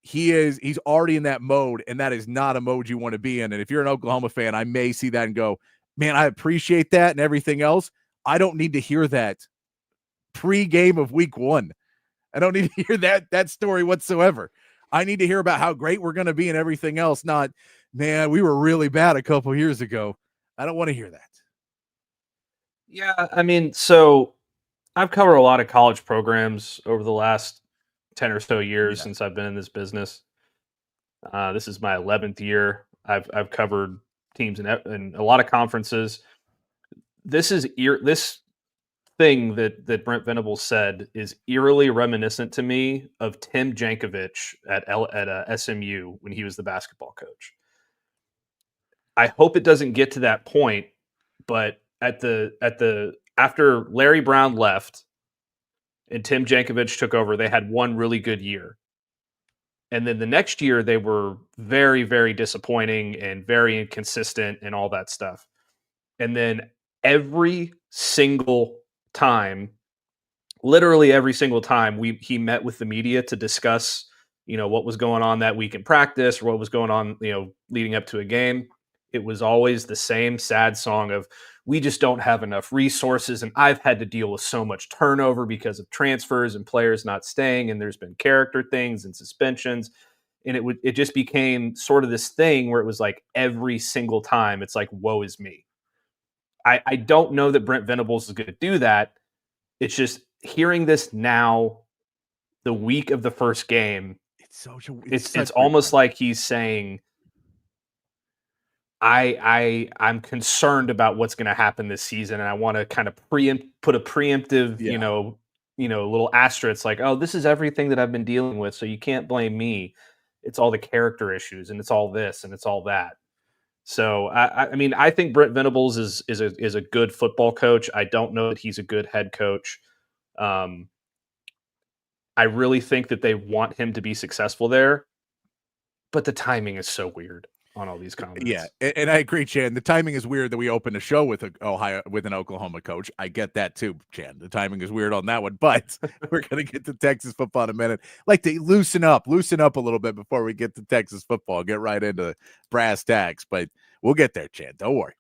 he's already in that mode, and that is not a mode you want to be in. And if you're an Oklahoma fan, I may see that and go, man, I appreciate that and everything else. I don't need to hear that pre-game of week 1. I don't need to hear that story whatsoever. I need to hear about how great we're going to be and everything else, not, man, we were really bad a couple years ago. I don't want to hear that. Yeah, I mean, so I've covered a lot of college programs over the last 10 or so years since I've been in this business. This is my 11th year. I've covered teams in a lot of conferences. This thing that Brent Venables said is eerily reminiscent to me of Tim Jankovich at SMU when he was the basketball coach. I hope it doesn't get to that point, but at the after Larry Brown left and Tim Jankovich took over, they had one really good year. And then the next year, they were very, very disappointing and very inconsistent and all that stuff. And then every single time, literally every single time, he met with the media to discuss, what was going on that week in practice or what was going on, leading up to a game. It was always the same sad song of, we just don't have enough resources, and I've had to deal with so much turnover because of transfers and players not staying, and there's been character things and suspensions, and it just became sort of this thing where it was like every single time it's like, woe is me. I don't know that Brent Venables is going to do that. It's just hearing this now, the week of the first game, it's almost like he's saying, I'm concerned about what's going to happen this season, and I want to kind of put a preemptive, little asterisk, like, oh, this is everything that I've been dealing with, so you can't blame me. It's all the character issues, and it's all this, and it's all that. So, I think Brent Venables is a good football coach. I don't know that he's a good head coach. I really think that they want him to be successful there, but the timing is so weird on all these comments. Yeah, and I agree, Chan. The timing is weird that we opened a show with an Oklahoma coach. I get that too, Chan. The timing is weird on that one, but we're going to get to Texas football in a minute. Like to loosen up a little bit before we get to Texas football. Get right into brass tacks, but we'll get there, Chan. Don't worry.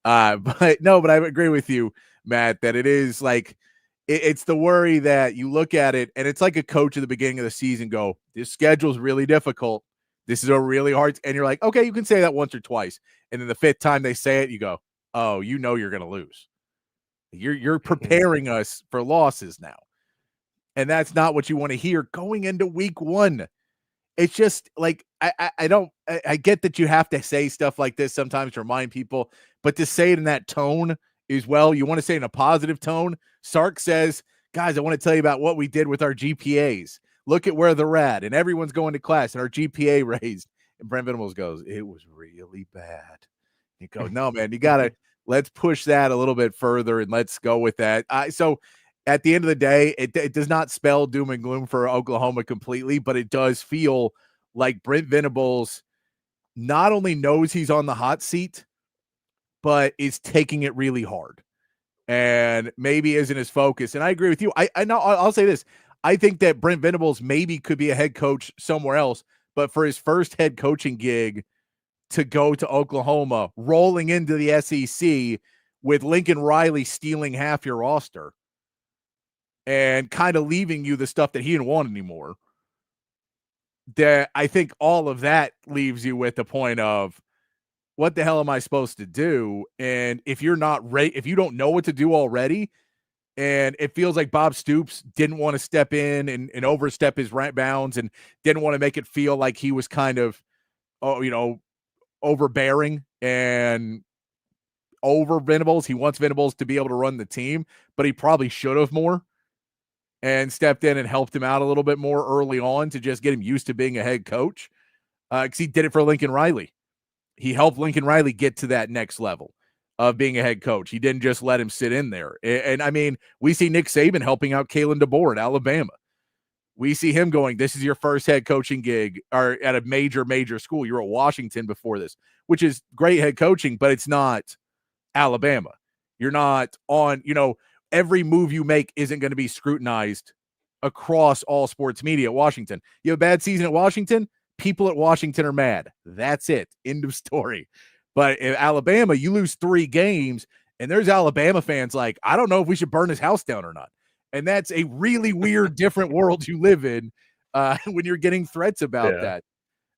But I agree with you, Matt, that it is like it's the worry that you look at it, and it's like a coach at the beginning of the season go, this schedule's really difficult. This is a really hard, and you're like, okay, you can say that once or twice. And then the fifth time they say it, you go, oh, you're going to lose. You're preparing us for losses now. And that's not what you want to hear going into week one. It's just like, I get that you have to say stuff like this sometimes to remind people, but to say it in that tone is, well, you want to say it in a positive tone. Sark says, guys, I want to tell you about what we did with our GPAs. Look at where they're at, and everyone's going to class, and our GPA raised. And Brent Venables goes, it was really bad. You go, no, man, let's push that a little bit further, and let's go with that. So at the end of the day, it does not spell doom and gloom for Oklahoma completely, but it does feel like Brent Venables not only knows he's on the hot seat, but is taking it really hard and maybe isn't his focus. And I agree with you. I know I'll say this. I think that Brent Venables maybe could be a head coach somewhere else, but for his first head coaching gig to go to Oklahoma, rolling into the SEC with Lincoln Riley stealing half your roster and kind of leaving you the stuff that he didn't want anymore, that I think all of that leaves you with the point of, what the hell am I supposed to do? And if you're not ready, if you don't know what to do already, and it feels like Bob Stoops didn't want to step in and overstep his bounds and didn't want to make it feel like he was kind of, overbearing and over Venables. He wants Venables to be able to run the team, but he probably should have more and stepped in and helped him out a little bit more early on to just get him used to being a head coach. Because he did it for Lincoln Riley. He helped Lincoln Riley get to that next level of being a head coach. He didn't just let him sit in there. And I mean, we see Nick Saban helping out Kalen DeBoer at Alabama. We see him going, this is your first head coaching gig or at a major school. You were at Washington before this, which is great head coaching, but it's not Alabama. You're not on, every move you make isn't going to be scrutinized across all sports media at Washington. You have a bad season at Washington, people at Washington are mad. That's it. End of story. But in Alabama, you lose 3 games, and there's Alabama fans like, I don't know if we should burn his house down or not. And that's a really weird, different world you live in when you're getting threats about that.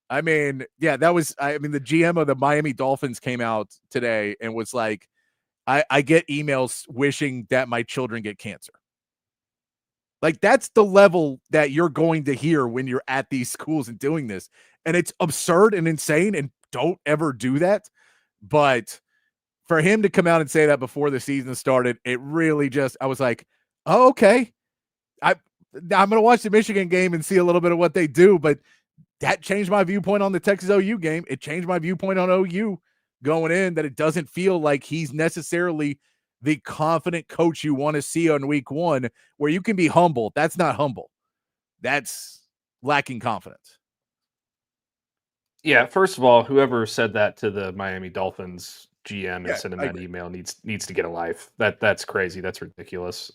I mean, the GM of the Miami Dolphins came out today and was like, I get emails wishing that my children get cancer. Like, that's the level that you're going to hear when you're at these schools and doing this. And it's absurd and insane, and don't ever do that. But for him to come out and say that before the season started, it really just, I was like, oh, okay. I'm going to watch the Michigan game and see a little bit of what they do, but that changed my viewpoint on the Texas OU game. It changed my viewpoint on OU going in, that it doesn't feel like he's necessarily the confident coach you want to see on week 1, where you can be humble. That's not humble. That's lacking confidence. Yeah, first of all, whoever said that to the Miami Dolphins GM Yeah, and sent him I that agree. email needs to get a life. That's crazy. That's ridiculous.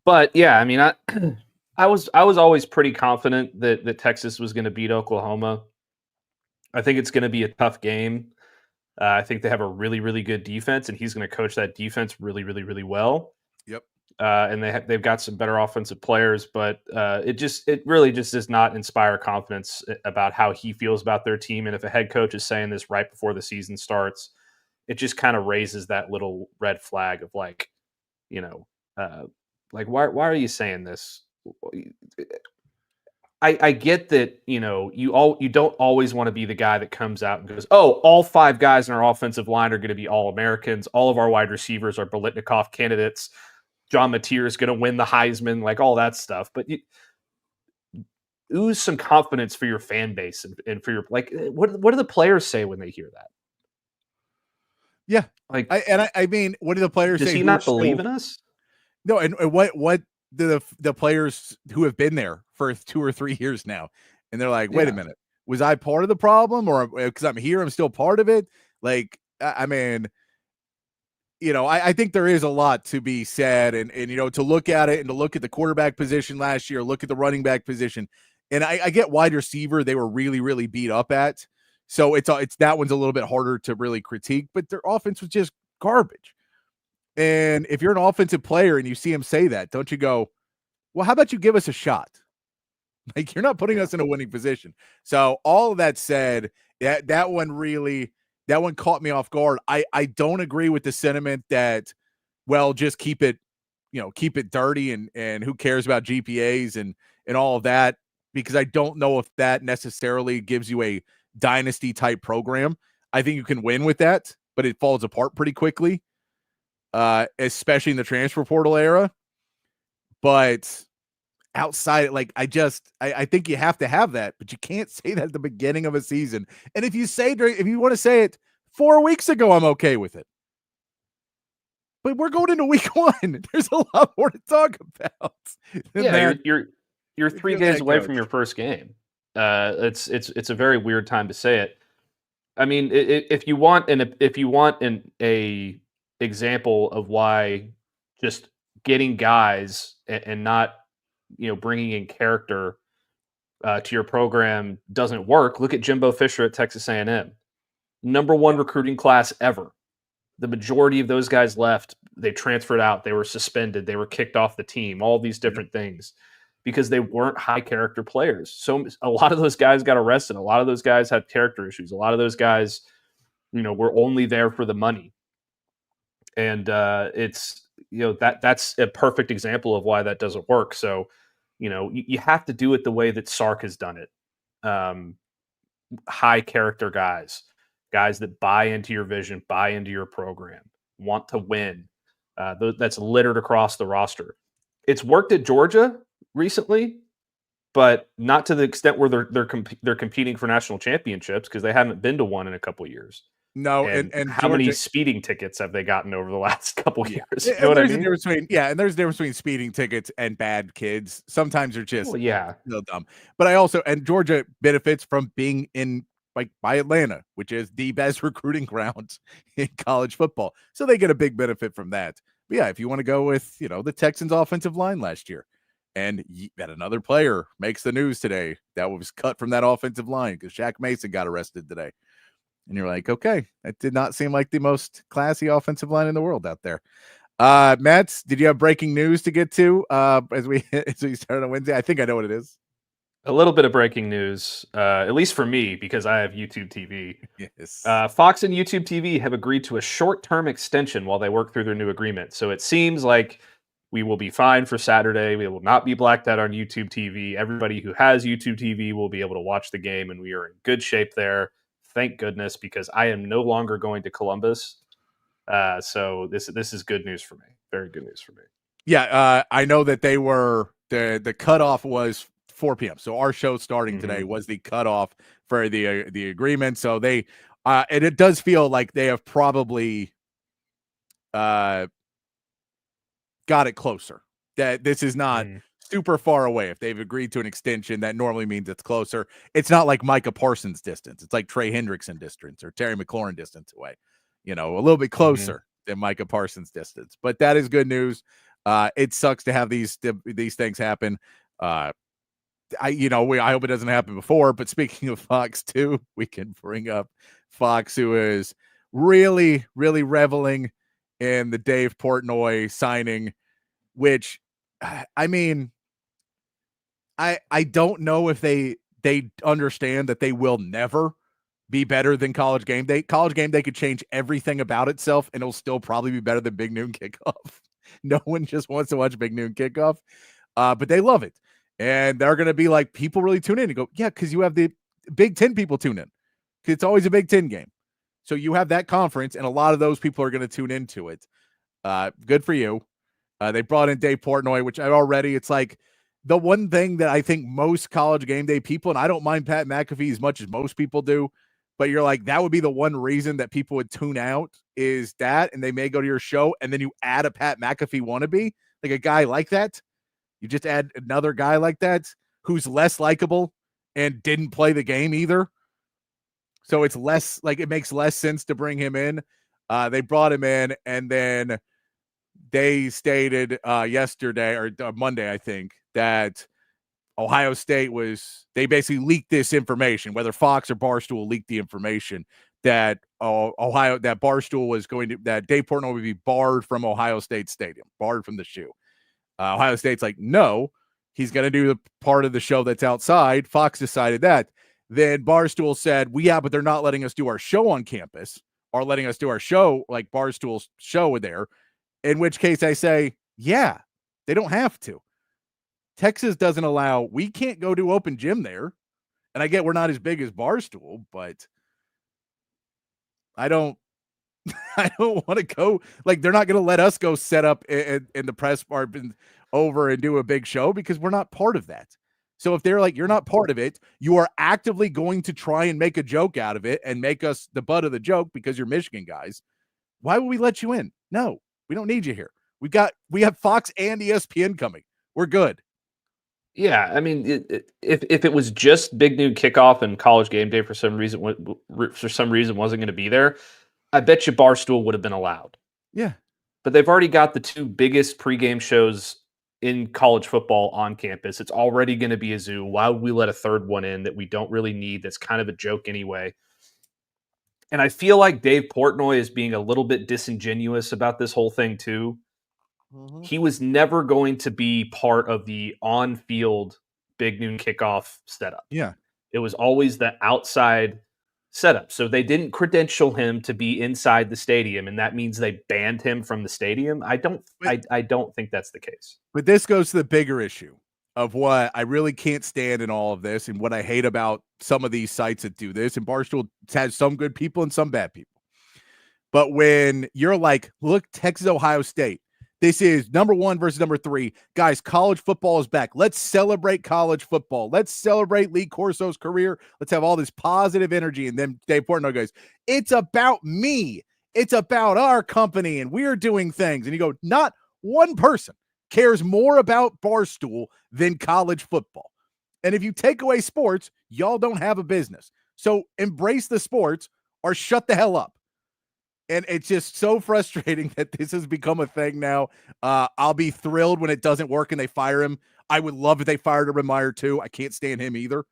But yeah, I mean, I was always pretty confident that Texas was going to beat Oklahoma. I think it's going to be a tough game. I think they have a really, really good defense, and he's going to coach that defense really, really, really well. Yep. And they've got some better offensive players, but it really just does not inspire confidence about how he feels about their team. And if a head coach is saying this right before the season starts, it just kind of raises that little red flag of like, like why are you saying this? I get that, you don't always want to be the guy that comes out and goes, oh, all 5 guys in our offensive line are going to be All-Americans. All of our wide receivers are Biletnikoff candidates. John Mateer is going to win the Heisman, like all that stuff. But ooze some confidence for your fan base and for your, like, what do the players say when they hear that? Yeah. Like, I mean, what do the players say? Does he not believe in us? No. And what do the players who have been there for 2 or 3 years now, and they're like, wait a minute, was I part of the problem, or because I'm here, I'm still part of it? Like, I mean, I think there is a lot to be said, and to look at it and to look at the quarterback position last year, look at the running back position, and I get wide receiver, they were really, really beat up at, so it's that one's a little bit harder to really critique, but their offense was just garbage. And if you're an offensive player and you see him say that, don't you go, well, how about you give us a shot? Like, you're not putting us in a winning position. So all of that said, that one caught me off guard. I don't agree with the sentiment that, well, just keep it dirty and who cares about GPAs and all of that, because I don't know if that necessarily gives you a dynasty type program. I think you can win with that, but it falls apart pretty quickly. Especially in the transfer portal era. But outside, like, I think you have to have that, but you can't say that at the beginning of a season. And if you want to say it 4 weeks ago, I'm okay with it. But we're going into week 1. There's a lot more to talk about. Yeah, you're 3 days away from your first game. It's a very weird time to say it. I mean, if you want a example of why just getting guys and not bringing in character to your program doesn't work, look at Jimbo Fisher at Texas A&M. #1 recruiting class ever. The majority of those guys left. They transferred out. They were suspended. They were kicked off the team. All these different things because they weren't high character players. So a lot of those guys got arrested. A lot of those guys had character issues. A lot of those guys were only there for the money. And it's that's a perfect example of why that doesn't work. So you have to do it the way that Sark has done it. High character guys that buy into your vision, buy into your program, want to win. That's littered across the roster. It's worked at Georgia recently, but not to the extent where they're competing for national championships, because they haven't been to one in a couple of years. No, and how Georgia, many speeding tickets have they gotten over the last couple years? You and know what I there's mean? And there's a difference between speeding tickets and bad kids. Sometimes they're just dumb. But and Georgia benefits from being in by Atlanta, which is the best recruiting ground in college football. So they get a big benefit from that. But yeah, if you want to go with, the Texans offensive line last year, and that another player makes the news today that was cut from that offensive line because Shaq Mason got arrested today. And you're like, okay, that did not seem like the most classy offensive line in the world out there. Matt, did you have breaking news to get to as we start on Wednesday? I think I know what it is. A little bit of breaking news, at least for me, because I have YouTube TV. Yes. Fox and YouTube TV have agreed to a short-term extension while they work through their new agreement. So it seems like we will be fine for Saturday. We will not be blacked out on YouTube TV. Everybody who has YouTube TV will be able to watch the game, and we are in good shape there. Thank goodness, because I am no longer going to Columbus. So this is good news for me. Very good news for me. Yeah, I know that they were the cutoff was 4 p.m. So our show starting today was the cutoff for the agreement. So they and it does feel like they have probably got it closer. That this is not super far away. If they've agreed to an extension, that normally means it's closer. It's not like Micah Parsons distance. It's like Trey Hendrickson distance or Terry McLaurin distance away. A little bit closer than Micah Parsons distance. But that is good news. It sucks to have these things happen. I hope it doesn't happen before. But speaking of Fox too, we can bring up Fox, who is really, really reveling in the Dave Portnoy signing, which, I mean, I don't know if they understand that they will never be better than College Game Day. College Game Day could change everything about itself, and it'll still probably be better than Big Noon Kickoff. No one just wants to watch Big Noon Kickoff, but they love it. And they're going to be like, people really tune in and go, yeah, because you have the Big Ten people tune in. Because it's always a Big Ten game. So you have that conference, and a lot of those people are going to tune into it. Good for you. They brought in Dave Portnoy, which it's like the one thing that I think most College Game Day people, and I don't mind Pat McAfee as much as most people do, but you're like, that would be the one reason that people would tune out is that, and they may go to your show, and then you add a Pat McAfee wannabe, like a guy like that. You just add another guy like that who's less likable and didn't play the game either. So it's less, like, it makes less sense to bring him in. They brought him in, and then they stated yesterday or Monday, I think, that Ohio State they basically leaked this information, whether Fox or Barstool leaked the information that that Barstool was that Dave Portnoy would be barred from Ohio State Stadium, barred from the shoe. Ohio State's like, no, he's going to do the part of the show that's outside. Fox decided that. Then Barstool said, well, yeah, but they're not letting us do our show on campus or letting us do our show, like Barstool's show there. In which case I say, yeah, they don't have to. Texas doesn't allow, we can't go do open gym there. And I get we're not as big as Barstool, but I don't want to go. Like, they're not going to let us go set up in the press bar over and do a big show because we're not part of that. So if they're like, you're not part of it, you are actively going to try and make a joke out of it and make us the butt of the joke because you're Michigan guys. Why would we let you in? No, we don't need you here. We have Fox and ESPN coming. We're good. Yeah, I mean, if it was just Big Noon Kickoff and College Game Day for some reason wasn't going to be there, I bet you Barstool would have been allowed. Yeah, but they've already got the two biggest pregame shows in college football on campus. It's already going to be a zoo. Why would we let a third one in that we don't really need? That's kind of a joke anyway. And I feel like Dave Portnoy is being a little bit disingenuous about this whole thing too. He was never going to be part of the on-field Big Noon Kickoff setup. Yeah. It was always the outside setup. So they didn't credential him to be inside the stadium, and that means they banned him from the stadium. I don't think that's the case. But this goes to the bigger issue of what I really can't stand in all of this and what I hate about some of these sites that do this. And Barstool has some good people and some bad people. But when you're like, look, Texas, Ohio State, this is number 1 versus number 3. Guys, college football is back. Let's celebrate college football. Let's celebrate Lee Corso's career. Let's have all this positive energy. And then Dave Portnoy goes, it's about me. It's about our company, and we're doing things. And you go, not one person cares more about Barstool than college football. And if you take away sports, y'all don't have a business. So embrace the sports or shut the hell up. And it's just so frustrating that this has become a thing now. I'll be thrilled when it doesn't work and they fire him. I would love if they fired Urban Meyer too. I can't stand him either.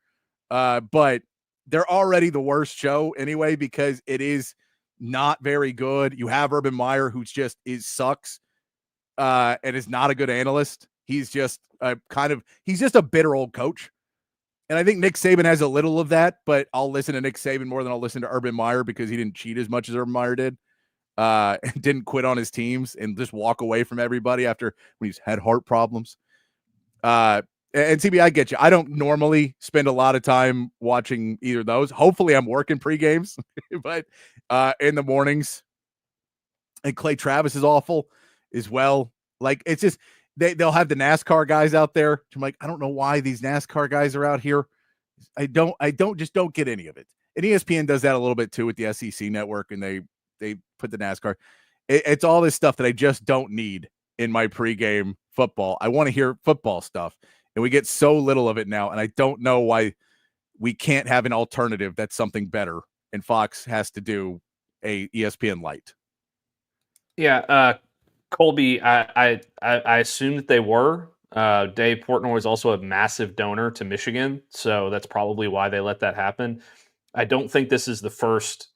But they're already the worst show anyway because it is not very good. You have Urban Meyer who sucks and is not a good analyst. He's just he's just a bitter old coach. And I think Nick Saban has a little of that, but I'll listen to Nick Saban more than I'll listen to Urban Meyer because he didn't cheat as much as Urban Meyer did. And didn't quit on his teams and just walk away from everybody after when he's had heart problems. And CB, I get you. I don't normally spend a lot of time watching either of those. Hopefully I'm working pre-games, but in the mornings. And Clay Travis is awful as well. Like, it's just, they'll have the NASCAR guys out there. I'm like, I don't know why these NASCAR guys are out here. I don't get any of it. And ESPN does that a little bit too with the SEC network, and they put the NASCAR. It's all this stuff that I just don't need in my pregame football. I want to hear football stuff, and we get so little of it now, and I don't know why we can't have an alternative that's something better, and Fox has to do a ESPN Lite. Yeah, Colby, I assumed that they were. Dave Portnoy is also a massive donor to Michigan, so that's probably why they let that happen. I don't think this is the first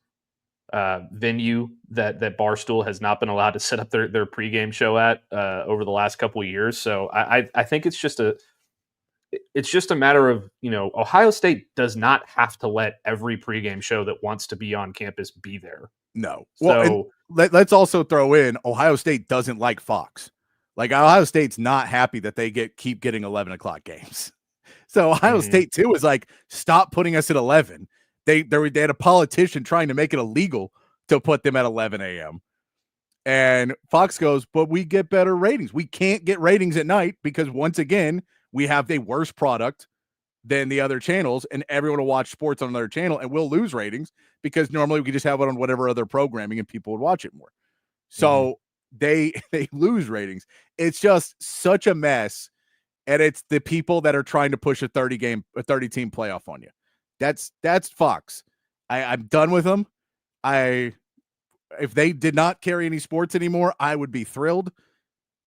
venue that Barstool has not been allowed to set up their pregame show at over the last couple of years. So I think it's just a matter of, Ohio State does not have to let every pregame show that wants to be on campus be there. No. So let's also throw in Ohio State doesn't like Fox. Like Ohio State's not happy that they keep getting 11 o'clock games. So Ohio State too is like, stop putting us at 11. They had a politician trying to make it illegal to put them at 11 a.m. And Fox goes, but we get better ratings. We can't get ratings at night because once again, we have a worse product than the other channels, and everyone will watch sports on another channel, and we'll lose ratings because normally we could just have it on whatever other programming and people would watch it more. So they lose ratings. It's just such a mess, and it's the people that are trying to push a 30-team playoff on you. That's Fox. I'm done with them. If they did not carry any sports anymore, I would be thrilled.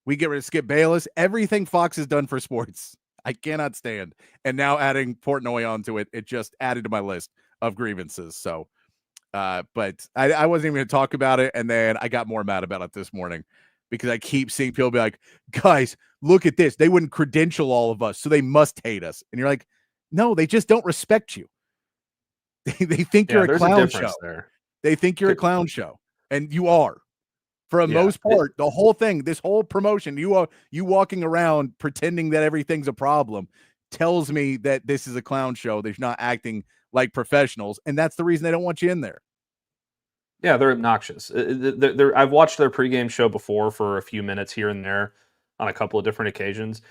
We get rid of Skip Bayless. Everything Fox has done for sports, I cannot stand. And now adding Portnoy onto it, it just added to my list of grievances. So, but I wasn't even going to talk about it. And then I got more mad about it this morning because I keep seeing people be like, guys, look at this. They wouldn't credential all of us, so they must hate us. And you're like, no, they just don't respect you. They think you're a clown show. They think you're a clown show, and you are. For the most part, the whole thing, this whole promotion, you walking around pretending that everything's a problem tells me that this is a clown show. They're not acting like professionals, and that's the reason they don't want you in there. Yeah, they're obnoxious. I've watched their pregame show before for a few minutes here and there on a couple of different occasions.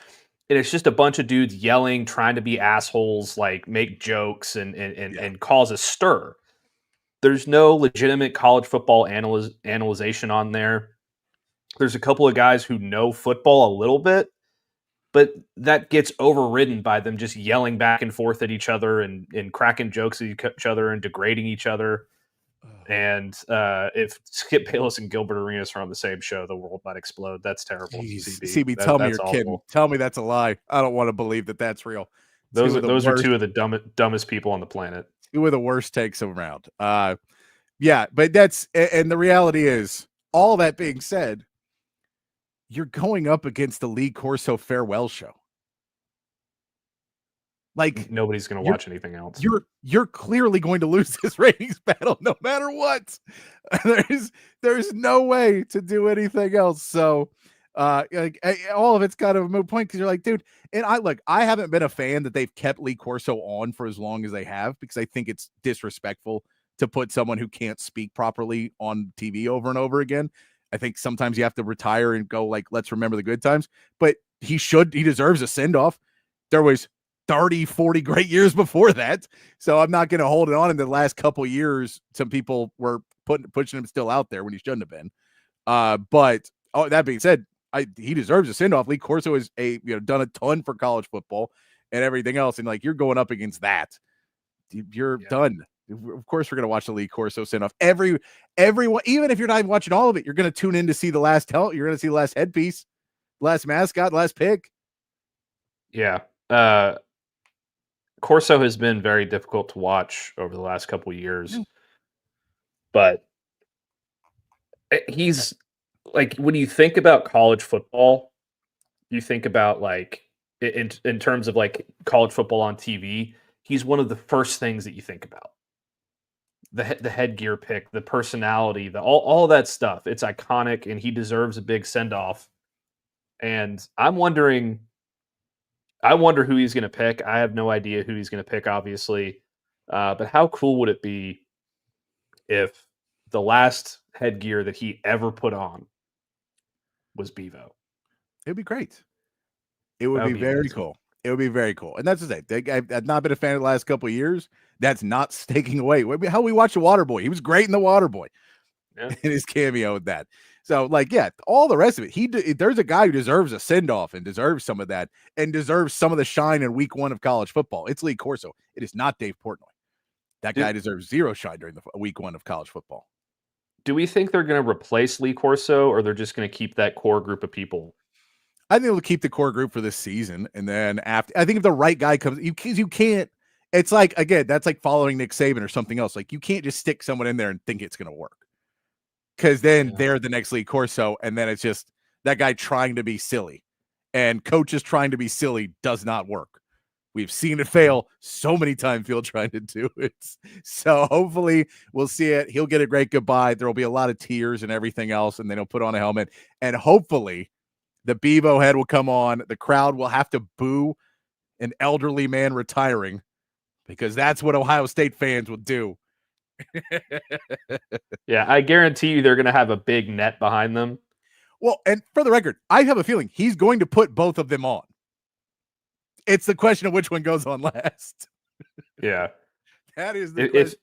And it's just a bunch of dudes yelling, trying to be assholes, like make jokes and cause a stir. There's no legitimate college football analyzation on there. There's a couple of guys who know football a little bit, but that gets overridden by them just yelling back and forth at each other and cracking jokes at each other and degrading each other. And if Skip Bayless and Gilbert Arenas are on the same show, the world might explode. That's terrible. CB, tell me you're kidding. Tell me that's a lie. I don't want to believe that that's real. Those are two of the dumbest people on the planet. Two of the worst takes around. Yeah, but and the reality is, all that being said, you're going up against the Lee Corso farewell show. Like nobody's going to watch anything else. You're clearly going to lose this ratings battle no matter what. There's no way to do anything else. So all of it's kind of a moot point because you're like, dude, and I haven't been a fan that they've kept Lee Corso on for as long as they have because I think it's disrespectful to put someone who can't speak properly on TV over and over again. I think sometimes you have to retire and go like, let's remember the good times, but he deserves a send-off. There was 30, 40 great years before that. So I'm not going to hold it on in the last couple of years. Some people were pushing him still out there when he shouldn't have been. But that being said, he deserves a send-off. Lee Corso has done a ton for college football and everything else. And like, you're going up against that. You're done. Of course, we're going to watch the Lee Corso send-off. Everyone, even if you're not watching all of it, you're going to tune in to see the last you're going to see the last headpiece, last mascot, last pick. Yeah. Corso has been very difficult to watch over the last couple of years, but he's like, when you think about college football, you think about like in terms of like college football on TV, he's one of the first things that you think about. The headgear pick, the personality, all that stuff. It's iconic, and he deserves a big send off. And I wonder who he's going to pick. I have no idea who he's going to pick, obviously. But how cool would it be if the last headgear that he ever put on was Bevo? It'd be great. It would be very cool. It would be very cool. And that's the thing. I've not been a fan of the last couple of years. That's not taking away. How we watched the Waterboy. He was great in the Waterboy. Yeah. in his cameo with that. So, like, yeah, all the rest of it, there's a guy who deserves a send-off and deserves some of that and deserves some of the shine in week 1 of college football. It's Lee Corso. It is not Dave Portnoy. That guy deserves zero shine during the week 1 of college football. Do we think they're going to replace Lee Corso, or they're just going to keep that core group of people? I think they'll keep the core group for this season, and then after, I think if the right guy comes, you can't. It's like, again, that's like following Nick Saban or something else. Like, you can't just stick someone in there and think it's going to work, because then they're the next Lee Corso, and then it's just that guy trying to be silly, and coaches trying to be silly does not work. We've seen it fail so many times. Phil trying to do it. So hopefully we'll see it. He'll get a great goodbye. There will be a lot of tears and everything else, and then he'll put on a helmet, and hopefully the Bevo head will come on. The crowd will have to boo an elderly man retiring, because that's what Ohio State fans will do. Yeah, I guarantee you they're going to have a big net behind them. Well, and for the record, I have a feeling he's going to put both of them on. It's the question of which one goes on last. Yeah. That is the question.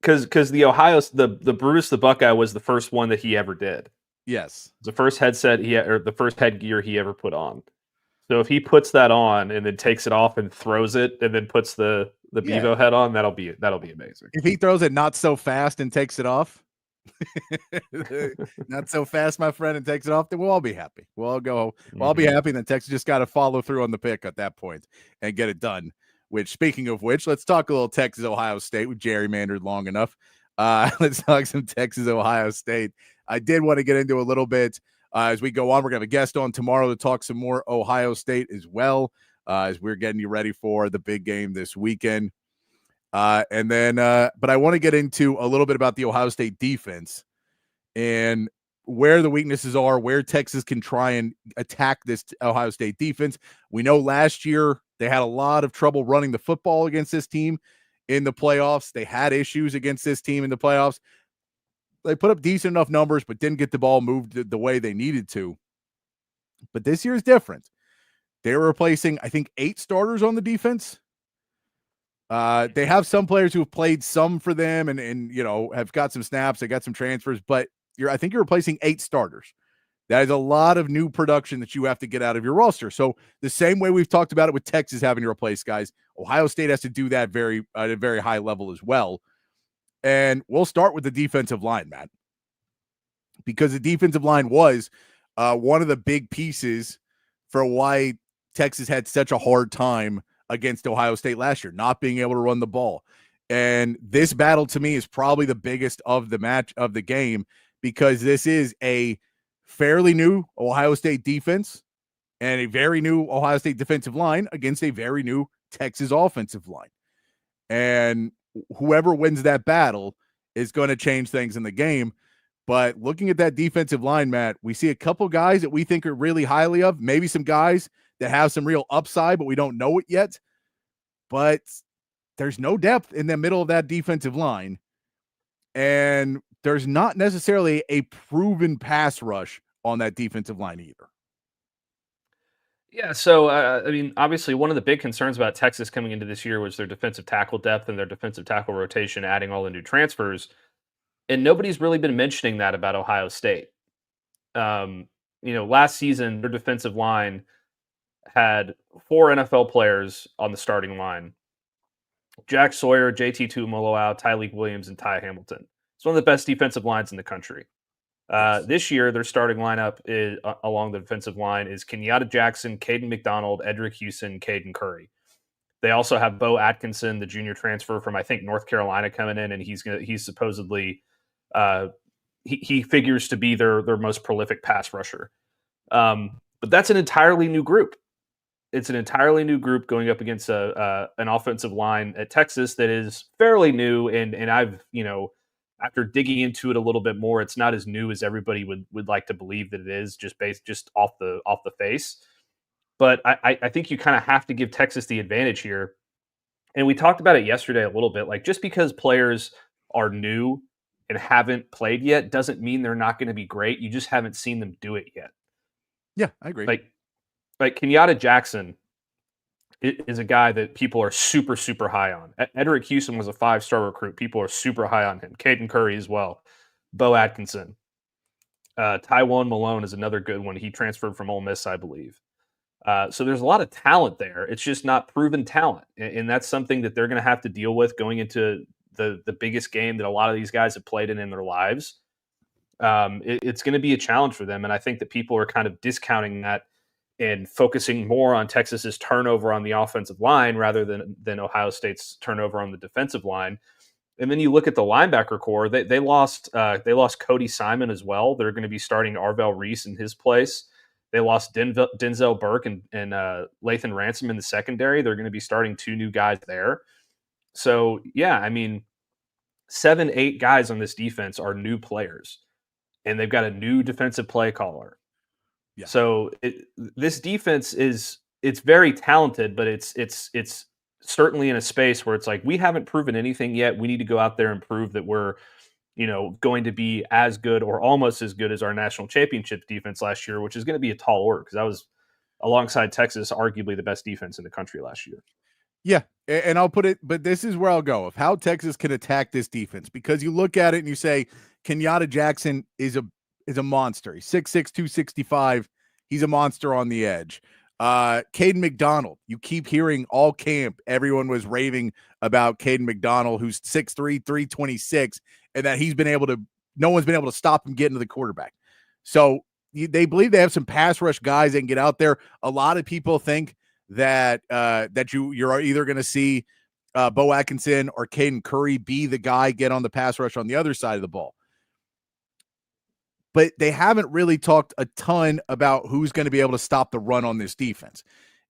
Because the Brutus the Buckeye was the first one that he ever did. Yes. The first headset or the first headgear he ever put on. So if he puts that on and then takes it off and throws it and then puts the Bevo head on, that'll be amazing. If he throws it not so fast and takes it off, not so fast, my friend, and takes it off, then we'll all be happy. We'll all go. We'll all be happy. And then Texas just got to follow through on the pick at that point and get it done. Which, speaking of which, let's talk a little Texas Ohio State. We've gerrymandered long enough. Let's talk some Texas Ohio State. I did want to get into a little bit as we go on. We're going to have a guest on tomorrow to talk some more Ohio State as well, as we're getting you ready for the big game this weekend. But I want to get into a little bit about the Ohio State defense and where the weaknesses are, where Texas can try and attack this Ohio State defense. We know last year they had a lot of trouble running the football against this team in the playoffs. They had issues against this team in the playoffs. They put up decent enough numbers, but didn't get the ball moved the way they needed to. But this year is different. They're replacing, I think, 8 starters on the defense. They have some players who have played some for them and have got some snaps. They got some transfers, but I think you're replacing 8 starters. That is a lot of new production that you have to get out of your roster. So the same way we've talked about it with Texas having to replace guys, Ohio State has to do that at a very high level as well. And we'll start with the defensive line, Matt, because the defensive line was one of the big pieces for why Texas had such a hard time against Ohio State last year, not being able to run the ball. And this battle to me is probably the biggest of the game, because this is a fairly new Ohio State defense and a very new Ohio State defensive line against a very new Texas offensive line. And whoever wins that battle is going to change things in the game. But looking at that defensive line, Matt, we see a couple guys that we think are really highly of, maybe some guys that have some real upside, but we don't know it yet. But there's no depth in the middle of that defensive line. And there's not necessarily a proven pass rush on that defensive line either. Yeah, so, obviously one of the big concerns about Texas coming into this year was their defensive tackle depth and their defensive tackle rotation, adding all the new transfers. And nobody's really been mentioning that about Ohio State. Last season, their defensive line had 4 NFL players on the starting line: Jack Sawyer, JT Tuimoloau, Tyleik Williams, and Ty Hamilton. It's one of the best defensive lines in the country. This year, their starting lineup along the defensive line is Kenyatta Jackson, Caden McDonald, Edric Houston, Caden Curry. They also have Bo Atkinson, the junior transfer from, I think, North Carolina, coming in, and he's supposedly he figures to be their most prolific pass rusher. But that's an entirely new group. It's an entirely new group going up against an offensive line at Texas that is fairly new, and I've after digging into it a little bit more, it's not as new as everybody would like to believe that it is, just off the face. But I think you kind of have to give Texas the advantage here. And we talked about it yesterday a little bit. Like, just because players are new and haven't played yet doesn't mean they're not going to be great. You just haven't seen them do it yet. Yeah, I agree. Like Kenyatta Jackson is a guy that people are super, super high on. Edric Houston was a 5-star recruit. People are super high on him. Caden Curry as well. Bo Atkinson. Tywone Malone is another good one. He transferred from Ole Miss, I believe. So there's a lot of talent there. It's just not proven talent. And that's something that they're going to have to deal with going into the biggest game that a lot of these guys have played in their lives. It's going to be a challenge for them. And I think that people are kind of discounting that and focusing more on Texas's turnover on the offensive line rather than Ohio State's turnover on the defensive line. And then you look at the linebacker core, they lost Cody Simon as well. They're going to be starting Arvell Reese in his place. They lost Denzel Burke and Lathan Ransom in the secondary. They're going to be starting 2 new guys there. So, yeah, I mean, 7-8 guys on this defense are new players, and they've got a new defensive play caller. Yeah. So this defense it's very talented, but it's certainly in a space where it's like, we haven't proven anything yet. We need to go out there and prove that we're, going to be as good or almost as good as our national championship defense last year, which is going to be a tall order because that was, alongside Texas, arguably the best defense in the country last year. Yeah, and I'll put it, but this is where I'll go of how Texas can attack this defense, because you look at it and you say Kenyatta Jackson is a monster. He's 6'6", 265. He's a monster on the edge. Caden McDonald, you keep hearing all camp, everyone was raving about Caden McDonald, who's 6'3", 326, and that no one's been able to stop him getting to the quarterback. So they believe they have some pass rush guys that can get out there. A lot of people think that you're either going to see Bo Atkinson or Caden Curry be the guy get on the pass rush on the other side of the ball. But they haven't really talked a ton about who's going to be able to stop the run on this defense.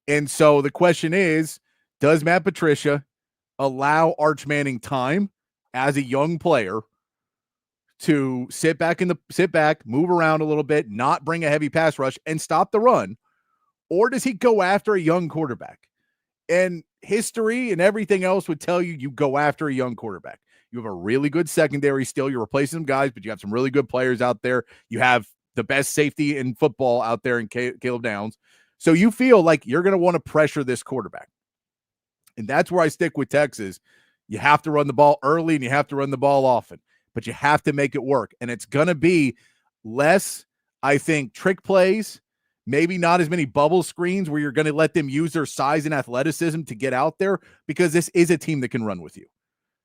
And so the question is, does Matt Patricia allow Arch Manning time as a young player to sit back, move around a little bit, not bring a heavy pass rush, and stop the run? Or does he go after a young quarterback? And history and everything else would tell you go after a young quarterback. You have a really good secondary still. You're replacing some guys, but you have some really good players out there. You have the best safety in football out there in Caleb Downs. So you feel like you're going to want to pressure this quarterback. And that's where I stick with Texas. You have to run the ball early and you have to run the ball often, but you have to make it work. And it's going to be less, I think, trick plays, maybe not as many bubble screens where you're going to let them use their size and athleticism to get out there, because this is a team that can run with you.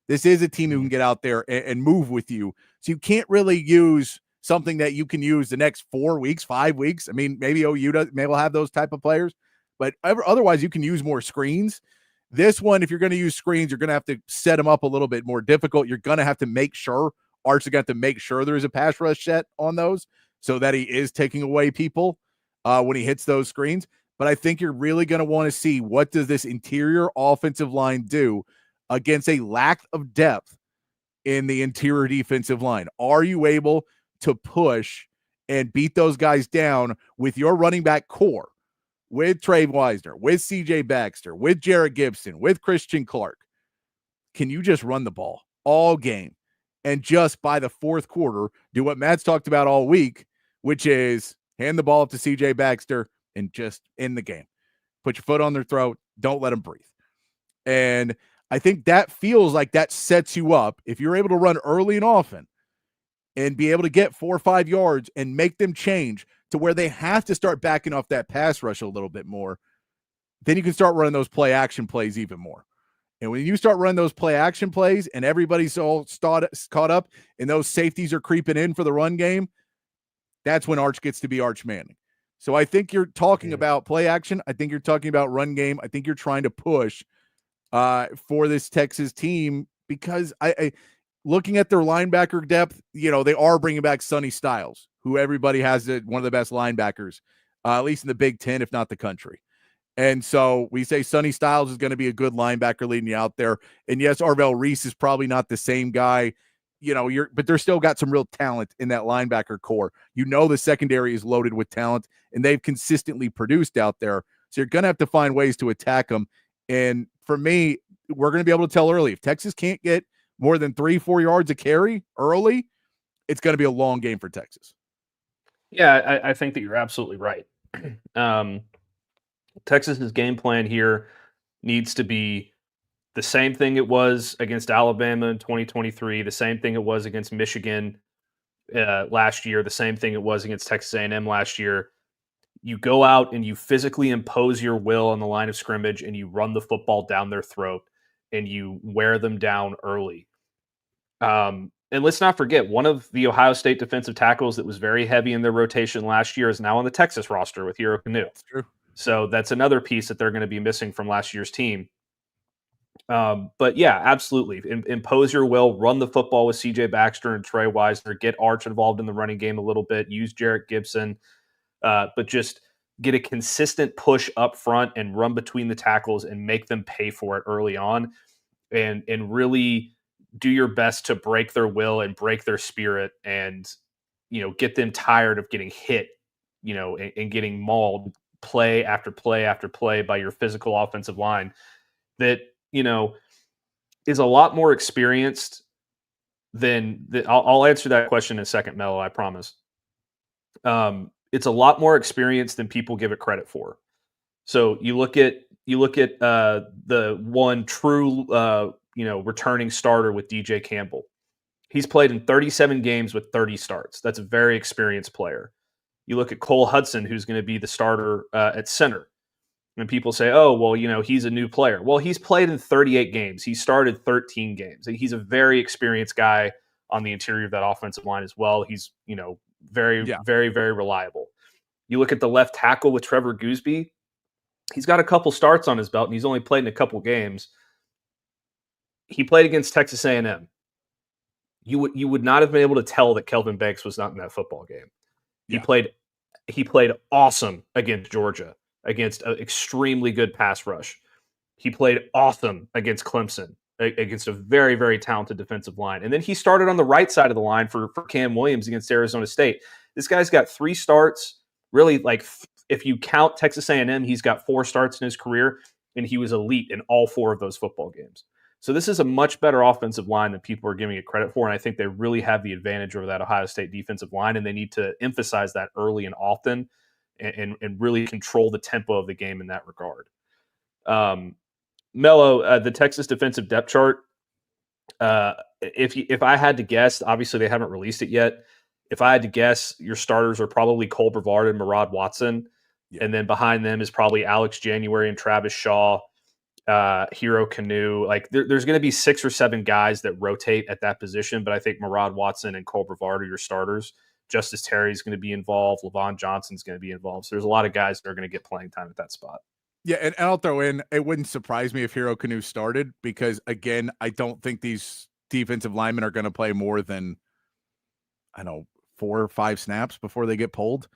This is a team who can get out there and move with you. So you can't really use something that you can use the next 4 weeks, 5 weeks. I mean, maybe OU will have those type of players, but otherwise you can use more screens. This one, if you're going to use screens, you're going to have to set them up a little bit more difficult. You're going to have to make sure, Arch is going to have to make sure there is a pass rush set on those so that he is taking away people when he hits those screens. But I think you're really going to want to see, what does this interior offensive line do against a lack of depth in the interior defensive line? Are you able to push and beat those guys down with your running back core, with Trey Wisner, with CJ Baxter, with Jarrett Gibson, with Christian Clark? Can you just run the ball all game and just by the fourth quarter do what Matt's talked about all week, which is hand the ball up to CJ Baxter and just end the game? Put your foot on their throat. Don't let them breathe. And I think that feels like that sets you up. If you're able to run early and often and be able to get 4 or 5 yards and make them change to where they have to start backing off that pass rush a little bit more, then you can start running those play action plays even more. And when you start running those play action plays and everybody's all caught up and those safeties are creeping in for the run game, that's when Arch gets to be Arch Manning. So I think you're talking about play action. I think you're talking about run game. I think you're trying to push for this Texas team, because I looking at their linebacker depth, they are bringing back Sonny Styles, who everybody has one of the best linebackers, at least in the Big Ten, if not the country. And so we say Sonny Styles is going to be a good linebacker leading you out there. And yes, Arvell Reese is probably not the same guy, but they're still got some real talent in that linebacker core. The secondary is loaded with talent, and they've consistently produced out there. So you're going to have to find ways to attack them. And for me, we're going to be able to tell early. If Texas can't get more than 3-4 yards a carry early, it's going to be a long game for Texas. Yeah, I think that you're absolutely right. Texas's game plan here needs to be the same thing it was against Alabama in 2023, the same thing it was against Michigan last year, the same thing it was against Texas A&M last year. You go out and you physically impose your will on the line of scrimmage and you run the football down their throat and you wear them down early. And let's not forget, one of the Ohio State defensive tackles that was very heavy in their rotation last year is now on the Texas roster with Hero Kanu. That's true. So that's another piece that they're going to be missing from last year's team. But yeah, absolutely. Impose your will, run the football with CJ Baxter and Trey Wisner, get Arch involved in the running game a little bit, use Jarrett Gibson, but just get a consistent push up front and run between the tackles and make them pay for it early on, and really do your best to break their will and break their spirit and, get them tired of getting hit, and getting mauled play after play after play by your physical offensive line that, is a lot more experienced than – I'll answer that question in a second, Mello, I promise. It's a lot more experienced than people give it credit for. So you look at the one true returning starter with DJ Campbell. He's played in 37 games with 30 starts. That's a very experienced player. You look at Cole Hudson, who's going to be the starter at center. And people say, oh, well, he's a new player. Well, he's played in 38 games. He started 13 games. He's a very experienced guy on the interior of that offensive line as well. He's, very, very, very reliable. You look at the left tackle with Trevor Gooseby. He's got a couple starts on his belt, and he's only played in a couple games. He played against Texas A&M. You would not have been able to tell that Kelvin Banks was not in that football game. Yeah. He played awesome against Georgia, against an extremely good pass rush. He played awesome against Clemson, against a very, very talented defensive line. And then he started on the right side of the line for Cam Williams against Arizona State. This guy's got 3 starts. Really, like, if you count Texas A&M, he's got 4 starts in his career, and he was elite in all 4 of those football games. So this is a much better offensive line than people are giving it credit for, and I think they really have the advantage over that Ohio State defensive line, and they need to emphasize that early and often and really control the tempo of the game in that regard. Mello, the Texas defensive depth chart, if I had to guess, obviously they haven't released it yet. If I had to guess, your starters are probably Cole Brevard and Murad Watson. Yeah. And then behind them is probably Alex January and Travis Shaw, Hero Kanu. Like there's going to be 6 or 7 guys that rotate at that position, but I think Murad Watson and Cole Brevard are your starters. Justice Terry is going to be involved. Levon Johnson's going to be involved. So there's a lot of guys that are going to get playing time at that spot. Yeah, and I'll throw in, it wouldn't surprise me if Hero Kanu started because, again, I don't think these defensive linemen are going to play more than, 4 or 5 snaps before they get pulled,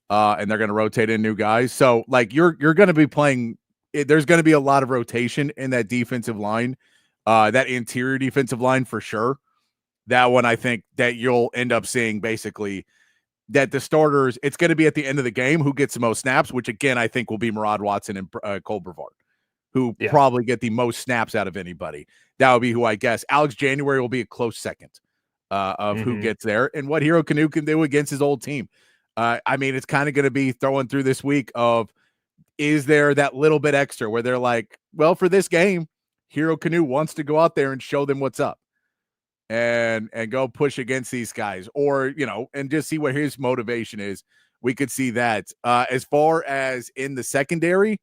and they're going to rotate in new guys. So, like, you're going to be playing – there's going to be a lot of rotation in that defensive line, that interior defensive line for sure. That one, I think that you'll end up seeing basically – that the starters, it's going to be at the end of the game who gets the most snaps, which again, I think will be Murad Watson and Cole Brevard, who probably get the most snaps out of anybody. That would be who I guess. Alex January will be a close second of who gets there and what Hero Kanu can do against his old team. It's kind of going to be throwing through this week of, is there that little bit extra where they're like, well, for this game, Hero Kanu wants to go out there and show them what's up. And go push against these guys, or and just see what his motivation is. We could see that. As far as in the secondary,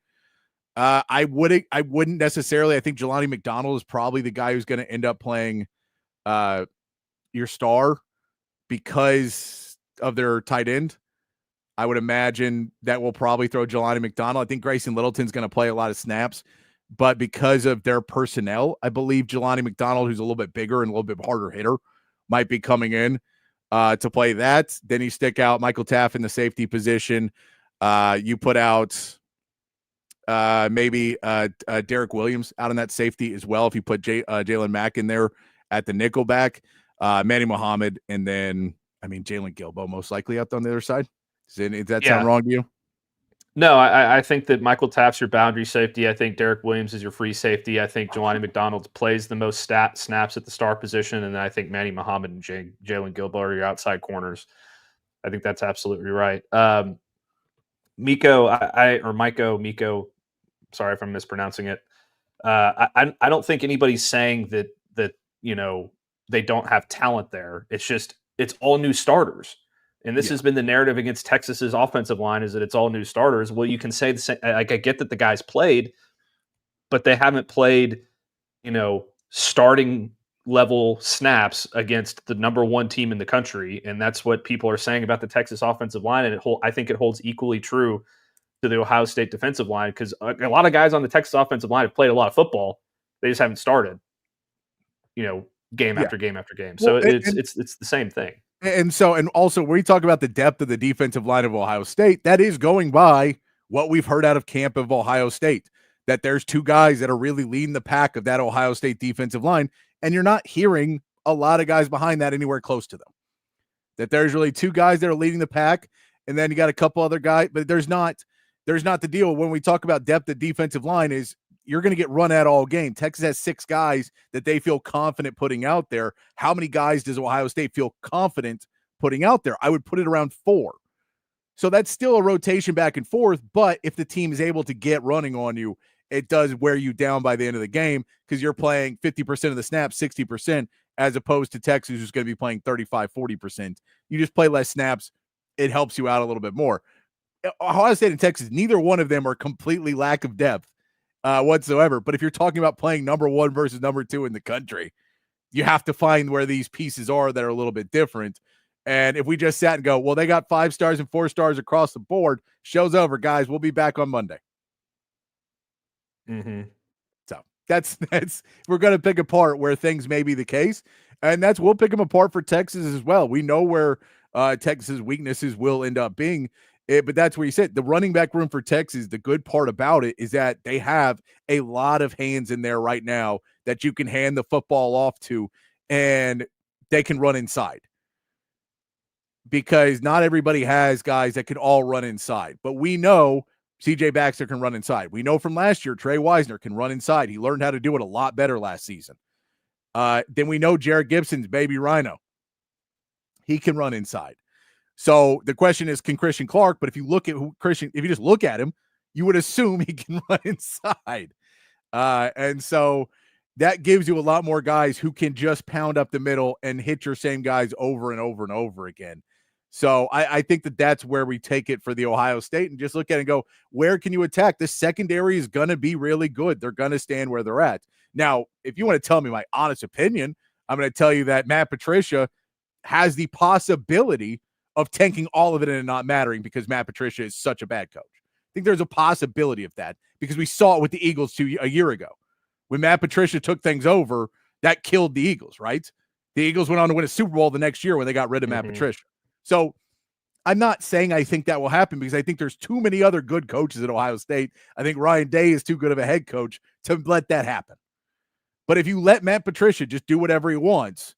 I wouldn't necessarily. I think Jelani McDonald is probably the guy who's going to end up playing your star because of their tight end. I would imagine that will probably throw Jelani McDonald. I think Grayson Littleton's going to play a lot of snaps. But because of their personnel, I believe Jelani McDonald, who's a little bit bigger and a little bit harder hitter, might be coming in to play that. Then you stick out Michael Taff in the safety position. You put out maybe Derek Williams out on that safety as well. If you put Jalen Mack in there at the nickelback, Manny Muhammad, and then, Jalen Gilbo most likely out on the other side. Does that sound wrong to you? No, I think that Michael Taff's your boundary safety. I think Derek Williams is your free safety. I think Jelani McDonald plays the most snaps at the star position, and I think Manny Muhammad and Jalen Gilbo are your outside corners. I think that's absolutely right. Miko, sorry if I'm mispronouncing it. I don't think anybody's saying that they don't have talent there. It's just it's all new starters. And this has been the narrative against Texas's offensive line, is that it's all new starters. Well, you can say the same. Like, I get that the guys played, but they haven't played, starting level snaps against the number one team in the country. And that's what people are saying about the Texas offensive line. And I think it holds equally true to the Ohio State defensive line, because a lot of guys on the Texas offensive line have played a lot of football. They just haven't started, game after game after game. So it's the same thing. And also when we talk about the depth of the defensive line of Ohio State, that is going by what we've heard out of camp of Ohio State, that there's two guys that are really leading the pack of that Ohio State defensive line. And you're not hearing a lot of guys behind that anywhere close to them. That there's really two guys that are leading the pack, and then you got a couple other guys, but there's not the deal when we talk about depth of defensive line is you're going to get run at all game. Texas has 6 guys that they feel confident putting out there. How many guys does Ohio State feel confident putting out there? I would put it around 4. So that's still a rotation back and forth, but if the team is able to get running on you, it does wear you down by the end of the game, because you're playing 50% of the snaps, 60%, as opposed to Texas, who's going to be playing 35, 40%. You just play less snaps. It helps you out a little bit more. Ohio State and Texas, neither one of them are completely lack of depth whatsoever. But if you're talking about playing number 1 versus number 2 in the country, you have to find where these pieces are that are a little bit different. And if we just sat and go, well, they got 5 stars and 4 stars across the board, show's over, guys. We'll be back on Monday. Mm-hmm. So that's we're going to pick apart where things may be the case, and we'll pick them apart for Texas as well. We know where Texas's weaknesses will end up being, but that's where you said the running back room for Texas. The good part about it is that they have a lot of hands in there right now that you can hand the football off to, and they can run inside, because not everybody has guys that can all run inside. But we know CJ Baxter can run inside. We know from last year, Trey Wisner can run inside. He learned how to do it a lot better last season. Then we know Jared Gibson's baby Rhino. He can run inside. So the question is, can Christian Clark? But if you look at if you just look at him, you would assume he can run inside. And so that gives you a lot more guys who can just pound up the middle and hit your same guys over and over and over again. So I think that's where we take it for the Ohio State, and just look at it and go, where can you attack? The secondary is going to be really good. They're going to stand where they're at. Now, if you want to tell me my honest opinion, I'm going to tell you that Matt Patricia has the possibility of tanking all of it and not mattering, because Matt Patricia is such a bad coach. I think there's a possibility of that, because we saw it with the Eagles a year ago. When Matt Patricia took things over, that killed the Eagles, right? The Eagles went on to win a Super Bowl the next year when they got rid of Matt Patricia. So I'm not saying I think that will happen, because I think there's too many other good coaches at Ohio State. I think Ryan Day is too good of a head coach to let that happen. But if you let Matt Patricia just do whatever he wants,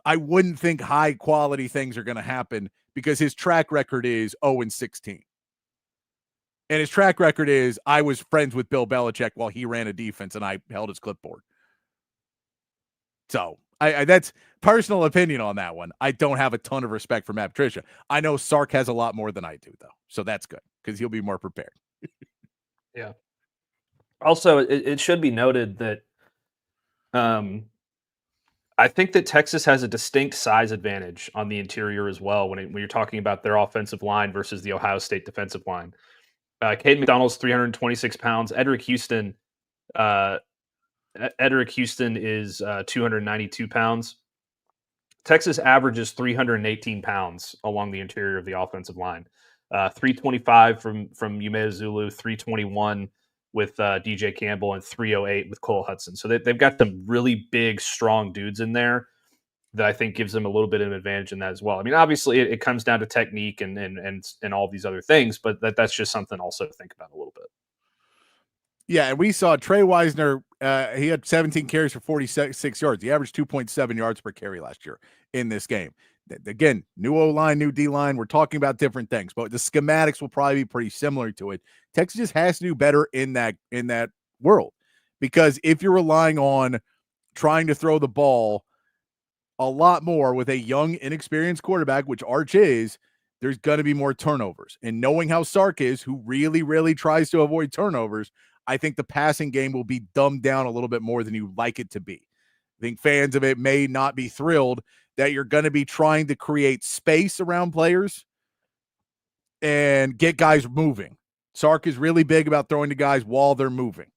I wouldn't think high quality things are going to happen, because his track record is 0-16. And his track record is, I was friends with Bill Belichick while he ran a defense and I held his clipboard. So I that's personal opinion on that one. I don't have a ton of respect for Matt Patricia. I know Sark has a lot more than I do, though. So that's good, because he'll be more prepared. Yeah. Also, it should be noted that I think that Texas has a distinct size advantage on the interior as well when you're talking about their offensive line versus the Ohio State defensive line. Caden McDonald's 326 pounds. Edric Houston is 292 pounds. Texas averages 318 pounds along the interior of the offensive line. 325 from Umeah Zulu, 321 with DJ Campbell, and 308 with Cole Hudson. So they've got some really big, strong dudes in there that I think gives them a little bit of an advantage in that as well. I mean, obviously it comes down to technique and all these other things, but that's just something also to think about a little bit. Yeah, and we saw Trey Wisner, he had 17 carries for 46 yards. He averaged 2.7 yards per carry last year in this game. Again, new O-line, new D-line. We're talking about different things, but the schematics will probably be pretty similar to it. Texas just has to do better in that world, because if you're relying on trying to throw the ball a lot more with a young, inexperienced quarterback, which Arch is, there's going to be more turnovers. And knowing how Sark is, who really, really tries to avoid turnovers, I think the passing game will be dumbed down a little bit more than you like it to be. I think fans of it may not be thrilled that you're going to be trying to create space around players and get guys moving. Sark is really big about throwing to guys while they're moving.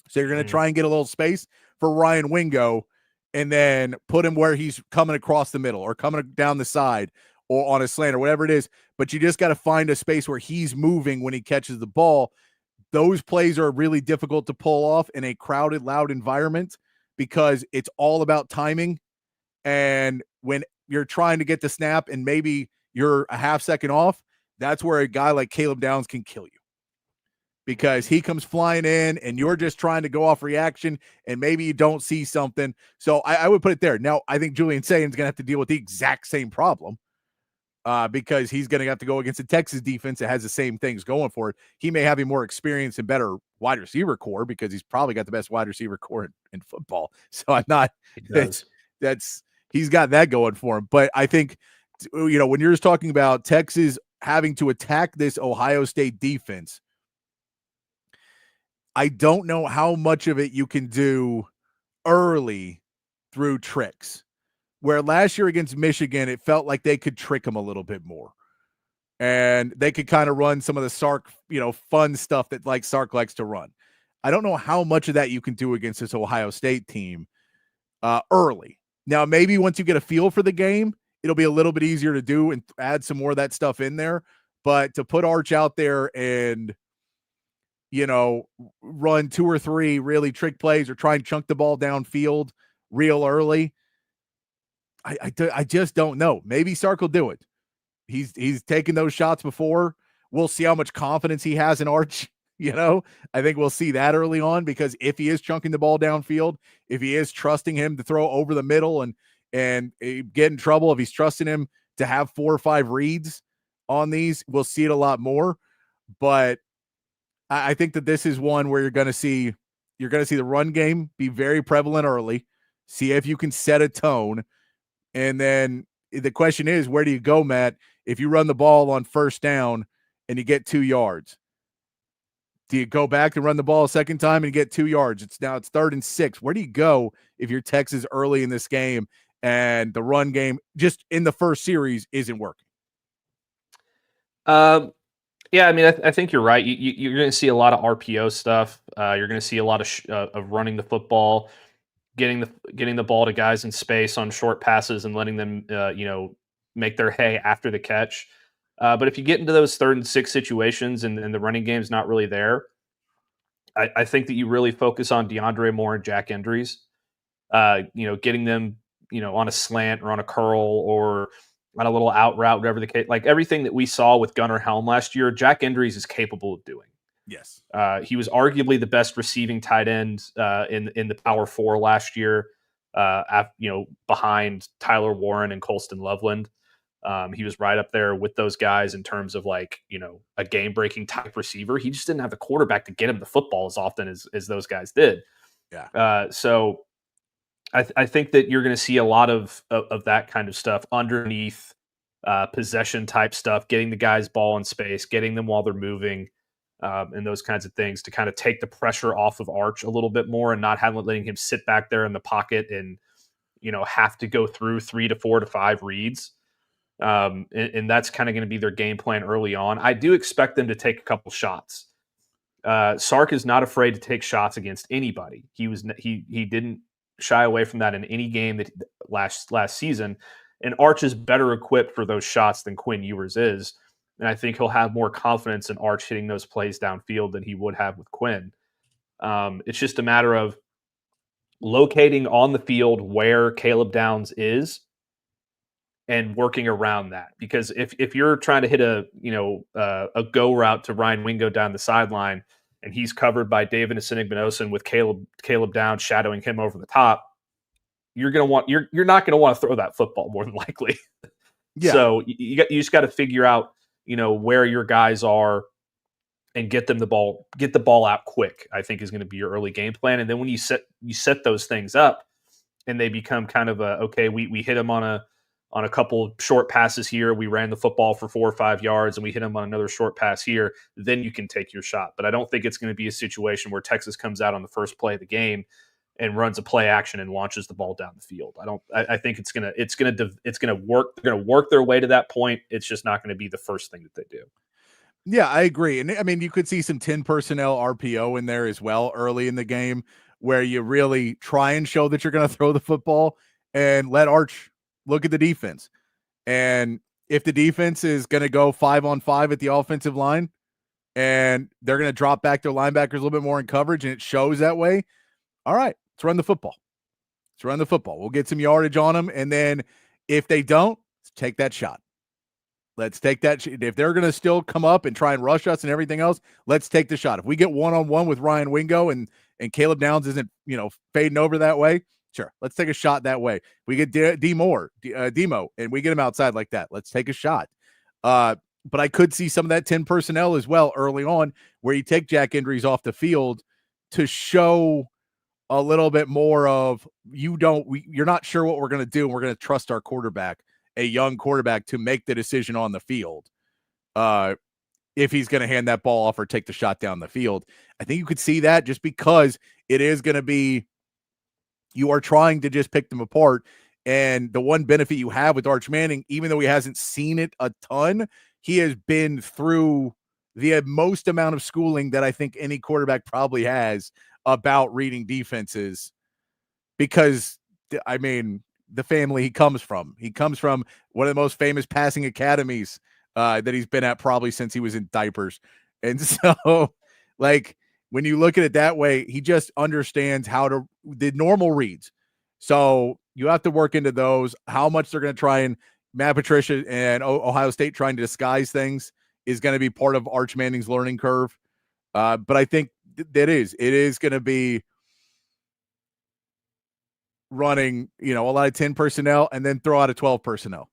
So you're going to try and get a little space for Ryan Wingo and then put him where he's coming across the middle or coming down the side or on a slant or whatever it is. But you just got to find a space where he's moving when he catches the ball. Those plays are really difficult to pull off in a crowded, loud environment because it's all about timing. And when you're trying to get the snap and maybe you're a half second off, that's where a guy like Caleb Downs can kill you because he comes flying in and you're just trying to go off reaction and maybe you don't see something. So I would put it there. Now, I think Julian Satan's going to have to deal with the exact same problem because he's going to have to go against a Texas defense that has the same things going for it. He may have a more experienced and better wide receiver core because he's probably got the best wide receiver core in football. So I'm not he's got that going for him. But I think, when you're just talking about Texas having to attack this Ohio State defense, I don't know how much of it you can do early through tricks. Where last year against Michigan, it felt like they could trick him a little bit more. And they could kind of run some of the Sark, fun stuff that Sark likes to run. I don't know how much of that you can do against this Ohio State team early. Now, maybe once you get a feel for the game, it'll be a little bit easier to do and add some more of that stuff in there. But to put Arch out there and, run 2 or 3 really trick plays or try and chunk the ball downfield real early, I just don't know. Maybe Sark will do it. He's taken those shots before. We'll see how much confidence he has in Arch. I think we'll see that early on because if he is chunking the ball downfield, if he is trusting him to throw over the middle and get in trouble, if he's trusting him to have 4 or 5 reads on these, we'll see it a lot more. But I think that this is one where you're going to see the run game be very prevalent early. See if you can set a tone. And then the question is, where do you go, Matt, if you run the ball on first down and you get 2 yards? Do you go back and run the ball a second time and get 2 yards? It's 3rd and 6. Where do you go if you're Texas early in this game and the run game just in the first series isn't working? Yeah, I mean, I think you're right. You're going to see a lot of RPO stuff. You're going to see a lot of running the football, getting the ball to guys in space on short passes and letting them, make their hay after the catch. But if you get into those 3rd and 6 situations and the running game's not really there, I think that you really focus on DeAndre Moore and Jack Endries, getting them, on a slant or on a curl or on a little out route, whatever the case. Like everything that we saw with Gunnar Helm last year, Jack Endries is capable of doing. Yes. He was arguably the best receiving tight end in the Power 4 last year, behind Tyler Warren and Colston Loveland. He was right up there with those guys in terms of a game-breaking type receiver. He just didn't have the quarterback to get him the football as often as those guys did. Yeah. So I think that you're going to see a lot of that kind of stuff underneath possession type stuff, getting the guys ball in space, getting them while they're moving, and those kinds of things to kind of take the pressure off of Arch a little bit more and not letting him sit back there in the pocket and, have to go through 3 to 4 to 5 reads. And that's kind of going to be their game plan early on. I do expect them to take a couple shots. Sark is not afraid to take shots against anybody. He didn't shy away from that in any game that last season. And Arch is better equipped for those shots than Quinn Ewers is. And I think he'll have more confidence in Arch hitting those plays downfield than he would have with Quinn. It's just a matter of locating on the field where Caleb Downs is and working around that. Because if you're trying to hit a go route to Ryan Wingo down the sideline and he's covered by David Asinikbenosin with Caleb Downs shadowing him over the top, you're not going to want to throw that football more than likely. Yeah. So you just got to figure out, where your guys are and get the ball out quick, I think is going to be your early game plan. And then when you set those things up and they become kind of we hit them on a couple of short passes here. We ran the football for 4 or 5 yards and we hit them on another short pass here. Then you can take your shot. But I don't think it's going to be a situation where Texas comes out on the first play of the game and runs a play action and launches the ball down the field. I think it's gonna work. They're gonna work their way to that point. It's just not going to be the first thing that they do. Yeah, I agree. And I mean, you could see some 10 personnel RPO in there as well early in the game, where you really try and show that you're going to throw the football and let Arch look at the defense. And if the defense is going to go 5-on-5 at the offensive line and they're going to drop back their linebackers a little bit more in coverage and it shows that way, all right, let's run the football. Let's run the football. We'll get some yardage on them. And then if they don't, let's take that shot. Let's take that. If they're going to still come up and try and rush us and everything else, let's take the shot. If we get one-on-one with Ryan Wingo and Caleb Downs isn't, fading over that way, sure, let's take a shot that way. We get Demo, and we get him outside like that. Let's take a shot. But I could see some of that 10 personnel as well early on, where you take Jack Indries off the field to show a little bit more of you're not sure what we're going to do, and we're going to trust our quarterback, a young quarterback, to make the decision on the field. If he's going to hand that ball off or take the shot down the field. I think you could see that just because it is going to be, you are trying to just pick them apart. And the one benefit you have with Arch Manning, even though he hasn't seen it a ton, he has been through the most amount of schooling that I think any quarterback probably has about reading defenses, because, I mean, the family he comes from one of the most famous passing academies that he's been at probably since he was in diapers. And so, like, when you look at it that way, he just understands the normal reads. So you have to work into those. How much they're going to try, and Matt Patricia and Ohio State trying to disguise things is going to be part of Arch Manning's learning curve. But I think it is going to be running, a lot of 10 personnel and then throw out a 12 personnel.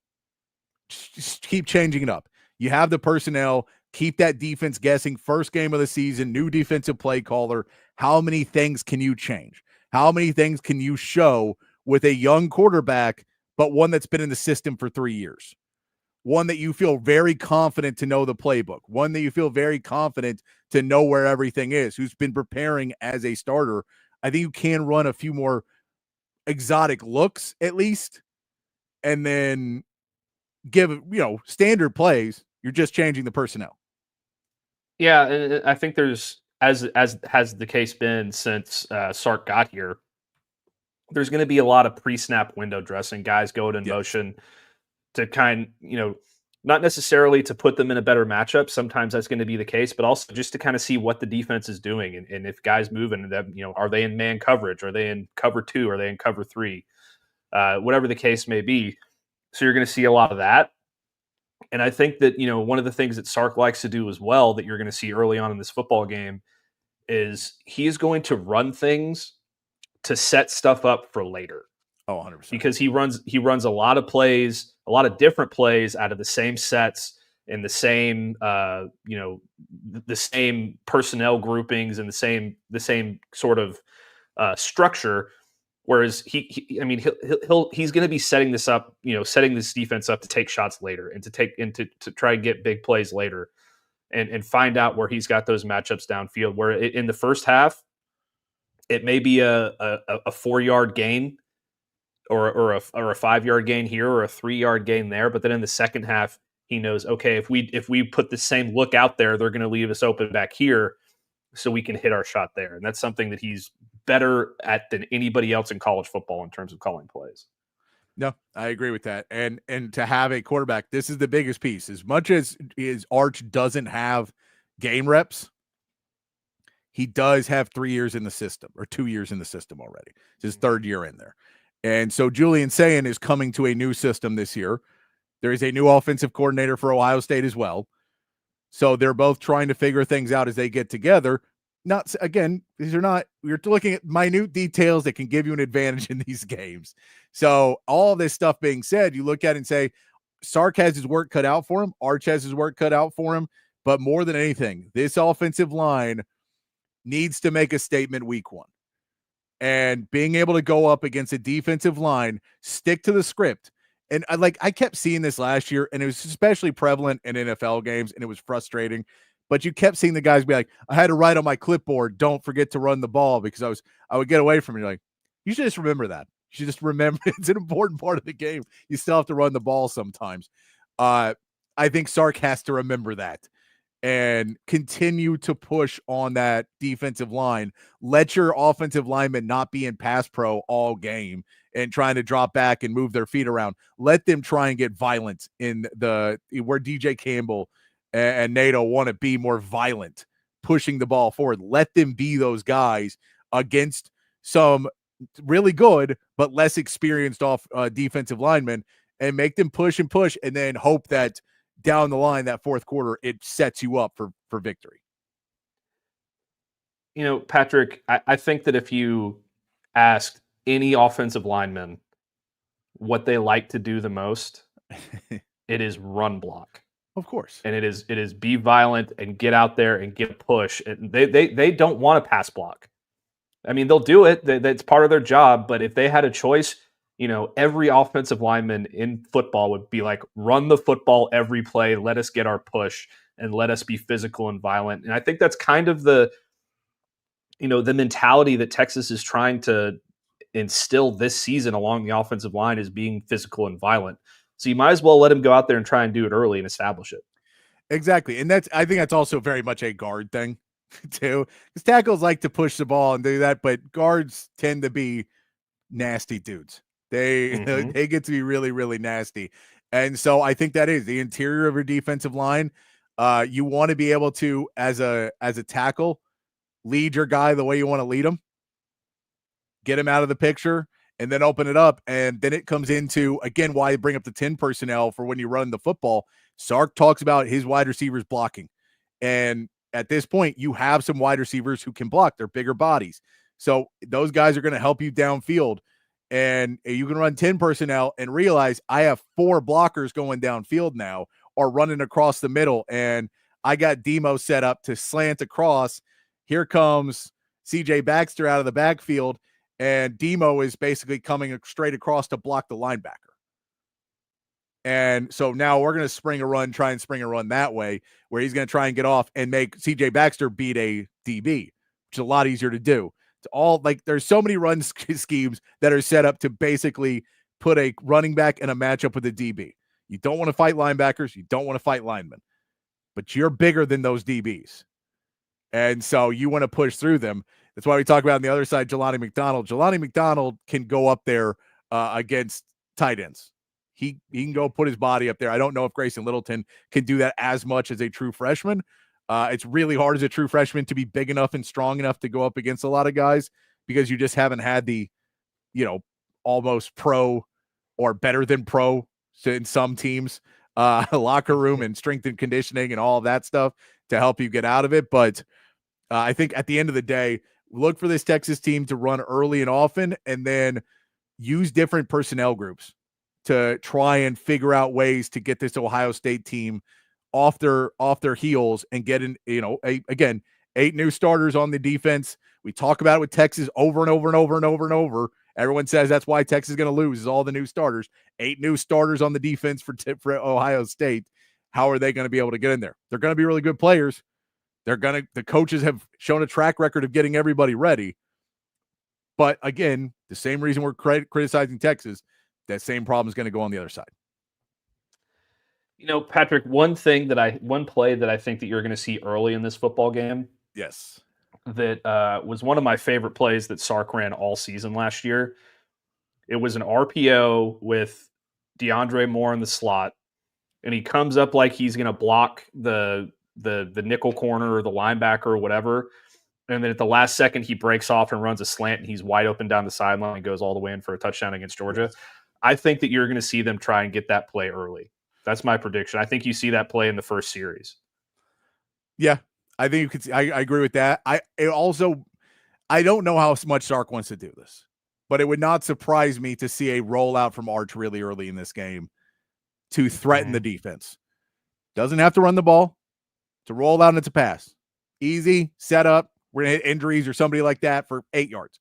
Just keep changing it up. You have the personnel, keep that defense guessing. First game of the season, new defensive play caller. How many things can you change? How many things can you show with a young quarterback, but one that's been in the system for 3 years? One that you feel very confident to know the playbook. One that you feel very confident to know where everything is, who's been preparing as a starter. I think you can run a few more exotic looks at least, and then give, standard plays. You're just changing the personnel. Yeah, and I think there's, as has the case been since Sark got here, there's going to be a lot of pre-snap window dressing, guys going in motion to not necessarily to put them in a better matchup. Sometimes that's going to be the case, but also just to kind of see what the defense is doing. And if guys moving, are they in man coverage? Are they in cover 2? Are they in cover 3? Whatever the case may be. So you're going to see a lot of that. And I think that, one of the things that Sark likes to do as well that you're going to see early on in this football game is he is going to run things to set stuff up for later. Oh, 100%. Because he runs a lot of plays, a lot of different plays out of the same sets and the same, the same personnel groupings and the same sort of structure. Whereas he's going to be setting this up, setting this defense up to take shots later and to try and get big plays later, and find out where he's got those matchups downfield. Where in the first half, it may be a 4-yard gain or a 5-yard gain here or a 3-yard gain there, but then in the second half, he knows, okay, if we put the same look out there, they're going to leave us open back here, so we can hit our shot there. And that's something that he's better at than anybody else in college football in terms of calling plays. No, I agree with that. And to have a quarterback, this is the biggest piece. As much as Arch doesn't have game reps, he does have 3 years in the system, or 2 years in the system already. It's his third year in there. And so Julian Sayin is coming to a new system this year. There is a new offensive coordinator for Ohio State as well. So they're both trying to figure things out as they get together. You're looking at minute details that can give you an advantage in these games. So all this stuff being said, you look at it and say, Sark has his work cut out for him. Arch has his work cut out for him. But more than anything, this offensive line needs to make a statement week 1. And being able to go up against a defensive line, stick to the script. And I kept seeing this last year, and it was especially prevalent in NFL games, and it was frustrating. But you kept seeing the guys be like, I had to write on my clipboard, don't forget to run the ball, because I would get away from it. You're like, You should just remember that. You should just remember it's an important part of the game. You still have to run the ball sometimes. I think Sark has to remember that and continue to push on that defensive line. Let your offensive linemen not be in pass pro all game and trying to drop back and move their feet around. Let them try and get violent in where DJ Campbell and NATO want to be more violent, pushing the ball forward. Let them be those guys against some really good but less experienced defensive linemen, and make them push and push, and then hope that down the line, that fourth quarter, it sets you up for victory. Patrick, I think that if you asked any offensive lineman what they like to do the most, it is run block. Of course. And it is be violent and get out there and get a push. And they don't want to pass block. I mean, they'll do it. That's part of their job. But if they had a choice, every offensive lineman in football would be like, run the football every play. Let us get our push and let us be physical and violent. And I think that's kind of the mentality that Texas is trying to instill this season along the offensive line, is being physical and violent. So you might as well let him go out there and try and do it early and establish it. Exactly. And I think that's also very much a guard thing too. Because tackles like to push the ball and do that, but guards tend to be nasty dudes. They get to be really, really nasty. And so I think that is the interior of your defensive line. You want to be able to, as a tackle, lead your guy the way you want to lead him, get him out of the picture, and then open it up. And then it comes into, again, why I bring up the 10 personnel for when you run the football. Sark talks about his wide receivers blocking. And at this point, you have some wide receivers who can block. They're bigger bodies. So those guys are going to help you downfield. And you can run 10 personnel and realize I have 4 blockers going downfield now, or running across the middle. And I got Demo set up to slant across. Here comes CJ Baxter out of the backfield, and Demo is basically coming straight across to block the linebacker. And so now we're going to try and spring a run that way, where he's going to try and get off and make CJ Baxter beat a DB, which is a lot easier to do. It's all like, there's so many run schemes that are set up to basically put a running back in a matchup with a DB. You don't want to fight linebackers. You don't want to fight linemen, but you're bigger than those DBs. And so you want to push through them. That's why we talk about on the other side, Jelani McDonald. Jelani McDonald can go up there against tight ends. He can go put his body up there. I don't know if Grayson Littleton can do that as much as a true freshman. It's really hard as a true freshman to be big enough and strong enough to go up against a lot of guys, because you just haven't had the, almost pro or better than pro in some teams, locker room and strength and conditioning and all of that stuff to help you get out of it. But I think at the end of the day, look for this Texas team to run early and often, and then use different personnel groups to try and figure out ways to get this Ohio State team off their heels and get in, again, 8 new starters on the defense. We talk about it with Texas over and over and over and over and over. Everyone says that's why Texas is going to lose, is all the new starters. 8 new starters on the defense for Ohio State. How are they going to be able to get in there? They're going to be really good players. The coaches have shown a track record of getting everybody ready. But again, the same reason we're criticizing Texas, that same problem is going to go on the other side. Patrick, one play that I think that you're going to see early in this football game. Yes. That was one of my favorite plays that Sark ran all season last year. It was an RPO with DeAndre Moore in the slot, and he comes up like he's going to block the nickel corner or the linebacker or whatever. And then at the last second, he breaks off and runs a slant, and he's wide open down the sideline and goes all the way in for a touchdown against Georgia. I think that you're going to see them try and get that play early. That's my prediction. I think you see that play in the first series. Yeah, I think you could see, I agree with that. I don't know how much Sark wants to do this, but it would not surprise me to see a rollout from Arch really early in this game to threaten the defense. Doesn't have to run the ball. To roll out and it's a pass. Easy, set up. We're going to hit injuries or somebody like that for 8 yards.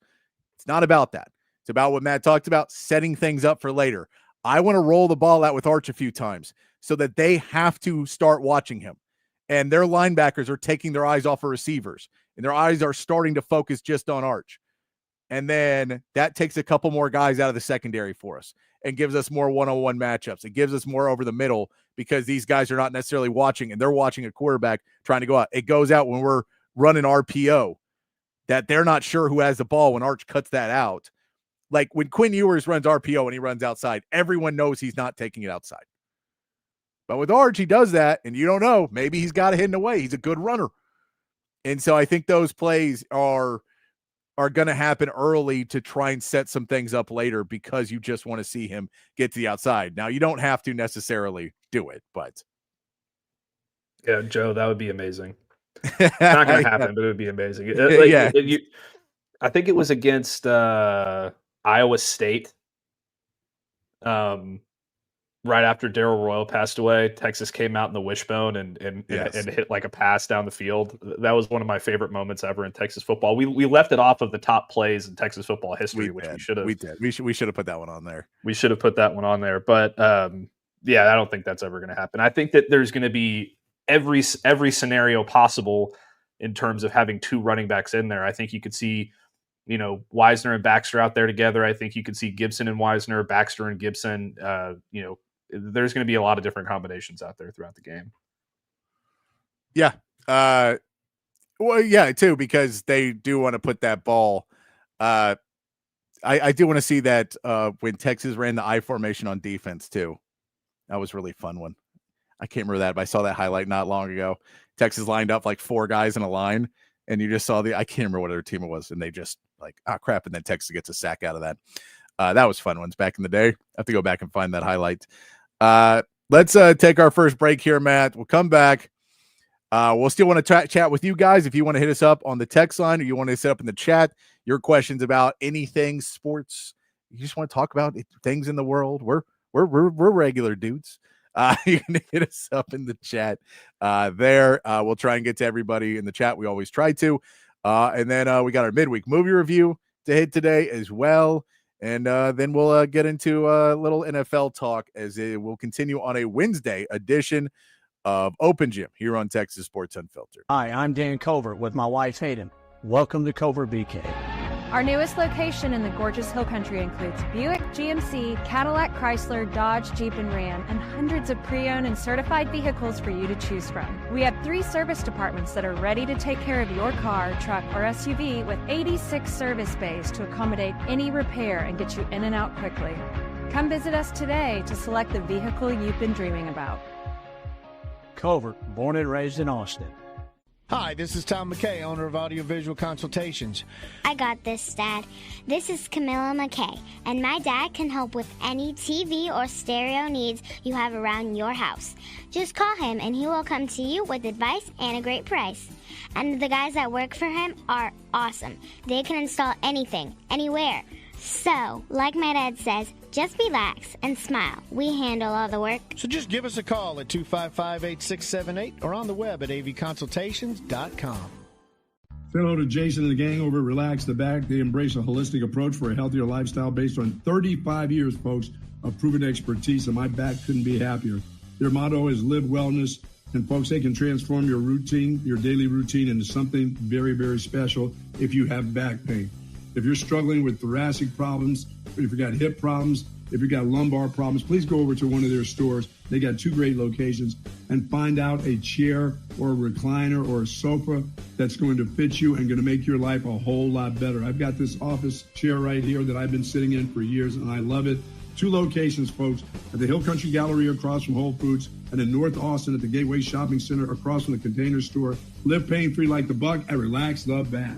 It's not about that. It's about what Matt talked about, setting things up for later. I want to roll the ball out with Arch a few times so that they have to start watching him. And their linebackers are taking their eyes off of receivers, and their eyes are starting to focus just on Arch. And then that takes a couple more guys out of the secondary for us and gives us more one-on-one matchups. It gives us more over the middle because these guys are not necessarily watching, and they're watching a quarterback trying to go out. It goes out when we're running RPO that they're not sure who has the ball when Arch cuts that out. Like when Quinn Ewers runs RPO and he runs outside, everyone knows he's not taking it outside. But with Arch, he does that, and you don't know. Maybe he's got it hidden away. He's a good runner. And so I think those plays are going to happen early to try and set some things up later because you just want to see him get to the outside. Now, you don't have to necessarily do it, but. Yeah, Joe, that would be amazing. It's not going to happen, but it would be amazing. I think it was against Iowa State. Right after Darrell Royal passed away, Texas came out in the wishbone and hit like a pass down the field. That was one of my favorite moments ever in Texas football. We left it off of the top plays in Texas football history, which we should have. We did. We should have put that one on there. We should have put that one on there. But yeah, I don't think that's ever going to happen. I think that there's going to be every scenario possible in terms of having two running backs in there. I think you could see, Wisner and Baxter out there together. I think you could see Gibson and Wisner, Baxter and Gibson. There's going to be a lot of different combinations out there throughout the game. Yeah. Well, yeah, too, because they do want to put that ball. I do want to see that when Texas ran the I formation on defense, too. That was a really fun one. I can't remember that, but I saw that highlight not long ago. Texas lined up like four guys in a line, and you just saw I can't remember what other team it was, and they just like, oh, crap, and then Texas gets a sack out of that. That was fun ones back in the day. I have to go back and find that highlight. Let's take our first break here, Matt. We'll come back. We'll still want to chat with you guys. If you want to hit us up on the text line or you want to set up in the chat your questions about anything sports, you just want to talk about things in the world. We're regular dudes. You can hit us up in the chat there. We'll try and get to everybody in the chat. We always try to. And then we got our midweek movie review to hit today as well. And then we'll get into a little NFL talk as it will continue on a Wednesday edition of Open Gym here on Texas Sports Unfiltered. Hi, I'm Dan Covert with my wife Hayden. Welcome to Covert BK. Our newest location in the gorgeous Hill Country includes Buick, GMC, Cadillac, Chrysler, Dodge, Jeep, and Ram, and hundreds of pre-owned and certified vehicles for you to choose from. We have 3 service departments that are ready to take care of your car, truck, or SUV with 86 service bays to accommodate any repair and get you in and out quickly. Come visit us today to select the vehicle you've been dreaming about. Covert, born and raised in Austin. Hi, this is Tom McKay, owner of Audiovisual Consultations. I got this, Dad. This is Camilla McKay, and my dad can help with any TV or stereo needs you have around your house. Just call him, and he will come to you with advice and a great price. And the guys that work for him are awesome. They can install anything, anywhere. So, like my dad says, just relax and smile. We handle all the work. So just give us a call at 255-8678 or on the web at avconsultations.com. Say hello to Jason and the gang over at Relax the Back. They embrace a holistic approach for a healthier lifestyle based on 35 years, folks, of proven expertise, and my back couldn't be happier. Their motto is live wellness, and folks, they can transform your routine, your daily routine, into something very, very special if you have back pain. If you're struggling with thoracic problems, if you got hip problems, if you got lumbar problems, please go over to one of their stores. They got 2 great locations, and find out a chair or a recliner or a sofa that's going to fit you and going to make your life a whole lot better. I've got this office chair right here that I've been sitting in for years, and I love it. 2 locations, folks, at the Hill Country Gallery across from Whole Foods, and in North Austin at the Gateway Shopping Center across from the Container Store. Live pain-free like the Buck at Relax the Back.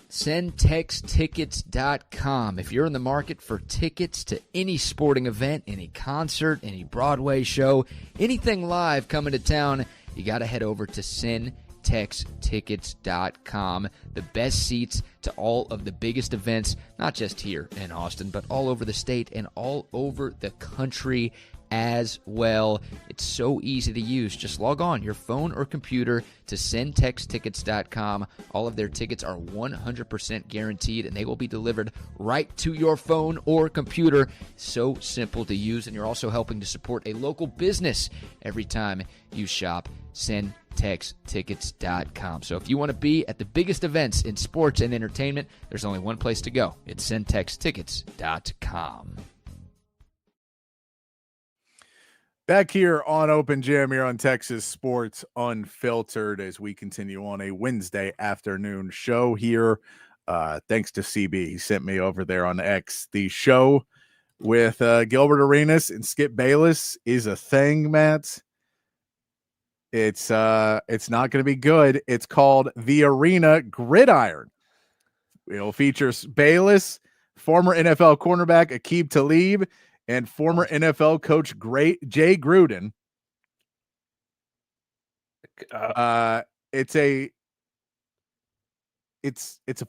SendTexTickets.com. If you're in the market for tickets to any sporting event, any concert, any Broadway show, anything live coming to town, you got to head over to SendTexTickets.com. The best seats to all of the biggest events, not just here in Austin, but all over the state and all over the country as well. It's so easy to use. Just log on your phone or computer to SendTexTickets.com. All of their tickets are 100% guaranteed, and they will be delivered right to your phone or computer. So simple to use, and you're also helping to support a local business every time you shop. SendTexTickets.com. centextickets.com. So if you want to be at the biggest events in sports and entertainment, there's only one place to go. It's centextickets.com. Back here on Open Gym here on Texas Sports Unfiltered as we continue on a Wednesday afternoon show here. Thanks to CB. He sent me over there on X. The show with Gilbert Arenas and Skip Bayless is a thing, Matt. It's not going to be good. It's called The Arena Gridiron. It'll feature Bayless, former NFL cornerback Aqib Talib, and former NFL coach Jay Gruden. It's a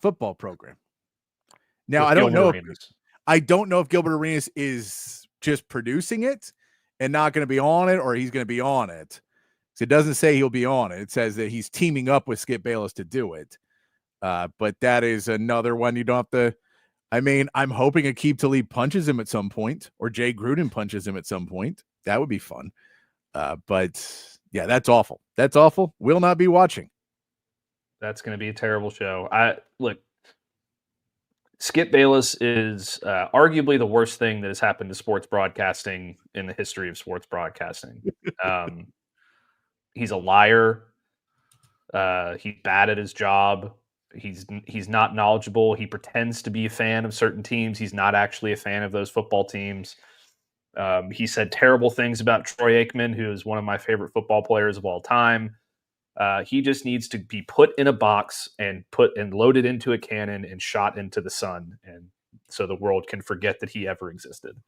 football program. Now I don't know if Gilbert Arenas is just producing it and not going to be on it, or he's going to be on it. So it doesn't say he'll be on it. It says that he's teaming up with Skip Bayless to do it. But that is another one you don't have to. I mean, I'm hoping Aqib Talib punches him at some point, or Jay Gruden punches him at some point. That would be fun. But yeah, that's awful. That's awful. Will not be watching. That's going to be a terrible show. Look, Skip Bayless is arguably the worst thing that has happened to sports broadcasting in the history of sports broadcasting. He's a liar. He's bad at his job. He's not knowledgeable. He pretends to be a fan of certain teams. He's not actually a fan of those football teams. He said terrible things about Troy Aikman, who is one of my favorite football players of all time. He just needs to be put in a box and loaded into a cannon and shot into the sun, and so the world can forget that he ever existed.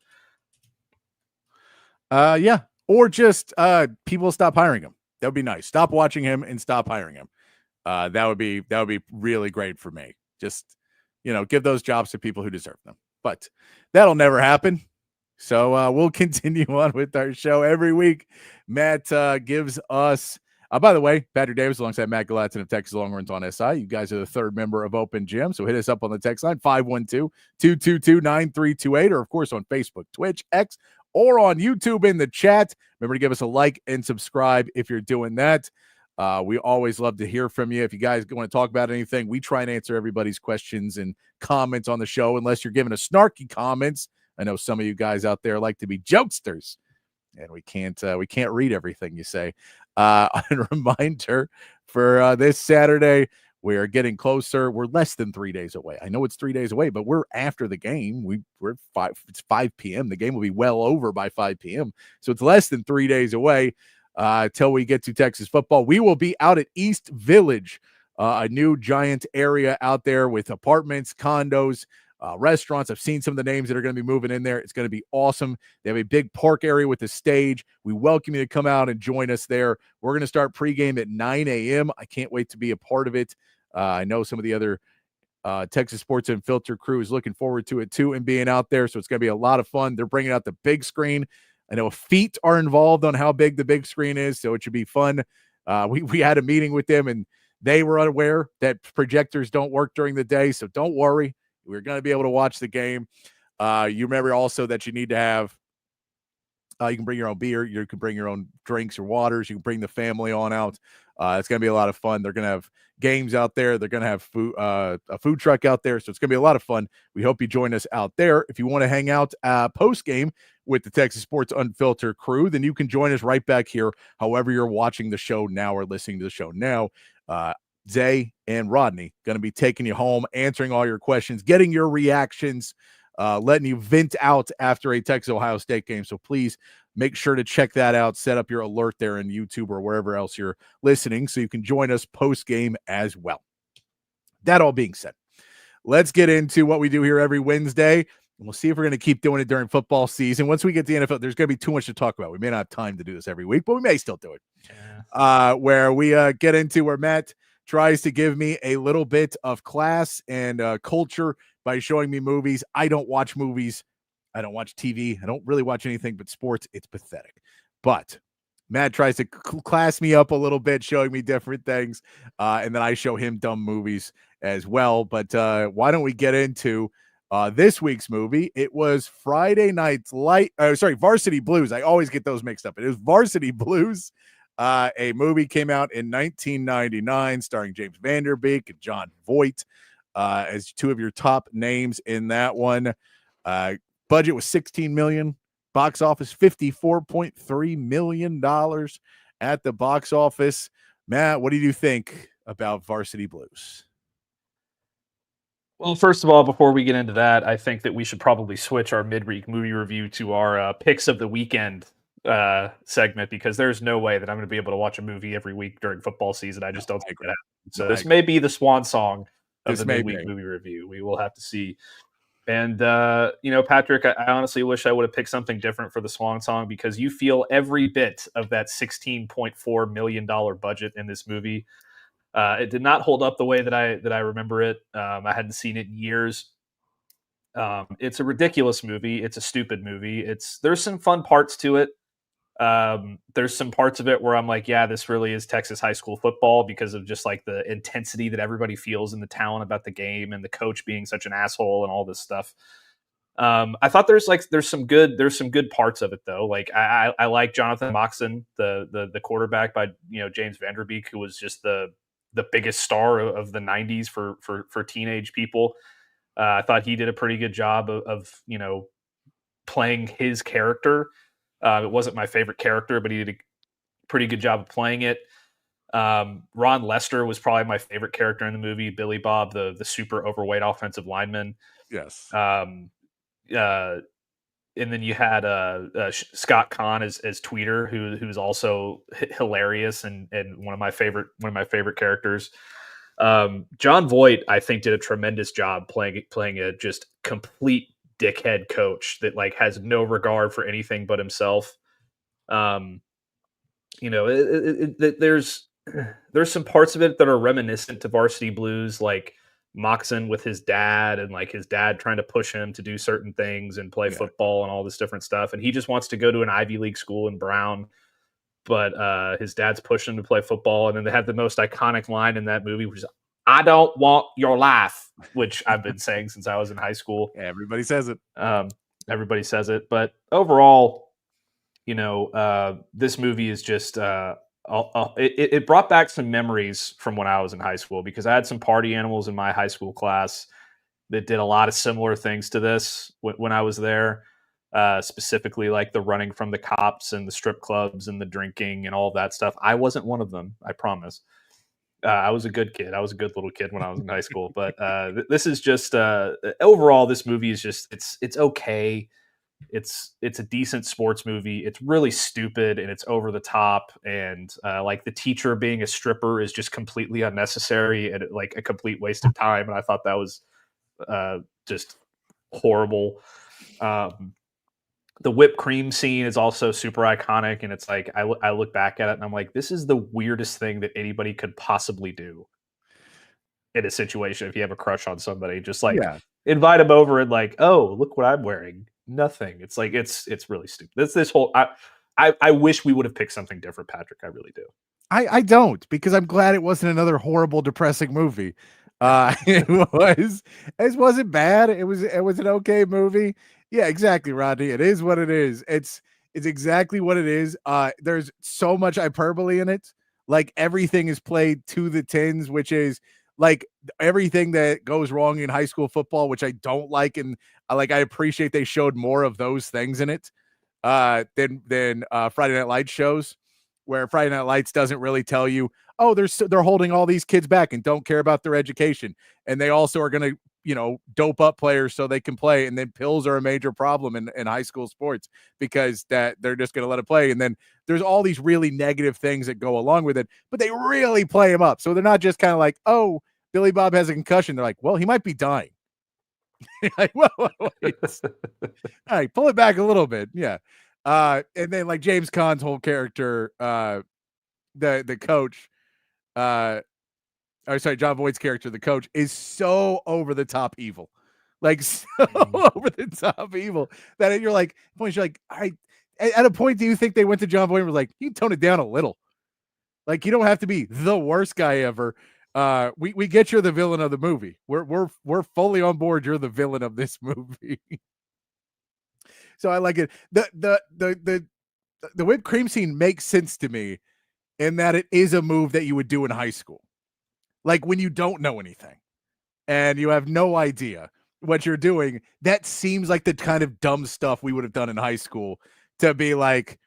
Yeah, or just people stop hiring him. That would be nice. Stop watching him and stop hiring him. That would be really great for me. Just, give those jobs to people who deserve them. But that'll never happen. So we'll continue on with our show every week. Matt gives us, by the way, Patrick Davis alongside Matt Galatzan of Texas Longhorns on SI. You guys are the third member of Open Gym. So hit us up on the text line, 512-222-9328, or of course on Facebook, Twitch, X, or on YouTube in the chat. Remember to give us a like and subscribe if you're doing that. We always love to hear from you. If you guys want to talk about anything, we try and answer everybody's questions and comments on the show, unless you're giving us snarky comments. I know some of you guys out there like to be jokesters, and we can't read everything you say. A reminder for this Saturday, we are getting closer. We're less than 3 days away. I know it's 3 days away, but we're after the game. We're 5. It's 5 p.m. The game will be well over by 5 p.m. So it's less than 3 days away till we get to Texas football. We will be out at East Village, a new giant area out there with apartments, condos, restaurants. I've seen some of the names that are going to be moving in there. It's going to be awesome. They have a big park area with a stage. We welcome you to come out and join us there. We're going to start pregame at 9 a.m. I can't wait to be a part of it. I know some of the other Texas Sports Unfiltered crew is looking forward to it too and being out there. So it's going to be a lot of fun. They're bringing out the big screen. I know feet are involved on how big the big screen is, so it should be fun. We had a meeting with them, and they were unaware that projectors don't work during the day, so don't worry. We're going to be able to watch the game. You remember also that you need to have you can bring your own beer. You can bring your own drinks or waters. You can bring the family on out. It's going to be a lot of fun. They're going to have games out there. They're going to have a food truck out there, so it's going to be a lot of fun. We hope you join us out there. If you want to hang out post-game with the Texas Sports Unfiltered crew, then you can join us right back here, however you're watching the show now or listening to the show now. Zay and Rodney going to be taking you home, answering all your questions, getting your reactions, letting you vent out after a Texas-Ohio State game. So please make sure to check that out. Set up your alert there in YouTube or wherever else you're listening so you can join us post-game as well. That all being said, let's get into what we do here every Wednesday. And we'll see if we're going to keep doing it during football season. Once we get to the NFL, there's going to be too much to talk about. We may not have time to do this every week, but we may still do it. Yeah. Where we get into where Matt tries to give me a little bit of class and culture by showing me movies. I don't watch movies. I don't watch TV. I don't really watch anything but sports. It's pathetic. But Matt tries to class me up a little bit, showing me different things. And then I show him dumb movies as well. But why don't we get into this week's movie? It was Friday Night's Varsity Blues. I always get those mixed up. It was Varsity Blues. A movie came out in 1999 starring James Van Der Beek and John Voight as two of your top names in that one. Budget was $16 million. Box office $54.3 million at the box office. Matt, what do you think about Varsity Blues? Well, first of all, before we get into that, I think that we should probably switch our midweek movie review to our picks of the weekend segment, because there's no way that I'm going to be able to watch a movie every week during football season. I just don't think that happens. So this may be the swan song of the midweek movie review. We will have to see. And, Patrick, I honestly wish I would have picked something different for the swan song, because you feel every bit of that $16.4 million budget in this movie. It did not hold up the way that I remember it. I hadn't seen it in years. It's a ridiculous movie. It's a stupid movie. There's some fun parts to it. There's some parts of it where I'm like, yeah, this really is Texas high school football, because of just like the intensity that everybody feels in the town about the game, and the coach being such an asshole and all this stuff. I thought there's some good parts of it though. Like I like Jonathan Moxon, the quarterback by James Van Der Beek, who was just the biggest star of the 90s for teenage people. I thought he did a pretty good job of playing his character. It wasn't my favorite character, but he did a pretty good job of playing it. Ron Lester was probably my favorite character in the movie. Billy Bob, the super overweight offensive lineman. Yes. And then you had Scott Conn as Tweeter, who's also hilarious and one of my favorite characters. John Voight, I think, did a tremendous job playing a just complete dickhead coach that like has no regard for anything but himself. There's some parts of it that are reminiscent to Varsity Blues, like Moxon with his dad, and like his dad trying to push him to do certain things and play football and all this different stuff. And he just wants to go to an Ivy League school in Brown, but his dad's pushing him to play football. And then they have the most iconic line in that movie, which is, "I don't want your life," which I've been saying since I was in high school. Yeah, everybody says it. Everybody says it. But overall, this movie is just it brought back some memories from when I was in high school, because I had some party animals in my high school class that did a lot of similar things to this when I was there, specifically like the running from the cops and the strip clubs and the drinking and all that stuff. I wasn't one of them, I promise. I was a good kid. I was a good little kid when I was in high school. But this is just overall, this movie is just it's okay. It's a decent sports movie. It's really stupid and it's over the top. And like the teacher being a stripper is just completely unnecessary and like a complete waste of time. And I thought that was just horrible. The whipped cream scene is also super iconic, and it's like I look back at it and I'm like, this is the weirdest thing that anybody could possibly do in a situation. If you have a crush on somebody, just like invite them over and like, oh, look what I'm wearing. Nothing. It's like it's really stupid. This whole I wish we would have picked something different, Patrick. I really do. I don't, because I'm glad it wasn't another horrible, depressing movie. It wasn't bad. It was an okay movie. Yeah, exactly, Rodney. It is what it is. It's exactly what it is. There's so much hyperbole in it. Like everything is played to the tins, which is like everything that goes wrong in high school football, which I don't like. And I appreciate they showed more of those things in it than Friday Night Lights shows, where Friday Night Lights doesn't really tell you, oh, they're holding all these kids back and don't care about their education. And they also are going to, dope up players so they can play. And then pills are a major problem in high school sports, because that they're just going to let it play. And then there's all these really negative things that go along with it, but they really play him up. So they're not just kind of like, oh, Billy Bob has a concussion. They're like, well, he might be dying. Like, well, wait. All right, pull it back a little bit. Yeah. And then like James Caan's whole character, the coach, John Voight's character, the coach, is so over the top evil, like so over the top evil that you're like, at a point, do you think they went to John Voight and was like, you tone it down a little? Like, you don't have to be the worst guy ever. We get you're the villain of the movie. We're fully on board. You're the villain of this movie. So I like it. The whipped cream scene makes sense to me in that it is a move that you would do in high school. Like when you don't know anything and you have no idea what you're doing, that seems like the kind of dumb stuff we would have done in high school to be like,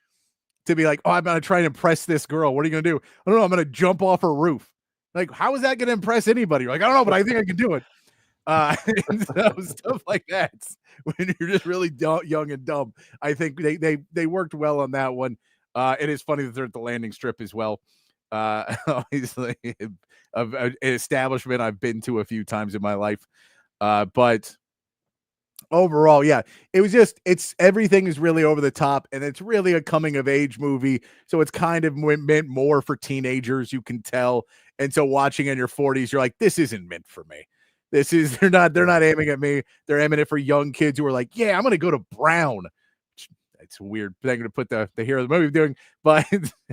oh, I'm going to try and impress this girl. What are you going to do? I don't know. I'm going to jump off her roof. Like, how is that going to impress anybody? You're like, I don't know, but I think I can do it. And so stuff like that, when you're just really young and dumb, I think they worked well on that one. It is funny that they're at the landing strip as well. Obviously, of an establishment I've been to a few times in my life. But overall, yeah, it's everything is really over the top, and it's really a coming of age movie. So it's kind of meant more for teenagers, you can tell. And so watching in your 40s, you're like, this isn't meant for me. They're not aiming at me. They're aiming it for young kids who are like, yeah, I'm going to go to Brown. It's a weird thing to put the hero of the movie doing, but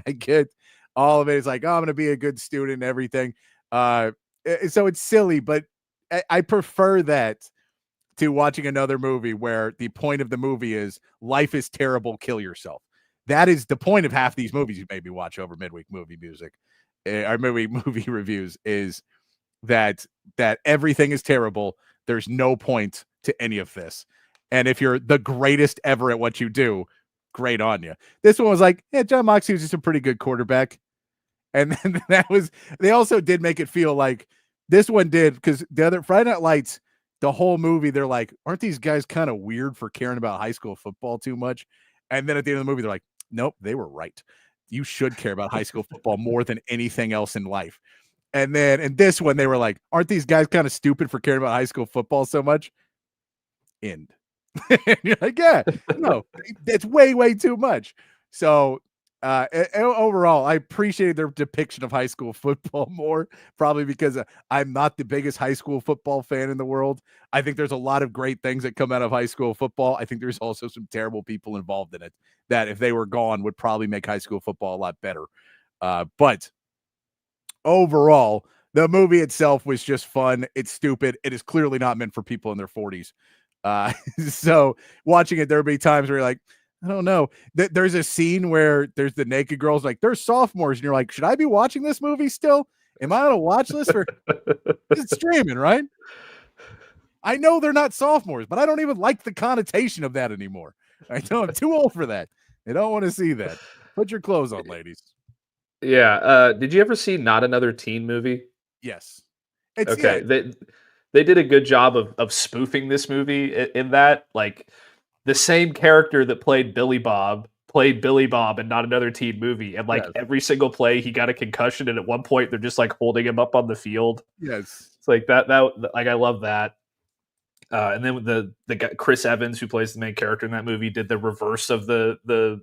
I get all of it. It's like, oh, I'm going to be a good student and everything. So it's silly, but I prefer that to watching another movie where the point of the movie is life is terrible, kill yourself. That is the point of half these movies you maybe watch over midweek movie music or movie reviews, is that everything is terrible. There's no point to any of this. And if you're the greatest ever at what you do, great on you. This one was like, yeah, John Moxley was just a pretty good quarterback. And then they also did make it feel like this one did, because the other Friday Night Lights, the whole movie, they're like, aren't these guys kind of weird for caring about high school football too much? And then at the end of the movie, they're like, nope, they were right. You should care about high school football more than anything else in life. And then in this one, they were like, aren't these guys kind of stupid for caring about high school football so much? End. And you're like, yeah, no, it's way, way too much. So overall, I appreciated their depiction of high school football more, probably because I'm not the biggest high school football fan in the world. I think there's a lot of great things that come out of high school football. I think there's also some terrible people involved in it that, if they were gone, would probably make high school football a lot better. But overall, the movie itself was just fun. It's stupid. It is clearly not meant for people in their 40s. So watching it, there would be times where you're like, I don't know. There's a scene where there's the naked girls, like, they're sophomores, and you're like, should I be watching this movie still? Am I on a watch list for it's streaming, right? I know they're not sophomores, but I don't even like the connotation of that anymore. I know I'm too old for that. I don't want to see that. Put your clothes on, ladies. Yeah. Did you ever see Not Another Teen Movie? Yes. Okay. Yeah. They did a good job of spoofing this movie in that, like, the same character that played Billy Bob in Not Another Teen Movie. And like every single play, he got a concussion. And at one point, they're just like holding him up on the field. Yes. It's like that like, I love that. And then the guy, Chris Evans, who plays the main character in that movie, did the reverse of the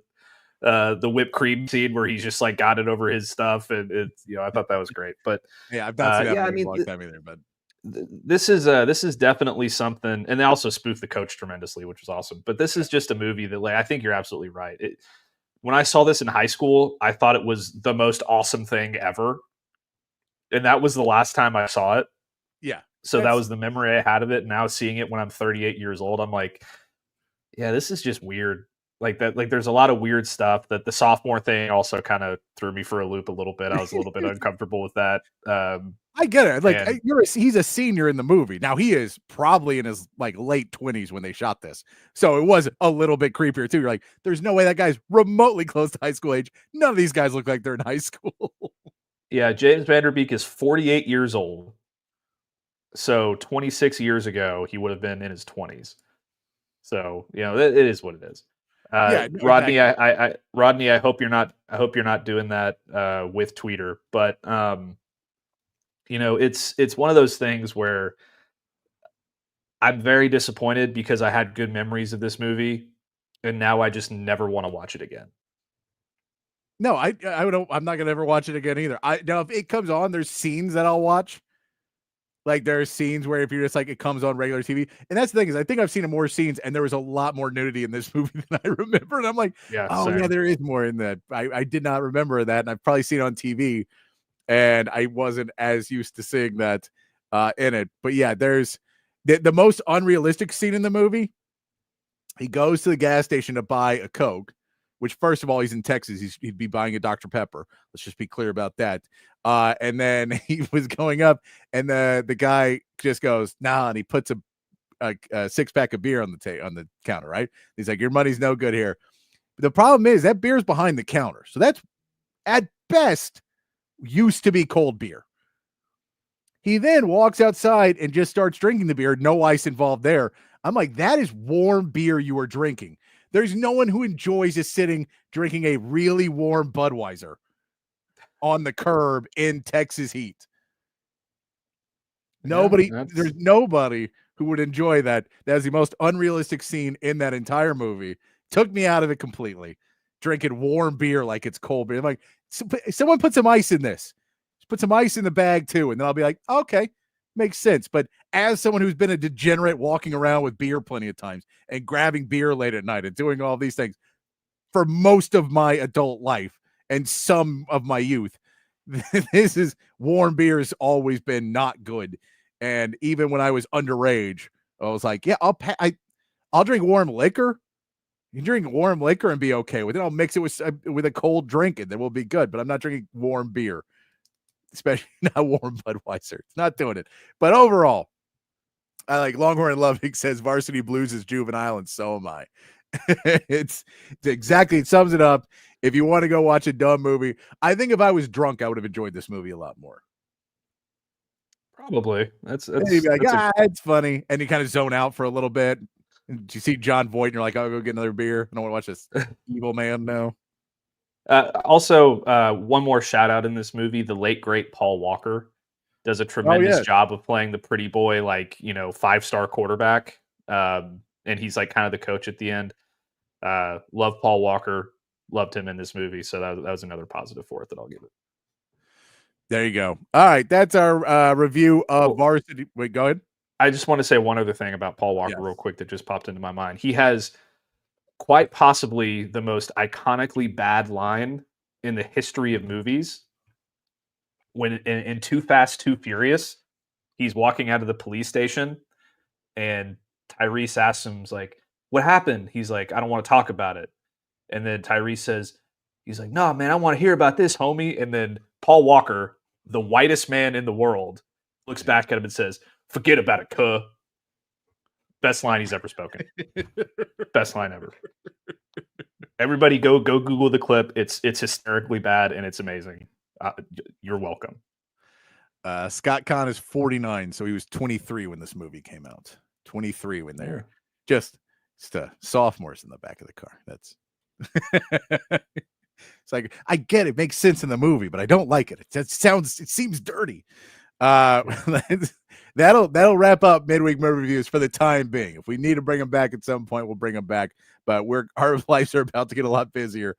whipped cream scene where he's just like got it over his stuff. And it's, I thought that was great. But yeah, I've not seen that in a long time either, but this is definitely something, and they also spoof the coach tremendously, which was awesome. But this is just a movie that, like, I think you're absolutely right. When I saw this in high school, I thought it was the most awesome thing ever, and that was the last time I saw it. Yeah, so that was the memory I had of it. And now seeing it when I'm 38 years old, I'm like, yeah, this is just weird. Like that, like there's a lot of weird stuff. That the sophomore thing also kind of threw me for a loop a little bit. I was a little bit uncomfortable with that. I get it. Like he's a senior in the movie. Now he is probably in his like late 20s when they shot this. So it was a little bit creepier too. You're like, there's no way that guy's remotely close to high school age. None of these guys look like they're in high school. Yeah. James Vanderbeek is 48 years old. So 26 years ago, he would have been in his 20s. So, it is what it is. Rodney, exactly. Rodney, I hope you're not doing that with Tweeter, but it's one of those things where I'm very disappointed because I had good memories of this movie, and now I just never want to watch it again. No, I'm not gonna ever watch it again either. Now if it comes on, there's scenes that I'll watch. Like there are scenes where if you're just like, it comes on regular TV. And that's the thing, is I think I've seen more scenes and there was a lot more nudity in this movie than I remember. And I'm like, yeah, there is more in that. I did not remember that. And I've probably seen it on TV and I wasn't as used to seeing that in it. But yeah, there's the most unrealistic scene in the movie. He goes to the gas station to buy a Coke, which first of all, he's in Texas. He'd be buying a Dr. Pepper. Let's just be clear about that. And then he was going up, and the guy just goes, nah, and he puts a 6-pack of beer on the counter, right? He's like, your money's no good here. But the problem is that beer's behind the counter. So that's at best used to be cold beer. He then walks outside and just starts drinking the beer. No ice involved there. I'm like, that is warm beer you are drinking. There's no one who enjoys just sitting drinking a really warm Budweiser on the curb in Texas heat. There's nobody who would enjoy that. That's the most unrealistic scene in that entire movie. Took me out of it completely. Drinking warm beer like it's cold beer. I'm like, someone put some ice in this. Just put some ice in the bag too. And then I'll be like, okay, makes sense. But as someone who's been a degenerate walking around with beer plenty of times and grabbing beer late at night and doing all these things for most of my adult life and some of my youth, warm beer has always been not good. And even when I was underage, I was like, yeah, I'll drink warm liquor. You can drink warm liquor and be okay with it. I'll mix it with a cold drink and then we'll be good. But I'm not drinking warm beer, especially not warm Budweiser. It's not doing it. But overall, I like Longhorn Loving says Varsity Blues is juvenile, and so am I. It sums it up. If you want to go watch a dumb movie, I think if I was drunk, I would have enjoyed this movie a lot more. Probably. That's it's funny. And you kind of zone out for a little bit. And you see John Voight and you're like, I'll go get another beer. I don't want to watch this evil man now. Also, one more shout out in this movie, the late, great Paul Walker does a tremendous job of playing the pretty boy, 5-star quarterback. And he's like kind of the coach at the end. Love Paul Walker. Loved him in this movie. So that was another positive for it that I'll give it. There you go. All right. That's our review of Varsity. Wait, go ahead. I just want to say one other thing about Paul Walker real quick that just popped into my mind. He has quite possibly the most iconically bad line in the history of movies. When in Too Fast, Too Furious, he's walking out of the police station and Tyrese asks him, like, what happened? He's like, I don't want to talk about it. And then Tyrese says, he's like, no, man, I want to hear about this, homie. And then Paul Walker, the whitest man in the world, looks back at him and says, forget about it, cuh. Best line he's ever spoken. Best line ever. Everybody go Google the clip. It's hysterically bad and it's amazing. You're welcome. Scott Conn is 49, so he was 23 when this movie came out. 23 when they were just sophomores in the back of the car. That's it's like, I get it, makes sense in the movie, but I don't like it. It seems dirty. That'll wrap up midweek movie reviews for the time being. If we need to bring them back at some point, we'll bring them back. But our lives are about to get a lot busier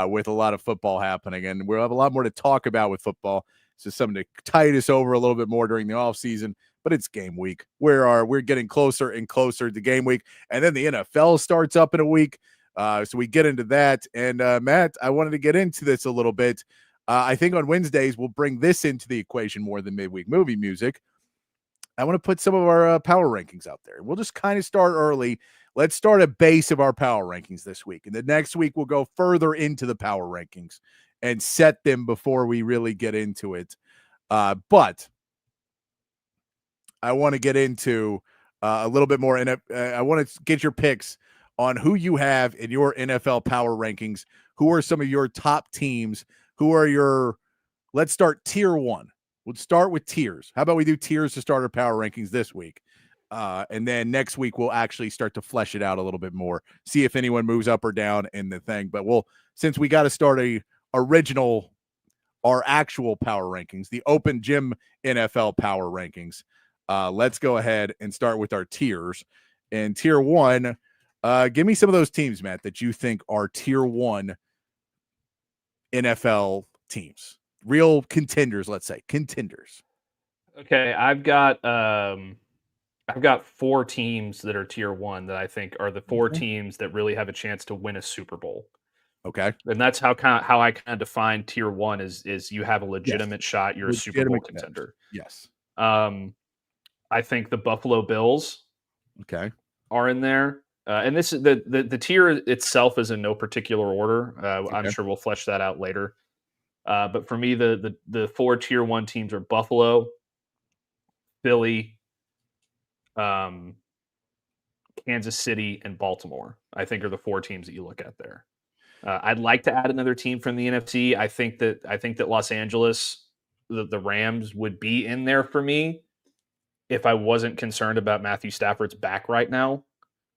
with a lot of football happening, and we'll have a lot more to talk about with football. It's just something to tide us over a little bit more during the off season. But it's game week. We're getting closer and closer to game week, and then the NFL starts up in a week. So we get into that. And Matt, I wanted to get into this a little bit. I think on Wednesdays we'll bring this into the equation more than midweek movie music. I want to put some of our power rankings out there. We'll just kind of start early. Let's start a base of our power rankings this week. And the next week we'll go further into the power rankings and set them before we really get into it. But I want to get into a little bit more. I want to get your picks on who you have in your NFL power rankings. Who are some of your top teams? Who are let's start tier one. We'll start with tiers. How about we do tiers to start our power rankings this week? And then next week, we'll actually start to flesh it out a little bit more, see if anyone moves up or down in the thing. But since we got to start our actual power rankings, the Open Gym NFL power rankings, let's go ahead and start with our tiers. And tier one, give me some of those teams, Matt, that you think are tier one NFL teams. Real contenders, let's say. Contenders. Okay, I've got 4 teams that are tier one that I think are the 4 teams that really have a chance to win a Super Bowl. Okay. And that's how I kind of define tier one is you have a legitimate shot, you're a Super Bowl contender. Yes. I think the Buffalo Bills are in there. And this is the tier itself is in no particular order. I'm sure we'll flesh that out later. But for me, the 4 tier 1 teams are Buffalo, Philly, Kansas City, and Baltimore. I think are the 4 teams that you look at there. I'd like to add another team from the NFC. I think that Los Angeles, the Rams, would be in there for me if I wasn't concerned about Matthew Stafford's back right now.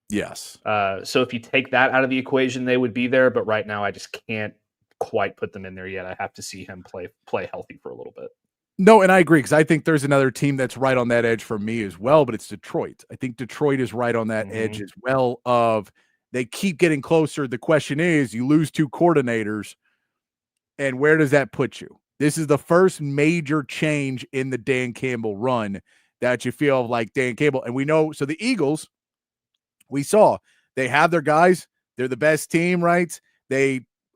Yes. So if you take that out of the equation, they would be there. But right now, I just can't quite put them in there yet. I have to see him play healthy for a little bit. No, and I agree, because I think there's another team that's right on that edge for me as well, but it's Detroit. I think Detroit is right on that edge as well of they keep getting closer. The question is, you lose 2 coordinators, and where does that put you? This is the first major change in the Dan Campbell run that you feel like Dan Campbell. And we know, so the Eagles, we saw, they have their guys. They're the best team, right?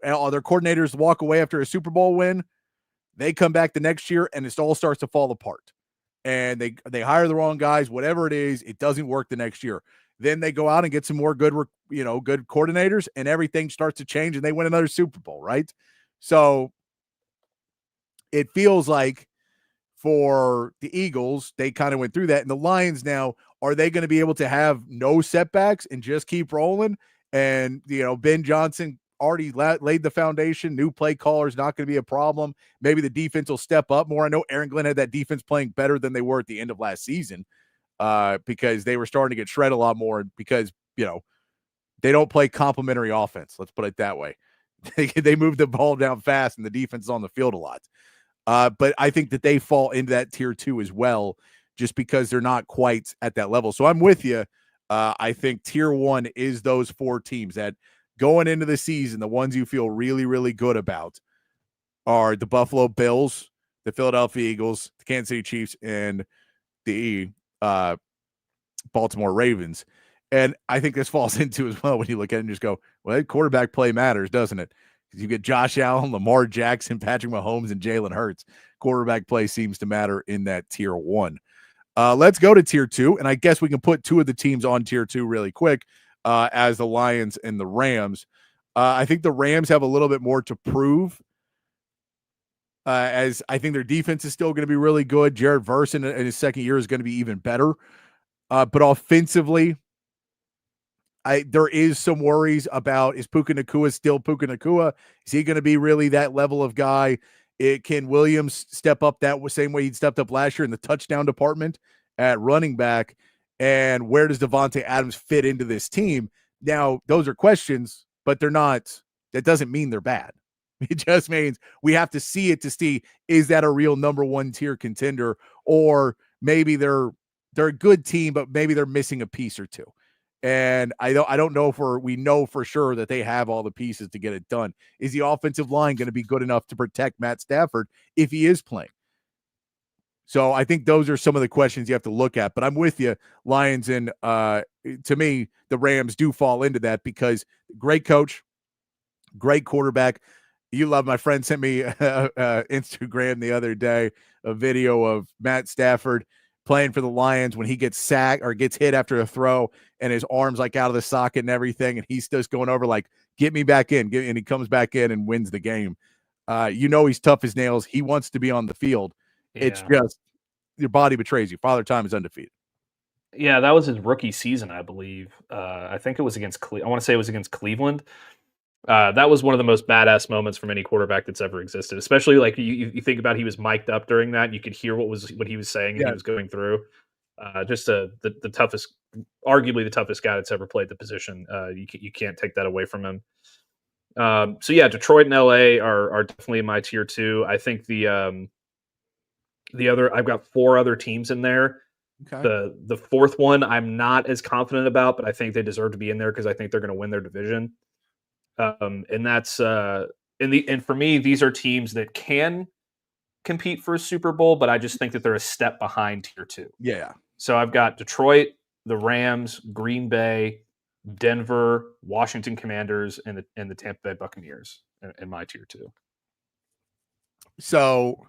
All their coordinators walk away after a Super Bowl win. They come back the next year, and it all starts to fall apart. And they hire the wrong guys, whatever it is, it doesn't work the next year. Then they go out and get some more good coordinators, and everything starts to change, and they win another Super Bowl, right? So it feels like for the Eagles, they kind of went through that. And the Lions now, are they going to be able to have no setbacks and just keep rolling? And, Ben Johnson already laid the foundation. New play caller is not going to be a problem. Maybe the defense will step up more. I know Aaron Glenn had that defense playing better than they were at the end of last season because they were starting to get shredded a lot more because, they don't play complementary offense. Let's put it that way. They move the ball down fast and the defense is on the field a lot. But I think that they fall into that tier 2 as well, just because they're not quite at that level. So I'm with you. I think tier 1 is those 4 teams that going into the season, the ones you feel really, really good about are the Buffalo Bills, the Philadelphia Eagles, the Kansas City Chiefs, and the Baltimore Ravens. And I think this falls into as well when you look at it and just go, well, quarterback play matters, doesn't it? Because you get Josh Allen, Lamar Jackson, Patrick Mahomes, and Jalen Hurts. Quarterback play seems to matter in that tier 1. Let's go to tier 2, and I guess we can put 2 of the teams on tier 2 really quick as the Lions and the Rams. I think the Rams have a little bit more to prove, as I think their defense is still going to be really good. Jared Verse in his second year is going to be even better. But offensively, there is some worries about, is Puka Nacua still Puka Nacua? Is he going to be really that level of guy? Can Williams step up that same way he stepped up last year in the touchdown department at running back? And where does Devontae Adams fit into this team? Now, those are questions, but they're not. That doesn't mean they're bad. It just means we have to see it to see, is that a real number 1 tier contender? Or maybe they're a good team, but maybe they're missing a piece or 2. And I don't know if we know for sure that they have all the pieces to get it done. Is the offensive line going to be good enough to protect Matt Stafford if he is playing? So I think those are some of the questions you have to look at. But I'm with you, Lions, and to me, the Rams do fall into that because great coach, great quarterback. You love, my friend sent me Instagram the other day, a video of Matt Stafford playing for the Lions when he gets sacked or gets hit after a throw and his arm's like out of the socket and everything. And he's just going over like, get me back in. And he comes back in and wins the game. He's tough as nails. He wants to be on the field. Yeah. It's just your body betrays you. Father Time is undefeated. Yeah, that was his rookie season, I believe. I think it was against I want to say it was against Cleveland. That was one of the most badass moments from any quarterback that's ever existed. Especially like you think about, he was mic'd up during that. You could hear what he was saying and he was going through. Just the toughest, arguably the toughest guy that's ever played the position. You can't take that away from him. So yeah, Detroit and LA are definitely in my tier 2. I think I've got 4 other teams in there. Okay. The 4th one I'm not as confident about, but I think they deserve to be in there because I think they're going to win their division. And that's and for me, these are teams that can compete for a Super Bowl, but I just think that they're a step behind tier 2. Yeah. So I've got Detroit, the Rams, Green Bay, Denver, Washington Commanders, and the Tampa Bay Buccaneers in my tier 2. So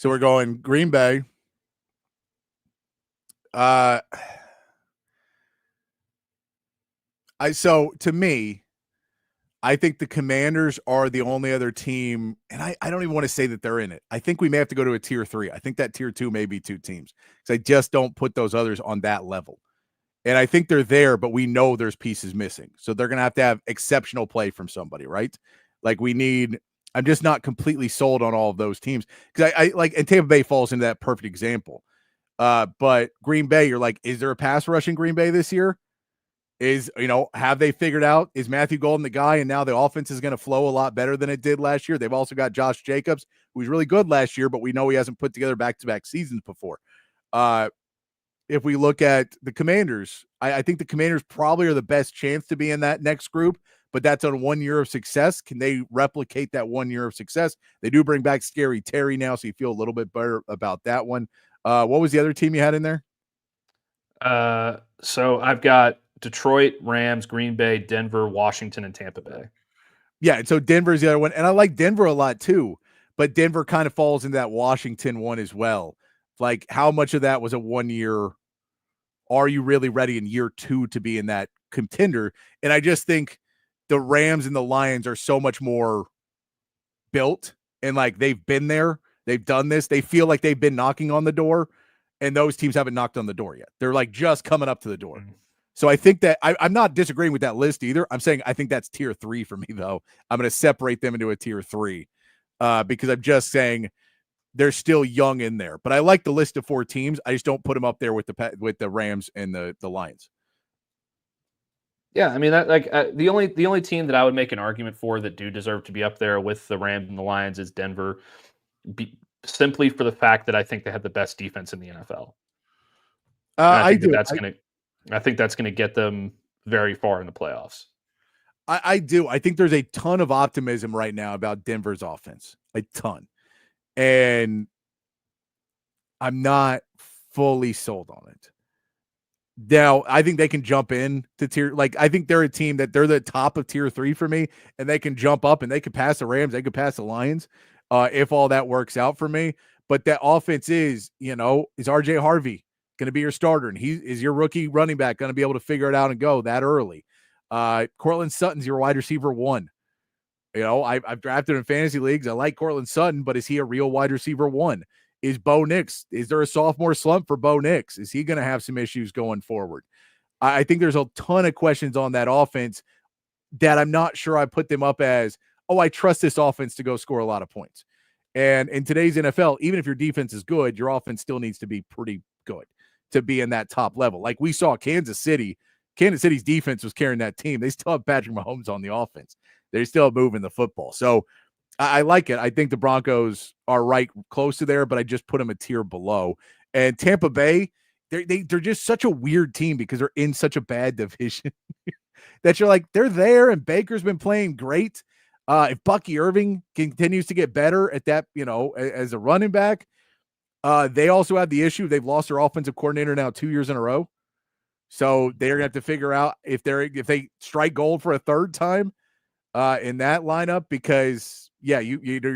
we're going Green Bay. So to me, I think the Commanders are the only other team, and I don't even want to say that they're in it. I think we may have to go to a tier 3. I think that tier 2 may be 2 teams because I just don't put those others on that level. And I think they're there, but we know there's pieces missing. So they're going to have exceptional play from somebody, right? Like I'm just not completely sold on all of those teams because I like, and Tampa Bay falls into that perfect example. But Green Bay, you're like, is there a pass rush in Green Bay this year? Have they figured out, is Matthew Golden the guy? And now the offense is going to flow a lot better than it did last year. They've also got Josh Jacobs, who was really good last year, but we know he hasn't put together back-to-back seasons before. If we look at the Commanders, I think the Commanders probably are the best chance to be in that next group, but that's on 1 year of success. Can they replicate that 1 year of success? They do bring back Scary Terry now, so you feel a little bit better about that one. What was the other team you had in there? So I've got Detroit, Rams, Green Bay, Denver, Washington, and Tampa Bay. Yeah, and so Denver's the other one, and I like Denver a lot too, but Denver kind of falls into that Washington one as well. Like, how much of that was a 1 year? Are you really ready in year 2 to be in that contender? And I just think the Rams and the Lions are so much more built, and like they've been there, they've done this, they feel like they've been knocking on the door, and those teams haven't knocked on the door yet. They're like just coming up to the door. So I think that I'm not disagreeing with that list either. I'm saying I think that's tier 3 for me, though. I'm going to separate them into a tier 3 because I'm just saying they're still young in there. But I like the list of 4 teams. I just don't put them up there with the Rams and the Lions. Yeah, I mean the only team that I would make an argument for that do deserve to be up there with the Rams and the Lions is Denver, simply for the fact that I think they have the best defense in the NFL. I think that's going to get them very far in the playoffs. I do. I think there's a ton of optimism right now about Denver's offense. A ton. And I'm not fully sold on it. Now, I think they can jump in to tier. Like, I think they're a team that they're the top of tier 3 for me, and they can jump up and they could pass the Rams. They could pass the Lions if all that works out for me. But that offense is RJ Harvey going to be your starter, and he is your rookie running back going to be able to figure it out and go that early. Cortland Sutton's your wide receiver 1. I've drafted in fantasy leagues. I like Cortland Sutton, but is he a real wide receiver 1? Is Bo Nix, is there a sophomore slump for Bo Nix? Is he going to have some issues going forward? I think there's a ton of questions on that offense that I'm not sure I put them up as, I trust this offense to go score a lot of points. And in today's NFL, even if your defense is good, your offense still needs to be pretty good to be in that top level. Like we saw Kansas City's defense was carrying that team. They still have Patrick Mahomes on the offense. They're still moving the football. So I like it. I think the Broncos are right close to there, but I just put them a tier below. And Tampa Bay, they're just such a weird team because they're in such a bad division that you're like, they're there and Baker's been playing great. If Bucky Irving continues to get better at that, as a running back, they also have the issue. They've lost their offensive coordinator now 2 years in a row. So they're going to have to figure out if they strike gold for a third time in that lineup, because your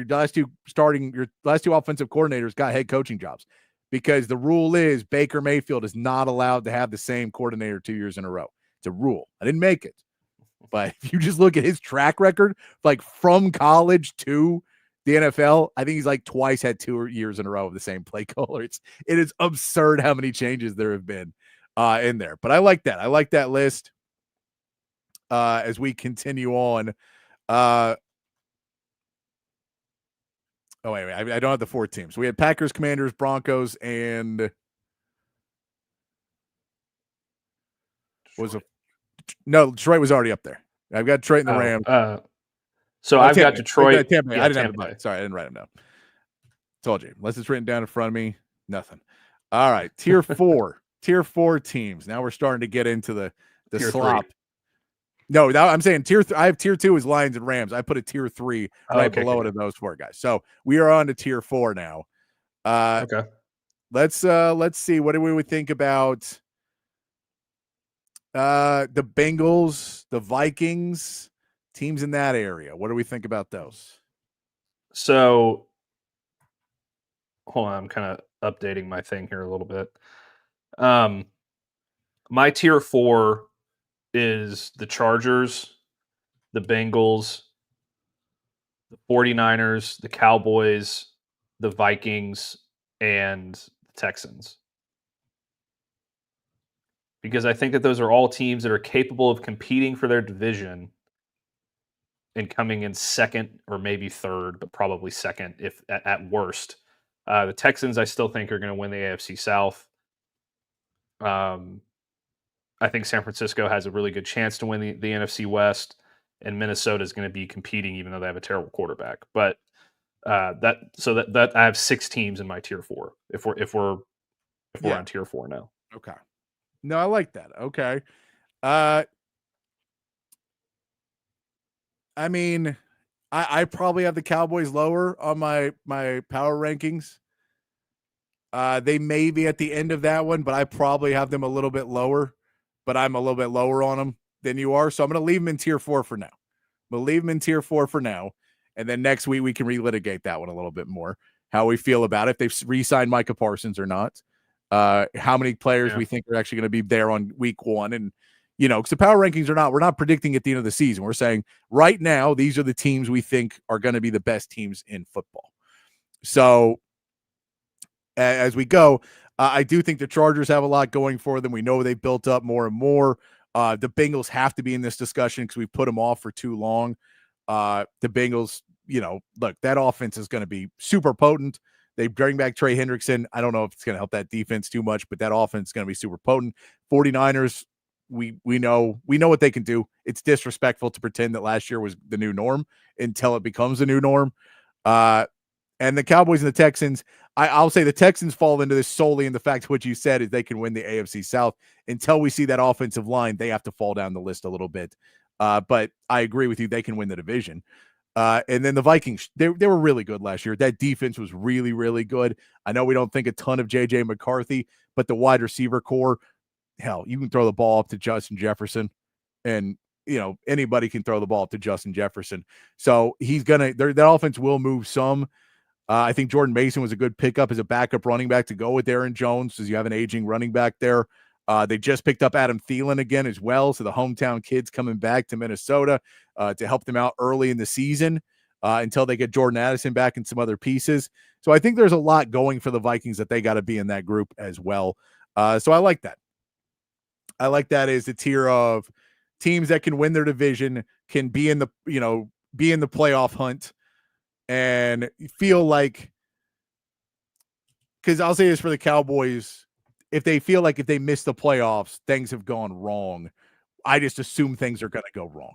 last two offensive coordinators got head coaching jobs, because the rule is Baker Mayfield is not allowed to have the same coordinator 2 years in a row. It's a rule. I didn't make it. But if you just look at his track record, like from college to the NFL, I think he's like twice had 2 years in a row of the same play caller. It is absurd how many changes there have been in there. But I like that. I like that list as we continue on. I don't have the 4 teams. We had Packers, Commanders, Broncos, and Detroit was already up there. I've got Detroit and the Rams. So I've got Detroit. Tampa. I didn't have the Sorry, I didn't write them down. Told you. Unless it's written down in front of me, nothing. All right, tier 4. Tier 4 teams. Now we're starting to get into the tier slop. 3. No, I'm saying I have tier 2 is Lions and Rams. I put a tier 3 right below it of those 4 guys. So we are on to tier 4 now. Okay. Let's see. What do we think about the Bengals, the Vikings, teams in that area? What do we think about those? So hold on, I'm kind of updating my thing here a little bit. My tier 4 is the Chargers, the Bengals, the 49ers, the Cowboys, the Vikings, and the Texans. Because I think that those are all teams that are capable of competing for their division and coming in second or maybe third, but probably second if at worst. The Texans, I still think, are going to win the AFC South. I think San Francisco has a really good chance to win the NFC West, and Minnesota is going to be competing even though they have a terrible quarterback. But that I have 6 teams in my tier 4 if we're on tier 4 now. Okay. No, I like that. Okay. I mean, I probably have the Cowboys lower on my power rankings. They may be at the end of that one, but I probably have them a little bit lower, but I'm a little bit lower on them than you are. So I'm going to leave them in tier 4 for now. I'm going to leave them in tier 4 for now. And then next week we can relitigate that one a little bit more, how we feel about it, if they've re-signed Micah Parsons or not. How many players we think are actually going to be there on week 1. And, because the power rankings we're not predicting at the end of the season. We're saying right now, these are the teams we think are going to be the best teams in football. So as we go, I do think the Chargers have a lot going for them. We know they've built up more and more. The Bengals have to be in this discussion because we put them off for too long. The Bengals, look, that offense is going to be super potent. They bring back Trey Hendrickson. I don't know if it's going to help that defense too much, but that offense is going to be super potent. 49ers, we know what they can do. It's disrespectful to pretend that last year was the new norm until it becomes the new norm. And the Cowboys and the Texans, I'll say the Texans fall into this solely in the fact of what you said is they can win the AFC South. Until we see that offensive line, they have to fall down the list a little bit. But I agree with you. They can win the division. And then the Vikings, they were really good last year. That defense was really, really good. I know we don't think a ton of J.J. McCarthy, but the wide receiver core, hell, you can throw the ball up to Justin Jefferson, and anybody can throw the ball up to Justin Jefferson. So that offense will move some. I think Jordan Mason was a good pickup as a backup running back to go with Aaron Jones, because you have an aging running back there. They just picked up Adam Thielen again as well. So the hometown kids coming back to Minnesota to help them out early in the season until they get Jordan Addison back and some other pieces. So I think there's a lot going for the Vikings that they got to be in that group as well. So I like that. I like that as a tier of teams that can win their division, can be in the playoff hunt, and feel like, because I'll say this for the Cowboys, if they feel like if they miss the playoffs, things have gone wrong, I just assume things are going to go wrong.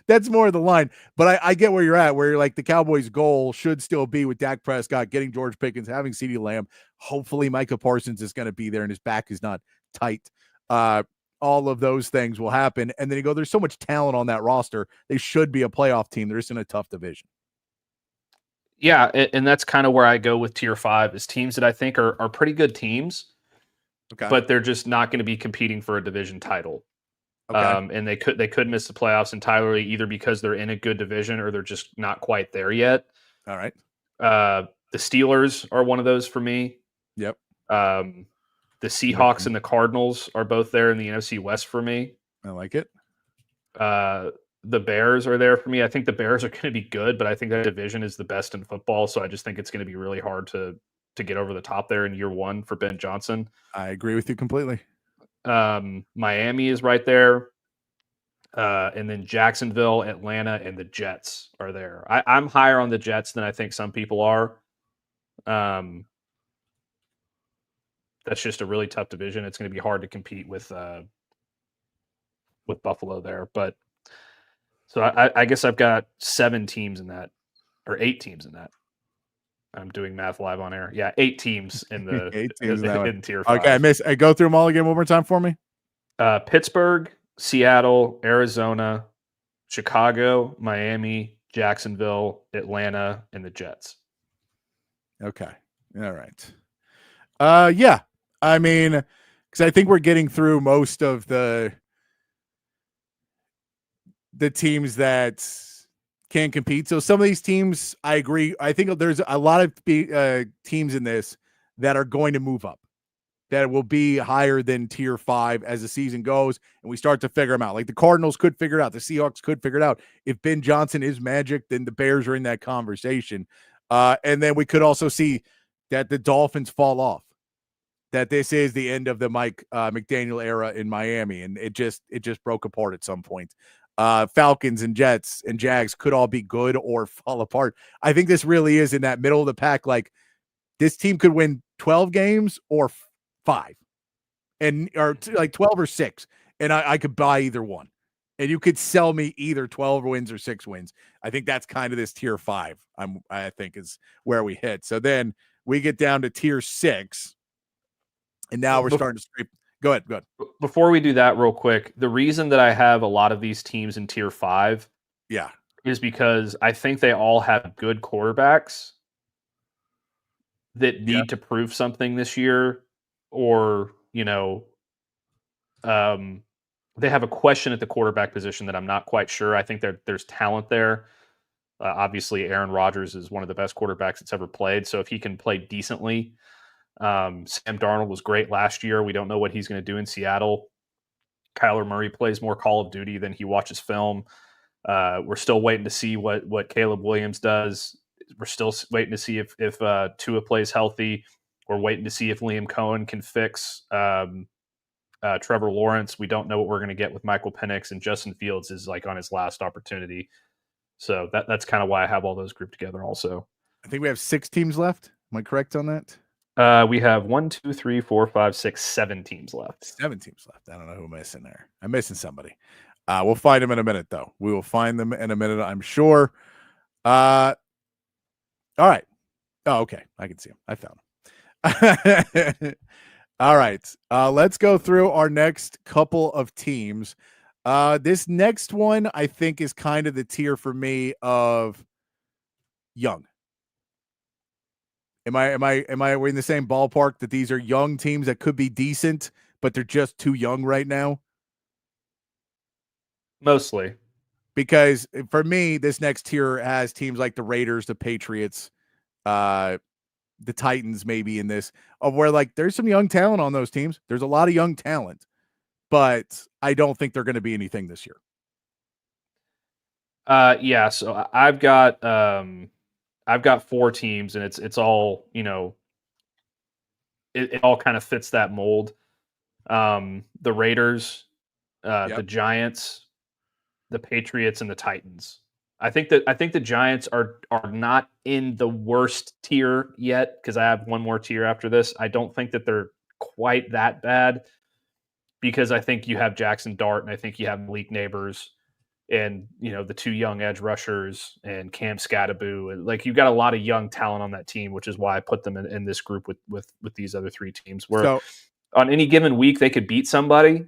That's more of the line. But I get where you're at, where you're like the Cowboys' goal should still be with Dak Prescott, getting George Pickens, having CeeDee Lamb. Hopefully Micah Parsons is going to be there and his back is not tight. All of those things will happen. And then you go, there's so much talent on that roster. They should be a playoff team. They're just in a tough division. Yeah, and that's kind of where I go with tier 5 is teams that I think are pretty good teams, but they're just not going to be competing for a division title. Okay. And they could miss the playoffs entirely, either because they're in a good division or they're just not quite there yet. All right. The Steelers are one of those for me. Yep. The Seahawks and the Cardinals are both there in the NFC West for me. I like it. The Bears are there for me. I think the Bears are going to be good, but I think that division is the best in football. So I just think it's going to be really hard to get over the top there in year 1 for Ben Johnson. I agree with you completely. Miami is right there. And then Jacksonville, Atlanta, and the Jets are there. I'm higher on the Jets than I think some people are. That's just a really tough division. It's going to be hard to compete with Buffalo there. But so I guess I've got 7 teams in that, or 8 teams in that. I'm doing math live on air. Yeah, 8 teams in the 8 teams in tier 5. Okay, I go through them all again one more time for me. Pittsburgh, Seattle, Arizona, Chicago, Miami, Jacksonville, Atlanta, and the Jets. Okay. All right. Yeah. I mean, because I think we're getting through most of the teams that can compete. So some of these teams, I agree. I think there's a lot of teams in this that are going to move up. that will be higher than tier 5 as the season goes and we start to figure them out. Like the Cardinals could figure it out. The Seahawks could figure it out. If Ben Johnson is magic, then the Bears are in that conversation. And then we could also see that the Dolphins fall off, that this is the end of the Mike McDaniel era in Miami. And it just broke apart at some point. Falcons and Jets and Jags could all be good or fall apart. I think this really is in that middle of the pack. Like this team could win 12 games or 5 or like 12 or 6. And I could buy either one. And you could sell me either 12 wins or 6 wins. I think that's kind of this tier 5. I think is where we hit. So then we get down to tier 6. And now we're starting to scrape. Go ahead. Before we do that real quick, the reason that I have a lot of these teams in tier 5 is because I think they all have good quarterbacks that need to prove something this year, or, they have a question at the quarterback position that I'm not quite sure. I think there's talent there. Obviously, Aaron Rodgers is one of the best quarterbacks that's ever played. So if he can play decently, Sam Darnold was great last year. We don't know what he's going to do in Seattle. Kyler Murray plays more Call of Duty than he watches film. We're still waiting to see what Caleb Williams does. We're still waiting to see if Tua plays healthy. We're waiting to see if Liam Cohen can fix Trevor Lawrence. We don't know what we're going to get with Michael Penix, and Justin Fields is like on his last opportunity. So that's kind of why I have all those grouped together also. I think we have 6 teams left. Am I correct on that? We have 1, 2, 3, 4, 5, 6, 7 teams left. 7 teams left. I don't know who I'm missing there. I'm missing somebody. We'll find them in a minute, though. We will find them in a minute, I'm sure. All right. Oh, okay. I can see them. I found them. All right. Let's go through our next couple of teams. This next one, I think, is kind of the tier for me of young. Am I we're in the same ballpark that these are young teams that could be decent, but they're just too young right now? Mostly. Because for me, this next tier has teams like the Raiders, the Patriots, the Titans, maybe in this, of where like there's some young talent on those teams. There's a lot of young talent, but I don't think they're going to be anything this year. Yeah. So I've got 4 teams, and it's all, it all kind of fits that mold. The Raiders, the Giants, the Patriots, and the Titans. I think the Giants are not in the worst tier yet, because I have one more tier after this. I don't think that they're quite that bad, because I think you have Jackson Dart, and I think you have Malik Neighbors, and the 2 young edge rushers, and Cam Scattaboo, and like you've got a lot of young talent on that team, which is why I put them in this group with these other 3 teams. Where on any given week they could beat somebody,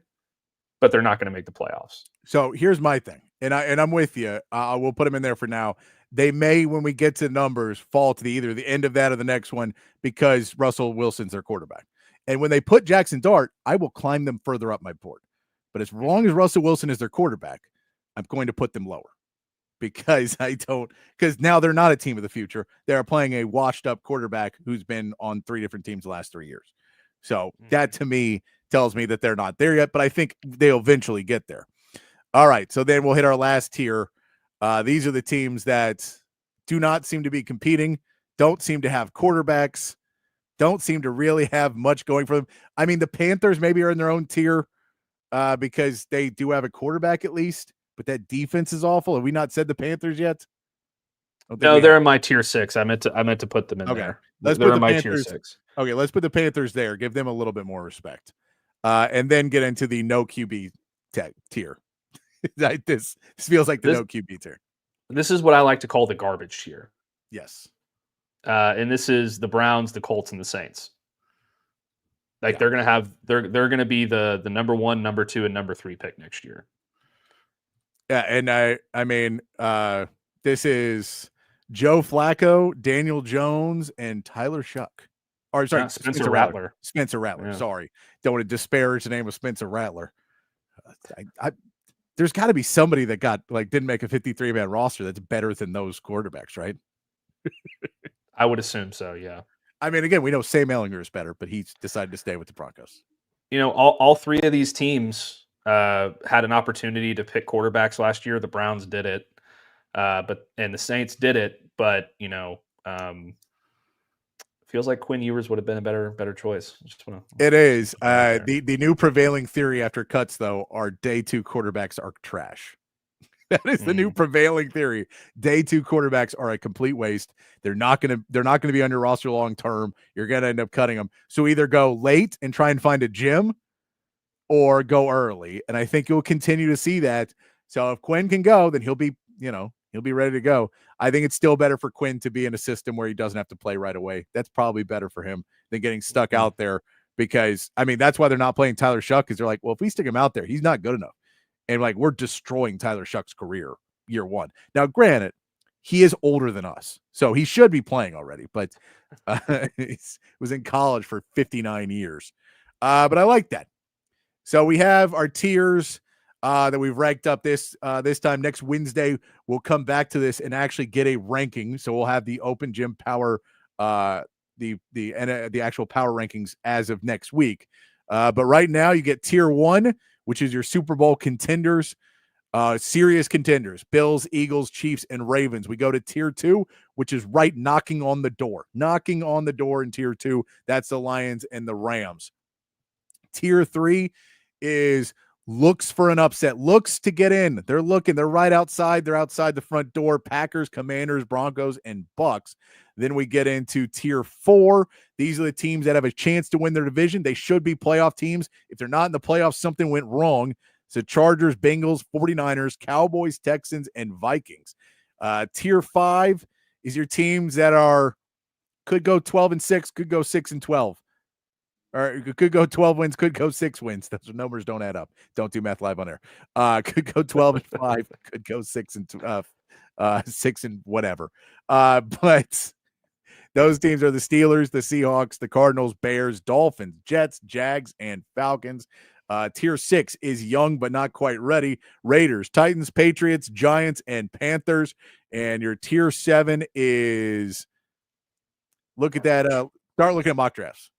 but they're not going to make the playoffs. So here's my thing, and I'm with you. We'll put them in there for now. They may, when we get to numbers, fall to either the end of that or the next one, because Russell Wilson's their quarterback. And when they put Jackson Dart, I will climb them further up my board. But as long as Russell Wilson is their quarterback, I'm going to put them lower, because now they're not a team of the future. They're playing a washed up quarterback who's been on 3 different teams the last 3 years. So that to me tells me that they're not there yet, but I think they'll eventually get there. All right. So then we'll hit our last tier. These are the teams that do not seem to be competing, don't seem to have quarterbacks, don't seem to really have much going for them. I mean, the Panthers maybe are in their own tier because they do have a quarterback at least, but that defense is awful. Have we not said the Panthers yet? No, they're in my tier 6. I meant to put them in there. Let's they're put in the my Panthers, tier 6. Okay, let's put the Panthers there. Give them a little bit more respect. And then get into the no QB tier. This feels like the no QB tier. This is what I like to call the garbage tier. Yes. And this is the Browns, the Colts, and the Saints. Like they're gonna be the number 1, number 2, and number 3 pick next year. Yeah, and I mean this is Joe Flacco, Daniel Jones, and Tyler Shuck. Or sorry, Spencer Rattler. Spencer Rattler. Yeah. Sorry, don't want to disparage the name of Spencer Rattler. There's got to be somebody that didn't make a 53-man roster that's better than those quarterbacks, right? I would assume so. Yeah. I mean, again, we know Sam Ehlinger is better, but he's decided to stay with the Broncos. You know, all three of these teams had an opportunity to pick quarterbacks last year. The Browns did it, and the Saints did it. But feels like Quinn Ewers would have been a better choice. It is. The new prevailing theory after cuts, though, are day 2 quarterbacks are trash. That is the new prevailing theory. Day 2 quarterbacks are a complete waste. They're not gonna be on your roster long term. You're gonna end up cutting them. So either go late and try and find a gym, or go early. And I think you'll continue to see that. So if Quinn can go, then he'll be ready to go. I think it's still better for Quinn to be in a system where he doesn't have to play right away. That's probably better for him than getting stuck out there, because I mean, that's why they're not playing Tyler Shuck, because they're like, well, if we stick him out there, he's not good enough. And like, we're destroying Tyler Shuck's career year 1. Now, granted, he is older than us, so he should be playing already, but he was in college for 59 years. But I like that. So we have our tiers that we've ranked up this time. Next Wednesday, we'll come back to this and actually get a ranking. So we'll have the open gym power, the actual power rankings as of next week. But right now, you get tier 1, which is your Super Bowl contenders, serious contenders: Bills, Eagles, Chiefs, and Ravens. We go to tier 2, which is right knocking on the door in tier 2. That's the Lions and the Rams. Tier 3 is looks for an upset, looks to get in. They're right outside. They're outside the front door: Packers, Commanders, Broncos, and Bucks. Then we get into tier 4. These are the teams that have a chance to win their division. They should be playoff teams. If they're not in the playoffs, something went wrong. So Chargers, Bengals, 49ers, Cowboys, Texans, and Vikings. Tier 5 is your teams that could go 12-6, could go 6-12. Or could go 12 wins, could go 6 wins. Those numbers don't add up. Don't do math live on air. Could go 12-5, could go 6 and whatever. But those teams are the Steelers, the Seahawks, the Cardinals, Bears, Dolphins, Jets, Jags, and Falcons. Tier 6 is young but not quite ready: Raiders, Titans, Patriots, Giants, and Panthers. And your tier 7 is, look at that. Start looking at mock drafts.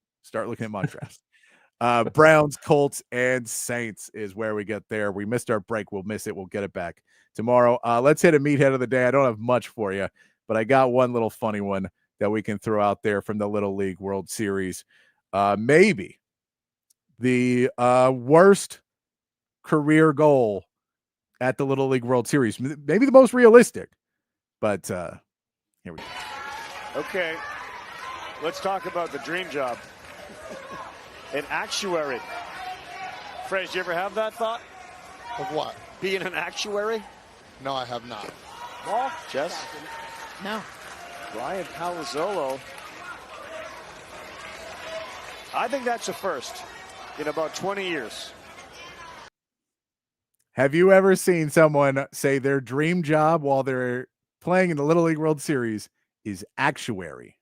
Browns, Colts, and Saints is where we get there. We missed our break. We'll miss it. We'll get it back tomorrow. Let's hit a meathead of the day. I don't have much for you, but I got one little funny one that we can throw out there from the Little League World Series. Maybe the worst career goal at the Little League World Series. Maybe the most realistic, but here we go. Okay, let's talk about the dream job. An actuary. Fred, did you ever have that thought? Of what? Being an actuary? No, I have not. Well, Jess? No. Ryan Palazzolo. I think that's a first in about 20 years. Have you ever seen someone say their dream job while they're playing in the Little League World Series is actuary?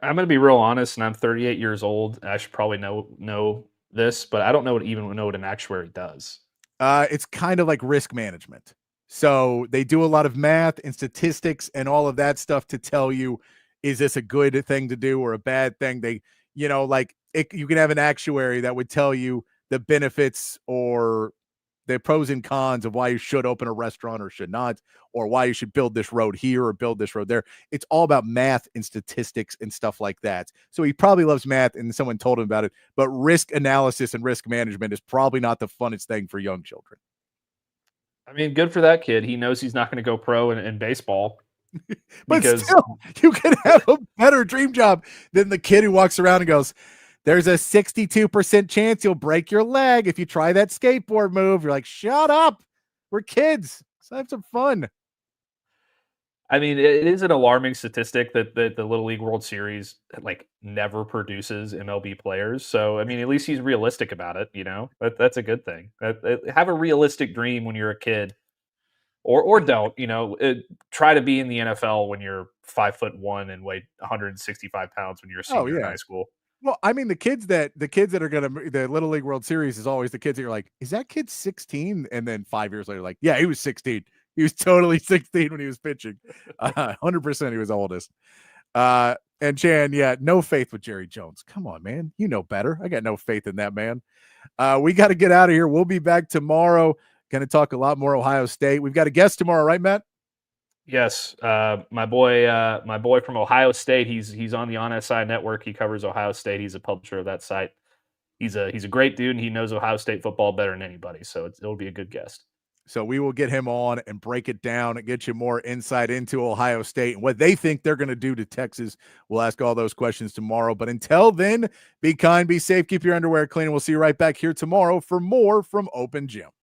I'm going to be real honest, and I'm 38 years old. I should probably know this, but I don't know what an actuary does. It's kind of like risk management. So they do a lot of math and statistics and all of that stuff to tell you, is this a good thing to do or a bad thing? You can have an actuary that would tell you the benefits or the pros and cons of why you should open a restaurant or should not, or why you should build this road here or build this road there. It's all about math and statistics and stuff like that. So he probably loves math, and someone told him about it, but risk analysis and risk management is probably not the funnest thing for young children. I mean, good for that kid. He knows he's not going to go pro in baseball. But still, you can have a better dream job than the kid who walks around and goes, there's a 62% chance you'll break your leg if you try that skateboard move. You're like, shut up. We're kids. Let's have some fun. I mean, it is an alarming statistic that the Little League World Series never produces MLB players. So, I mean, at least he's realistic about it. That's a good thing. Have a realistic dream when you're a kid, or don't. Try to be in the NFL when you're 5'1" and weigh 165 pounds when you're a senior in high school. Well, I mean, the kids that are going to the Little League World Series is always the kids that you're like, is that kid 16? And then 5 years later, like, yeah, he was 16. He was totally 16 when he was pitching. 100% he was oldest. And Chan, yeah, no faith with Jerry Jones. Come on, man. You know better. I got no faith in that man. We got to get out of here. We'll be back tomorrow. Going to talk a lot more Ohio State. We've got a guest tomorrow, right, Matt? Yes, my boy from Ohio State. He's on the On SI Network. He covers Ohio State. He's a publisher of that site. He's a great dude, and he knows Ohio State football better than anybody. So it'll be a good guest. So we will get him on and break it down and get you more insight into Ohio State and what they think they're going to do to Texas. We'll ask all those questions tomorrow. But until then, be kind, be safe, keep your underwear clean, and we'll see you right back here tomorrow for more from Open Gym.